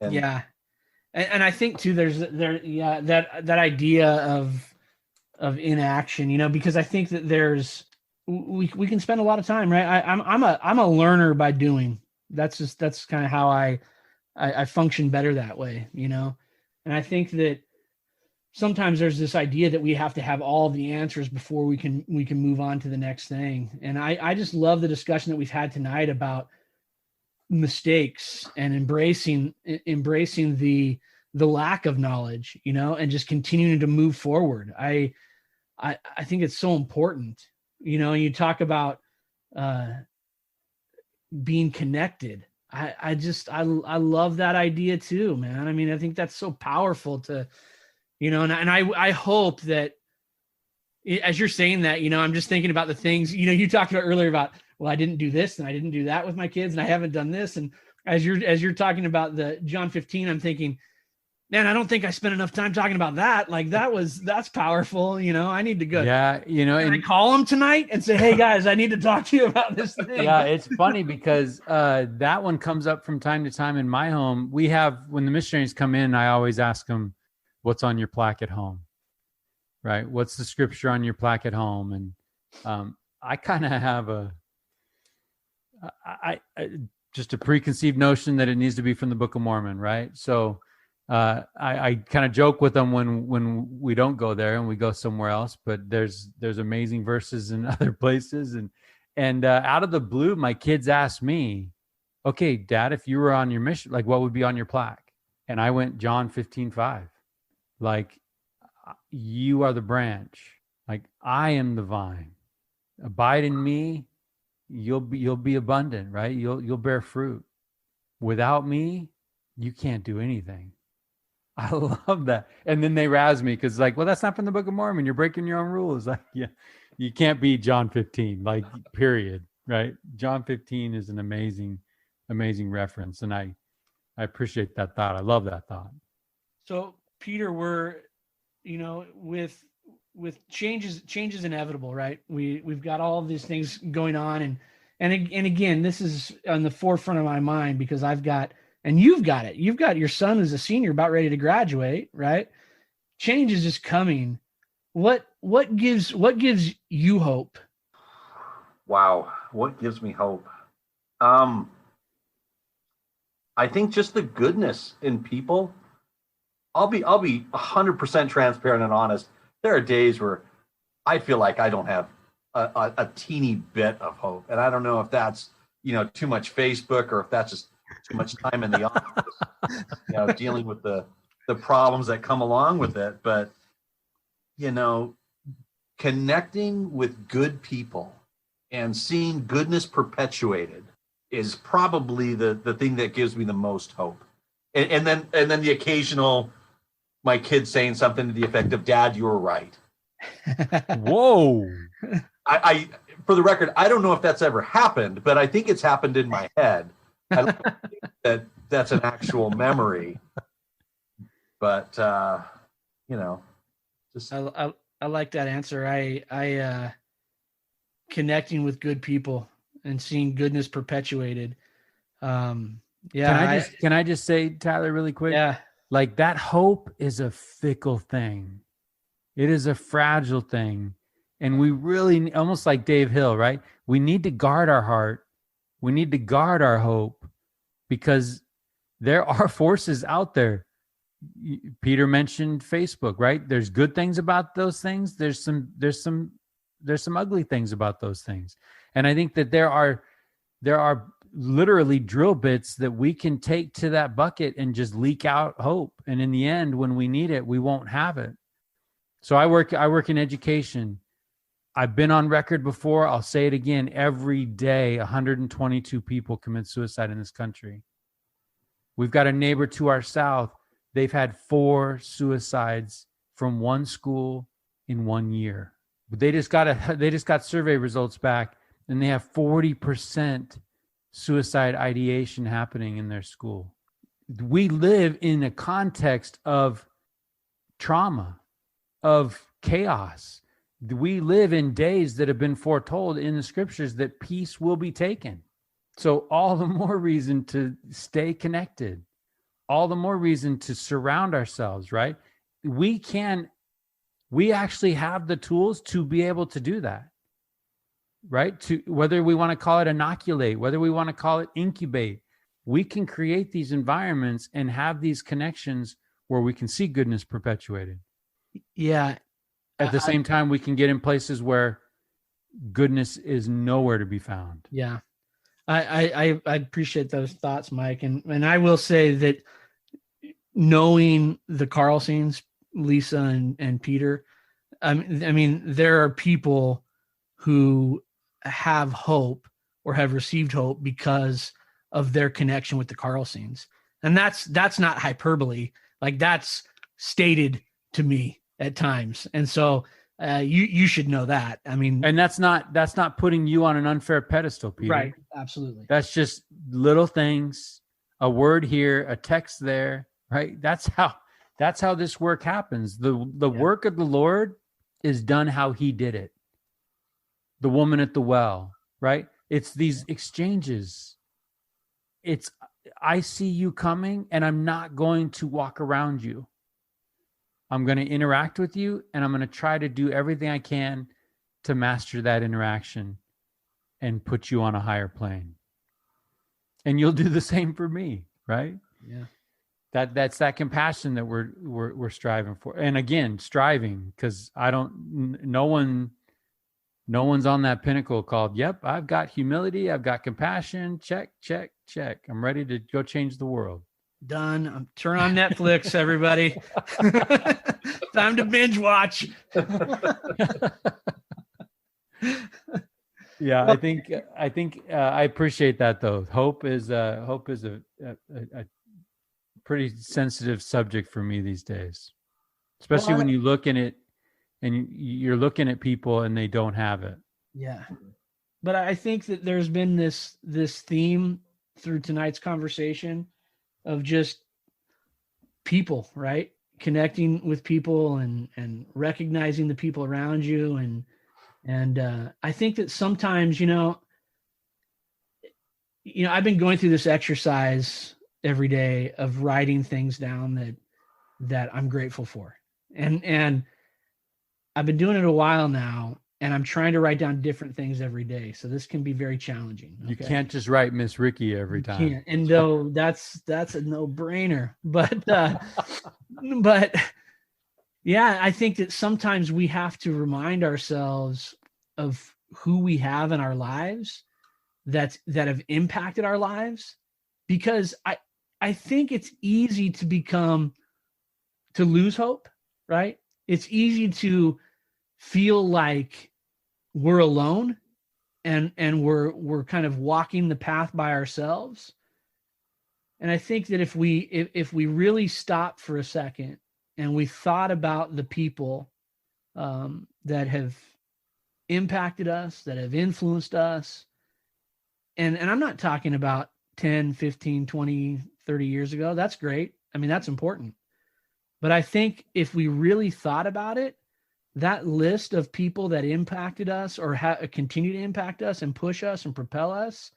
And I think too, that idea of inaction, because I think that we can spend a lot of time, right? I'm a learner by doing. That's kind of how I function better that way, and I think that sometimes there's this idea that we have to have all the answers before we can move on to the next thing. And I just love the discussion that we've had tonight about mistakes and embracing the lack of knowledge, and just continuing to move forward. I think it's so important, you talk about being connected. I love that idea too, man. I mean, I think that's so powerful to, and I hope that as you're saying that, I'm just thinking about the things, you talked about earlier about, well, I didn't do this and I didn't do that with my kids and I haven't done this. And as you're talking about the John 15, I'm thinking, man, I don't think I spent enough time talking about that. Like that's powerful. I need to go. Yeah. Can I call him tonight and say, hey guys, I need to talk to you about this thing. Yeah. It's funny because that one comes up from time to time in my home. When the missionaries come in, I always ask them, what's on your plaque at home? Right. What's the scripture on your plaque at home? And I kind of have just a preconceived notion that it needs to be from the Book of Mormon. Right. So I kind of joke with them when we don't go there and we go somewhere else, but there's amazing verses in other places. And out of the blue, my kids asked me, okay, Dad, if you were on your mission, like what would be on your plaque? And I went, John 15:5, like you are the branch, like I am the vine, abide in me. You'll be abundant, right? You'll bear fruit. Without me, you can't do anything. I love that. And then they razz me because like, well, that's not from the Book of Mormon. You're breaking your own rules. Like, yeah, you can't be John 15, like period. Right. John 15 is an amazing reference. And I appreciate that thought. I love that thought. So Peter, we're, with change is inevitable, right? We've got all of these things going on. And again, this is on the forefront of my mind because you've got it. You've got your son who's a senior about ready to graduate, right? Change is just coming. What gives you hope? Wow. What gives me hope? I think just the goodness in people. I'll be 100% transparent and honest. There are days where I feel like I don't have a teeny bit of hope. And I don't know if that's, too much Facebook or if that's just too much time in the office, dealing with the problems that come along with it. But, connecting with good people and seeing goodness perpetuated is probably the thing that gives me the most hope. And then the occasional, my kid saying something to the effect of, Dad, you were right. Whoa. I for the record, I don't know if that's ever happened, but I think it's happened in my head. I don't think that's an actual memory, but just I like that answer. I connecting with good people and seeing goodness perpetuated. Yeah. Can I just say, Tyler, really quick? Yeah. Like that hope is a fickle thing. It is a fragile thing. And we really, almost like Dave Hill, right? We need to guard our heart. We need to guard our hope because there are forces out there. Peter mentioned Facebook, right? There's good things about those things. There's some ugly things about those things. And I think that there are literally drill bits that we can take to that bucket and just leak out hope. And in the end, when we need it, we won't have it. So I work in education. I've been on record before. I'll say it again. Every day, 122 people commit suicide in this country. We've got a neighbor to our south. They've had 4 suicides from one school in 1 year. But they just got survey results back, and they have 40% suicide ideation happening in their school. We live in a context of trauma, of chaos. We live in days that have been foretold in the scriptures that peace will be taken. So all the more reason to stay connected, all the more reason to surround ourselves, right? We actually have the tools to be able to do that, right? To whether we want to call it inoculate, whether we want to call it incubate, we can create these environments and have these connections where we can see goodness perpetuated. Yeah. At the same time, we can get in places where goodness is nowhere to be found. Yeah. I appreciate those thoughts, Mike. And I will say that knowing the Carlseens, Lisa and Peter, I mean, there are people who have hope or have received hope because of their connection with the Carlseens. And that's not hyperbole. Like that's stated to me at times. And so you should know that. I mean, and that's not putting you on an unfair pedestal, Peter. Right. Absolutely. That's just little things, a word here, a text there, right? That's That's how this work happens. The work of the Lord is done how he did it. The woman at the well, right? It's these exchanges. It's, I see you coming and I'm not going to walk around you. I'm going to interact with you and I'm going to try to do everything I can to master that interaction and put you on a higher plane. And you'll do the same for me, right? Yeah. That's that compassion that we're striving for. And again, striving, because no one's on that pinnacle called, yep, I've got humility, I've got compassion, check, check, check. I'm ready to go change the world. Done. Turn on Netflix, everybody. Time to binge watch. Yeah, I think I appreciate that though. Hope is a pretty sensitive subject for me these days, especially when you look in it and you're looking at people and they don't have it. Yeah, but I think that there's been this theme through tonight's conversation of just people, right? Connecting with people and recognizing the people around you. And I think that sometimes, I've been going through this exercise every day of writing things down that I'm grateful for. And I've been doing it a while now, and I'm trying to write down different things every day. So this can be very challenging. Okay? You can't just write Miss Ricky every time. Can't. And though that's a no-brainer, but yeah, I think that sometimes we have to remind ourselves of who we have in our lives that have impacted our lives, because I think it's easy to lose hope, right? It's easy to feel like we're alone and we're kind of walking the path by ourselves. And I think that if we really stop for a second and we thought about the people that have impacted us, that have influenced us, and I'm not talking about 10, 15, 20, 30 years ago. That's great. I mean, that's important. But I think if we really thought about it, that list of people that impacted us or continue to impact us and push us and propel us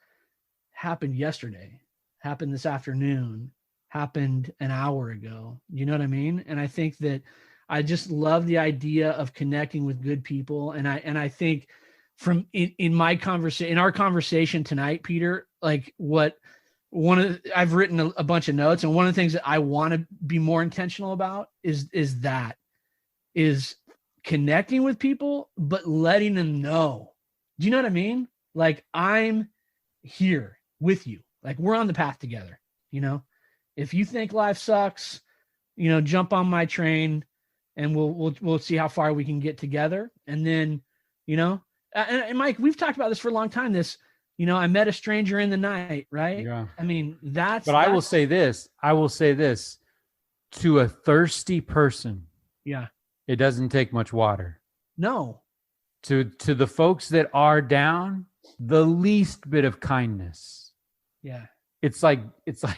happened yesterday, happened this afternoon, happened an hour ago. You know what I mean? And I think that I just love the idea of connecting with good people. And I think in our conversation tonight, Peter, like I've written a bunch of notes, and one of the things that I want to be more intentional about is connecting with people, but letting them know. Do you know what I mean? Like, I'm here with you. Like, we're on the path together. If you think life sucks, jump on my train, and we'll see how far we can get together. And then, and Mike, we've talked about this for a long time. I met a stranger in the night, right? Yeah. I mean, I will say this. To a thirsty person. Yeah. It doesn't take much water. No. To the folks that are down, the least bit of kindness. Yeah. It's like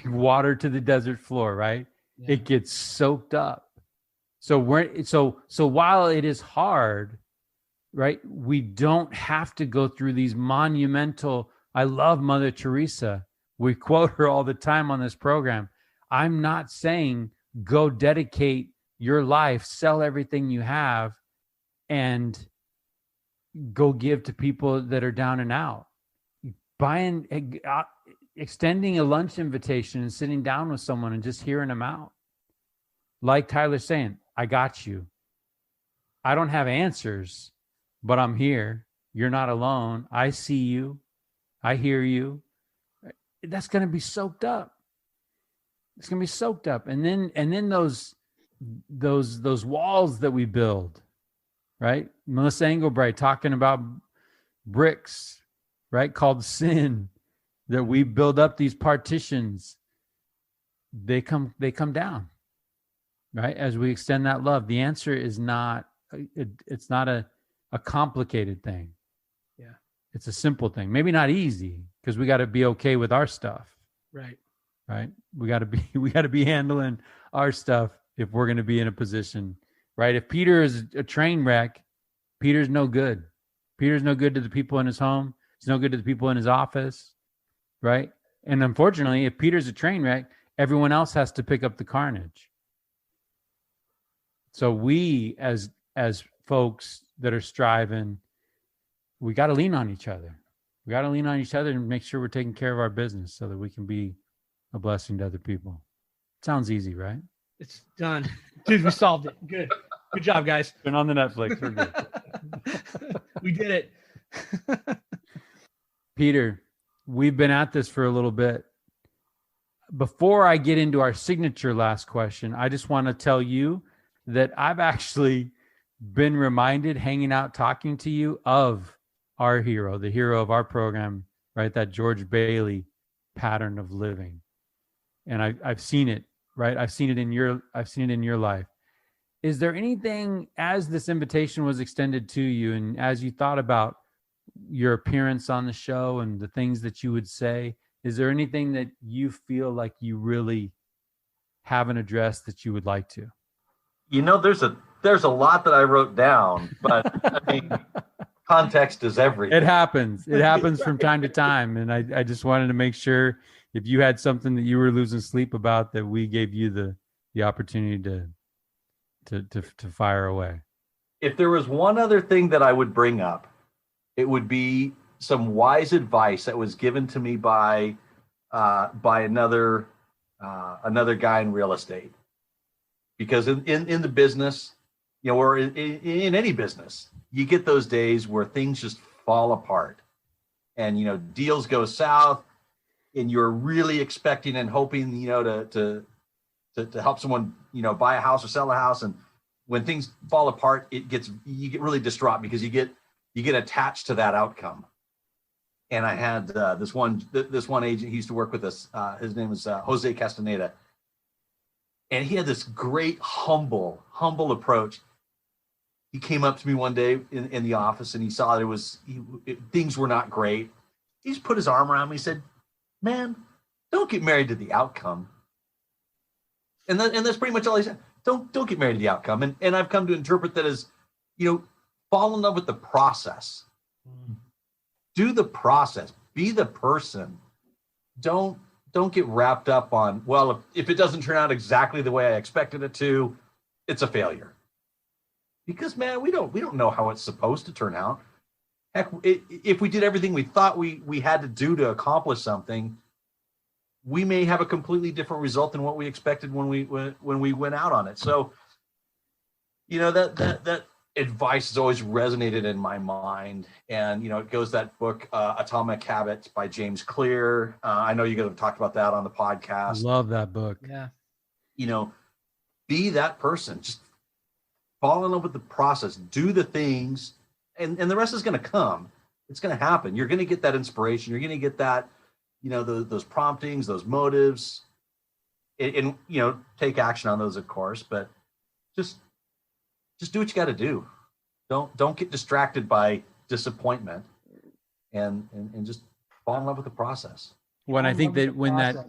water to the desert floor, right? Yeah. It gets soaked up. So while it is hard, right? We don't have to go through these monumental. I love Mother Teresa. We quote her all the time on this program. I'm not saying go dedicate your life, sell everything you have, and go give to people that are down and out. Extending a lunch invitation and sitting down with someone and just hearing them out. Like Tyler's saying, I got you. I don't have answers, but I'm here. You're not alone. I see you. I hear you. That's going to be soaked up. It's going to be soaked up. And then those walls that we build, right? Melissa Engelbright talking about bricks, right? Called sin, that we build up these partitions. They come down, right? As we extend that love. The answer is it's not a complicated thing. Yeah. It's a simple thing. Maybe not easy, because we got to be okay with our stuff. Right. Right. We got to be handling our stuff if we're going to be in a position, right? If Peter is a train wreck, Peter's no good. Peter's no good to the people in his home. He's no good to the people in his office, right? And unfortunately, if Peter's a train wreck, everyone else has to pick up the carnage. So we, as folks that are striving, we got to lean on each other. We got to lean on each other and make sure we're taking care of our business so that we can be a blessing to other people. Sounds easy, right? It's done. Dude, we solved it. Good job, guys. Been on the Netflix. We're good. We did it. Peter, we've been at this for a little bit. Before I get into our signature last question, I just want to tell you that I've actually been reminded, hanging out, talking to you, of our hero, the hero of our program, right? That George Bailey pattern of living. And I've seen it, right? I've seen it in your life. Is there anything, as this invitation was extended to you and as you thought about your appearance on the show and the things that you would say, is there anything that you feel like you really haven't addressed that you would like to? You know, there's a lot that I wrote down, but I mean, context is everything. It happens. It happens from time to time. And I just wanted to make sure if you had something that you were losing sleep about, that we gave you the opportunity to fire away. If there was one other thing that I would bring up, it would be some wise advice that was given to me by another guy in real estate. Because in the business, you know, or in any business, you get those days where things just fall apart, and you know, deals go south, and you're really expecting and hoping, you know, to help someone, you know, buy a house or sell a house, and when things fall apart, you get really distraught because you get attached to that outcome. And I had this one agent, he used to work with us. His name was Jose Castaneda. And he had this great, humble approach. He came up to me one day in the office, and he saw that things were not great. He just put his arm around me. He said, "Man, don't get married to the outcome." And that's pretty much all he said. Don't get married to the outcome. And I've come to interpret that as, you know, fall in love with the process. Do the process. Be the person. Don't get wrapped up on, well, if it doesn't turn out exactly the way I expected it to, it's a failure. Because, man, we don't know how it's supposed to turn out. Heck, if we did everything we thought we had to do to accomplish something, we may have a completely different result than what we expected when we went out on it. So, you know, that advice has always resonated in my mind. And, you know, it goes that book, Atomic Habits by James Clear. I know you guys have talked about that on the podcast. Love that book. Yeah. You know, be that person. Just fall in love with the process. Do the things, and the rest is going to come. It's going to happen. You're going to get that inspiration. You're going to get that, you know, those promptings, those motives, and you know, take action on those, of course, but just do what you got to do. Don't get distracted by disappointment, and just fall in love with the process. When I think that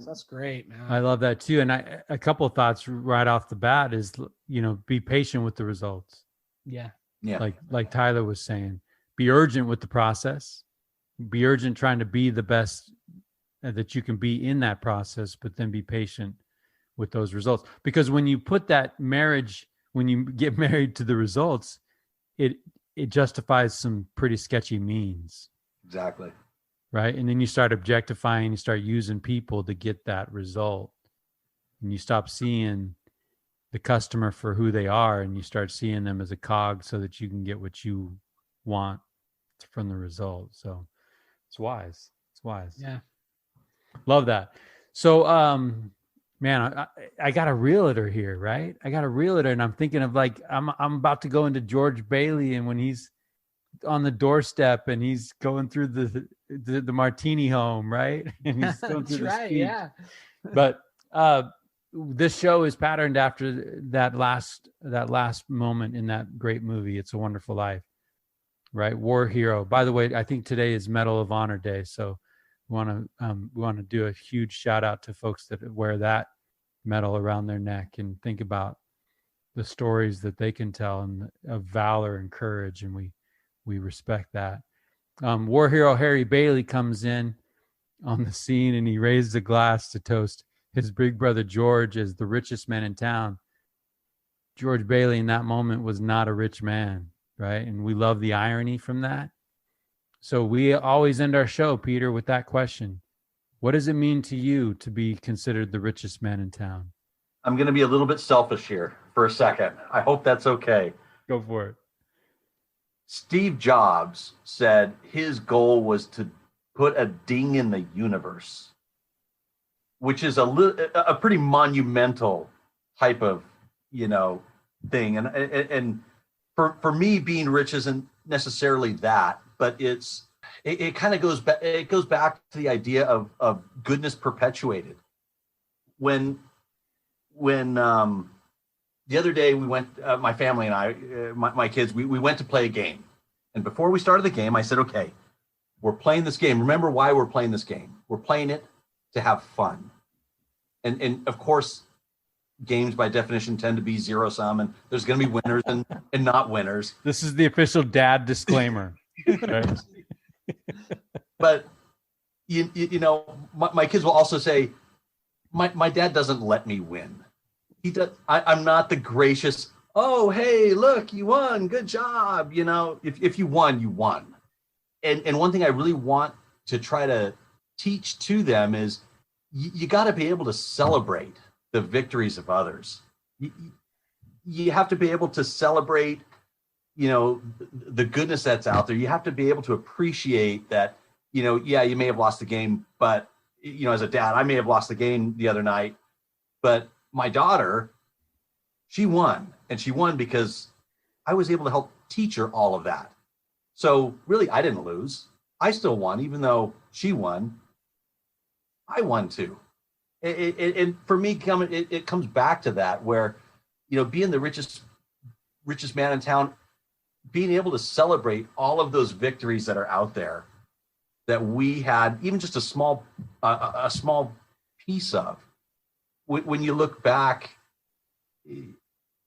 that's great, man. I love that too. And a couple of thoughts right off the bat is, you know, be patient with the results. Yeah. Like Tyler was saying, be urgent with the process, be urgent trying to be the best that you can be in that process, but then be patient with those results. Because when you put that marriage, when you get married to the results, it justifies some pretty sketchy means. Exactly. Right. And then you start objectifying, you start using people to get that result. And you stop seeing the customer for who they are, and you start seeing them as a cog so that you can get what you want from the result. So it's wise. It's wise. Yeah. Love that. So, man, I got a realtor here, right? I got a realtor, and I'm thinking of, like, I'm about to go into George Bailey, and when he's on the doorstep and he's going through the martini home, right? And he's going through That's right. Yeah. But this show is patterned after that last moment in that great movie, It's a Wonderful Life, right? War hero. By the way, I think today is Medal of Honor Day, so we want to do a huge shout out to folks that wear that medal around their neck and think about the stories that they can tell and of valor and courage, and we respect that. War hero Harry Bailey comes in on the scene, and he raises a glass to toast his big brother George as the richest man in town. George Bailey in that moment was not a rich man, right? And we love the irony from that. So we always end our show, Peter, with that question. What does it mean to you to be considered the richest man in town? I'm going to be a little bit selfish here for a second. I hope that's okay. Go for it. Steve Jobs said his goal was to put a ding in the universe, which is a pretty monumental type of, thing. And for me, being rich isn't necessarily that, but it kind of goes back. It goes back to the idea of goodness perpetuated. When the other day we went, my family and I, my kids, we went to play a game. And before we started the game, I said, okay, we're playing this game. Remember why we're playing this game. We're playing it to have fun. And of course, games by definition tend to be zero sum, and there's going to be winners and not winners. This is the official dad disclaimer. Right? But, my kids will also say, my dad doesn't let me win. He does. I'm not the gracious, oh, hey, look, you won. Good job. If you won, you won. And one thing I really want to try to teach to them is you got to be able to celebrate the victories of others. You have to be able to celebrate, the goodness that's out there. You have to be able to appreciate that, yeah, you may have lost the game, but, as a dad, I may have lost the game the other night, but my daughter, she won. And she won because I was able to help teach her all of that. So really, I didn't lose. I still won, even though she won. I won too. And for me, it comes back to that where, being the richest man in town, being able to celebrate all of those victories that are out there that we had, even just a small piece of. When you look back,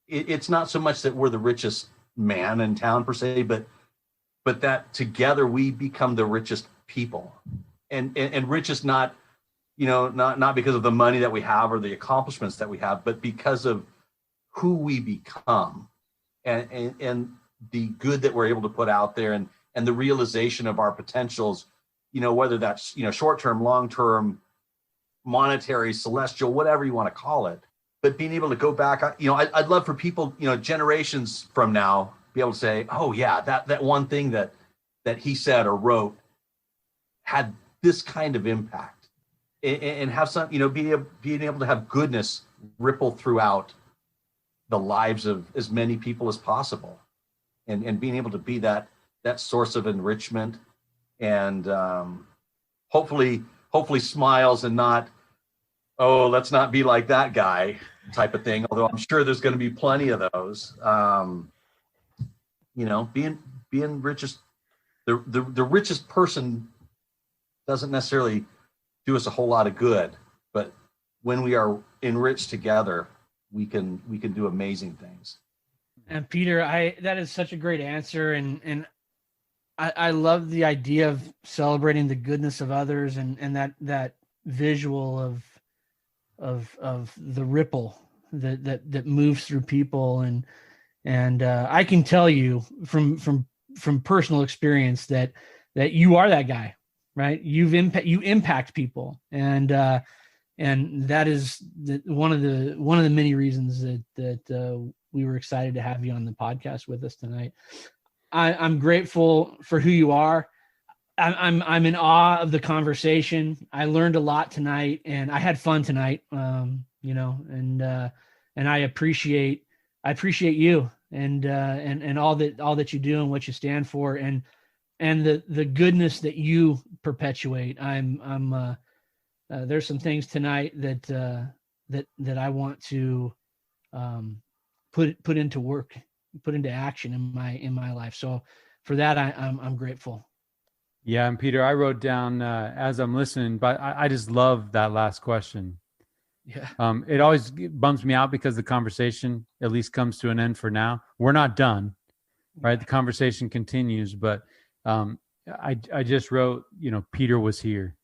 it's not so much that we're the richest man in town per se, but that together we become the richest people, and richest not because of the money that we have or the accomplishments that we have, but because of who we become and the good that we're able to put out there and the realization of our potentials, whether that's, short-term, long-term, monetary, celestial, whatever you want to call it, but being able to go back, I'd love for people, generations from now, be able to say, oh yeah, that one thing that he said or wrote had this kind of impact, and have some, being able to have goodness ripple throughout the lives of as many people as possible, and being able to be that source of enrichment, and hopefully smiles and not, oh, let's not be like that guy type of thing. Although I'm sure there's going to be plenty of those. Being richest, the richest person doesn't necessarily do us a whole lot of good, but when we are enriched together, we can do amazing things. And Peter, that is such a great answer, and I love the idea of celebrating the goodness of others, and that visual of the ripple that moves through people, and I can tell you from personal experience that you are that guy, right? You impact people, and that is one of the many reasons that we were excited to have you on the podcast with us tonight. I'm grateful for who you are. I'm in awe of the conversation. I learned a lot tonight, and I had fun tonight. And I appreciate you and all that you do and what you stand for, and the goodness that you perpetuate. There's some things tonight that I want to put into work, put into action in my life. So for that, I'm grateful. Yeah. And Peter, I wrote down as I'm listening, but I just love that last question. Yeah. It always bums me out because the conversation at least comes to an end for now. We're not done, right? The conversation continues, but I just wrote, Peter was here.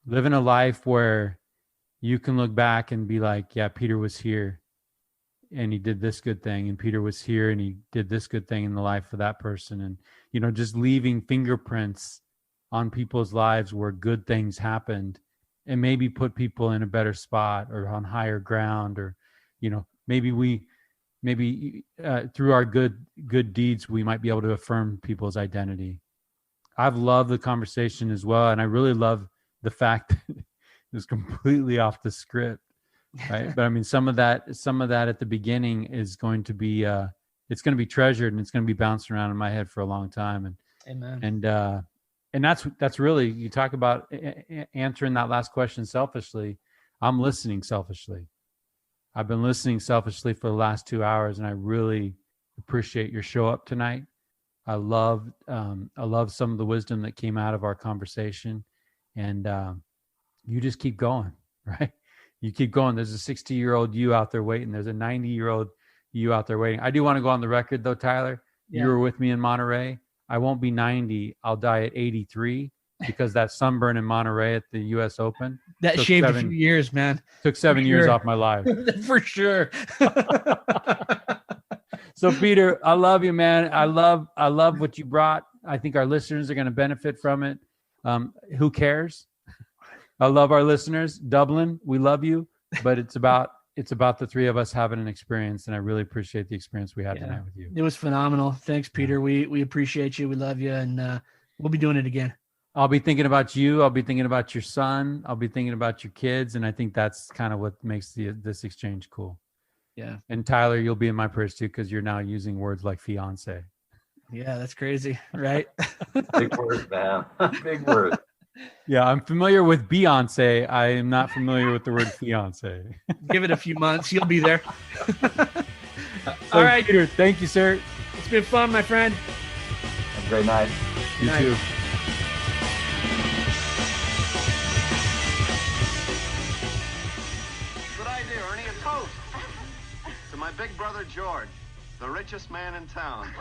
Living a life where you can look back and be like, yeah, Peter was here and he did this good thing, and Peter was here and he did this good thing in the life of that person. And, just leaving fingerprints on people's lives where good things happened and maybe put people in a better spot or on higher ground, or, maybe through our good deeds, we might be able to affirm people's identity. I've loved the conversation as well. And I really love the fact that it was completely off the script. Right. But I mean, some of that at the beginning is going to be, it's going to be treasured, and it's going to be bouncing around in my head for a long time. And, amen. And that's really, you talk about answering that last question selfishly. I'm listening selfishly. I've been listening selfishly for the last 2 hours, and I really appreciate your show up tonight. I love some of the wisdom that came out of our conversation, and you just keep going, right? You keep going. There's a 60-year-old you out there waiting. There's a 90-year-old you out there waiting. I do want to go on the record though, Tyler. Yeah. You were with me in Monterey. I won't be 90. I'll die at 83 because that sunburn in Monterey at the U.S. Open. That shaved a few years, man. Took 7 years off my life. For sure. So Peter, I love you, man. I love what you brought. I think our listeners are going to benefit from it. Who cares? I love our listeners. Dublin, we love you, but it's about the three of us having an experience, and I really appreciate the experience we had tonight with you. It was phenomenal. Thanks, Peter. We appreciate you. We love you, and we'll be doing it again. I'll be thinking about you. I'll be thinking about your son. I'll be thinking about your kids, and I think that's kind of what makes this exchange cool. Yeah. And Tyler, you'll be in my prayers too, because you're now using words like fiance. Yeah, that's crazy, right? Big word, man. Big word. Yeah, I'm familiar with Beyonce. I am not familiar with the word fiance. Give it a few months. You'll be there. All right, Peter. Thank you, sir. It's been fun, my friend. Have a great night. You too. Good idea, Ernie. A toast to my big brother, George, the richest man in town.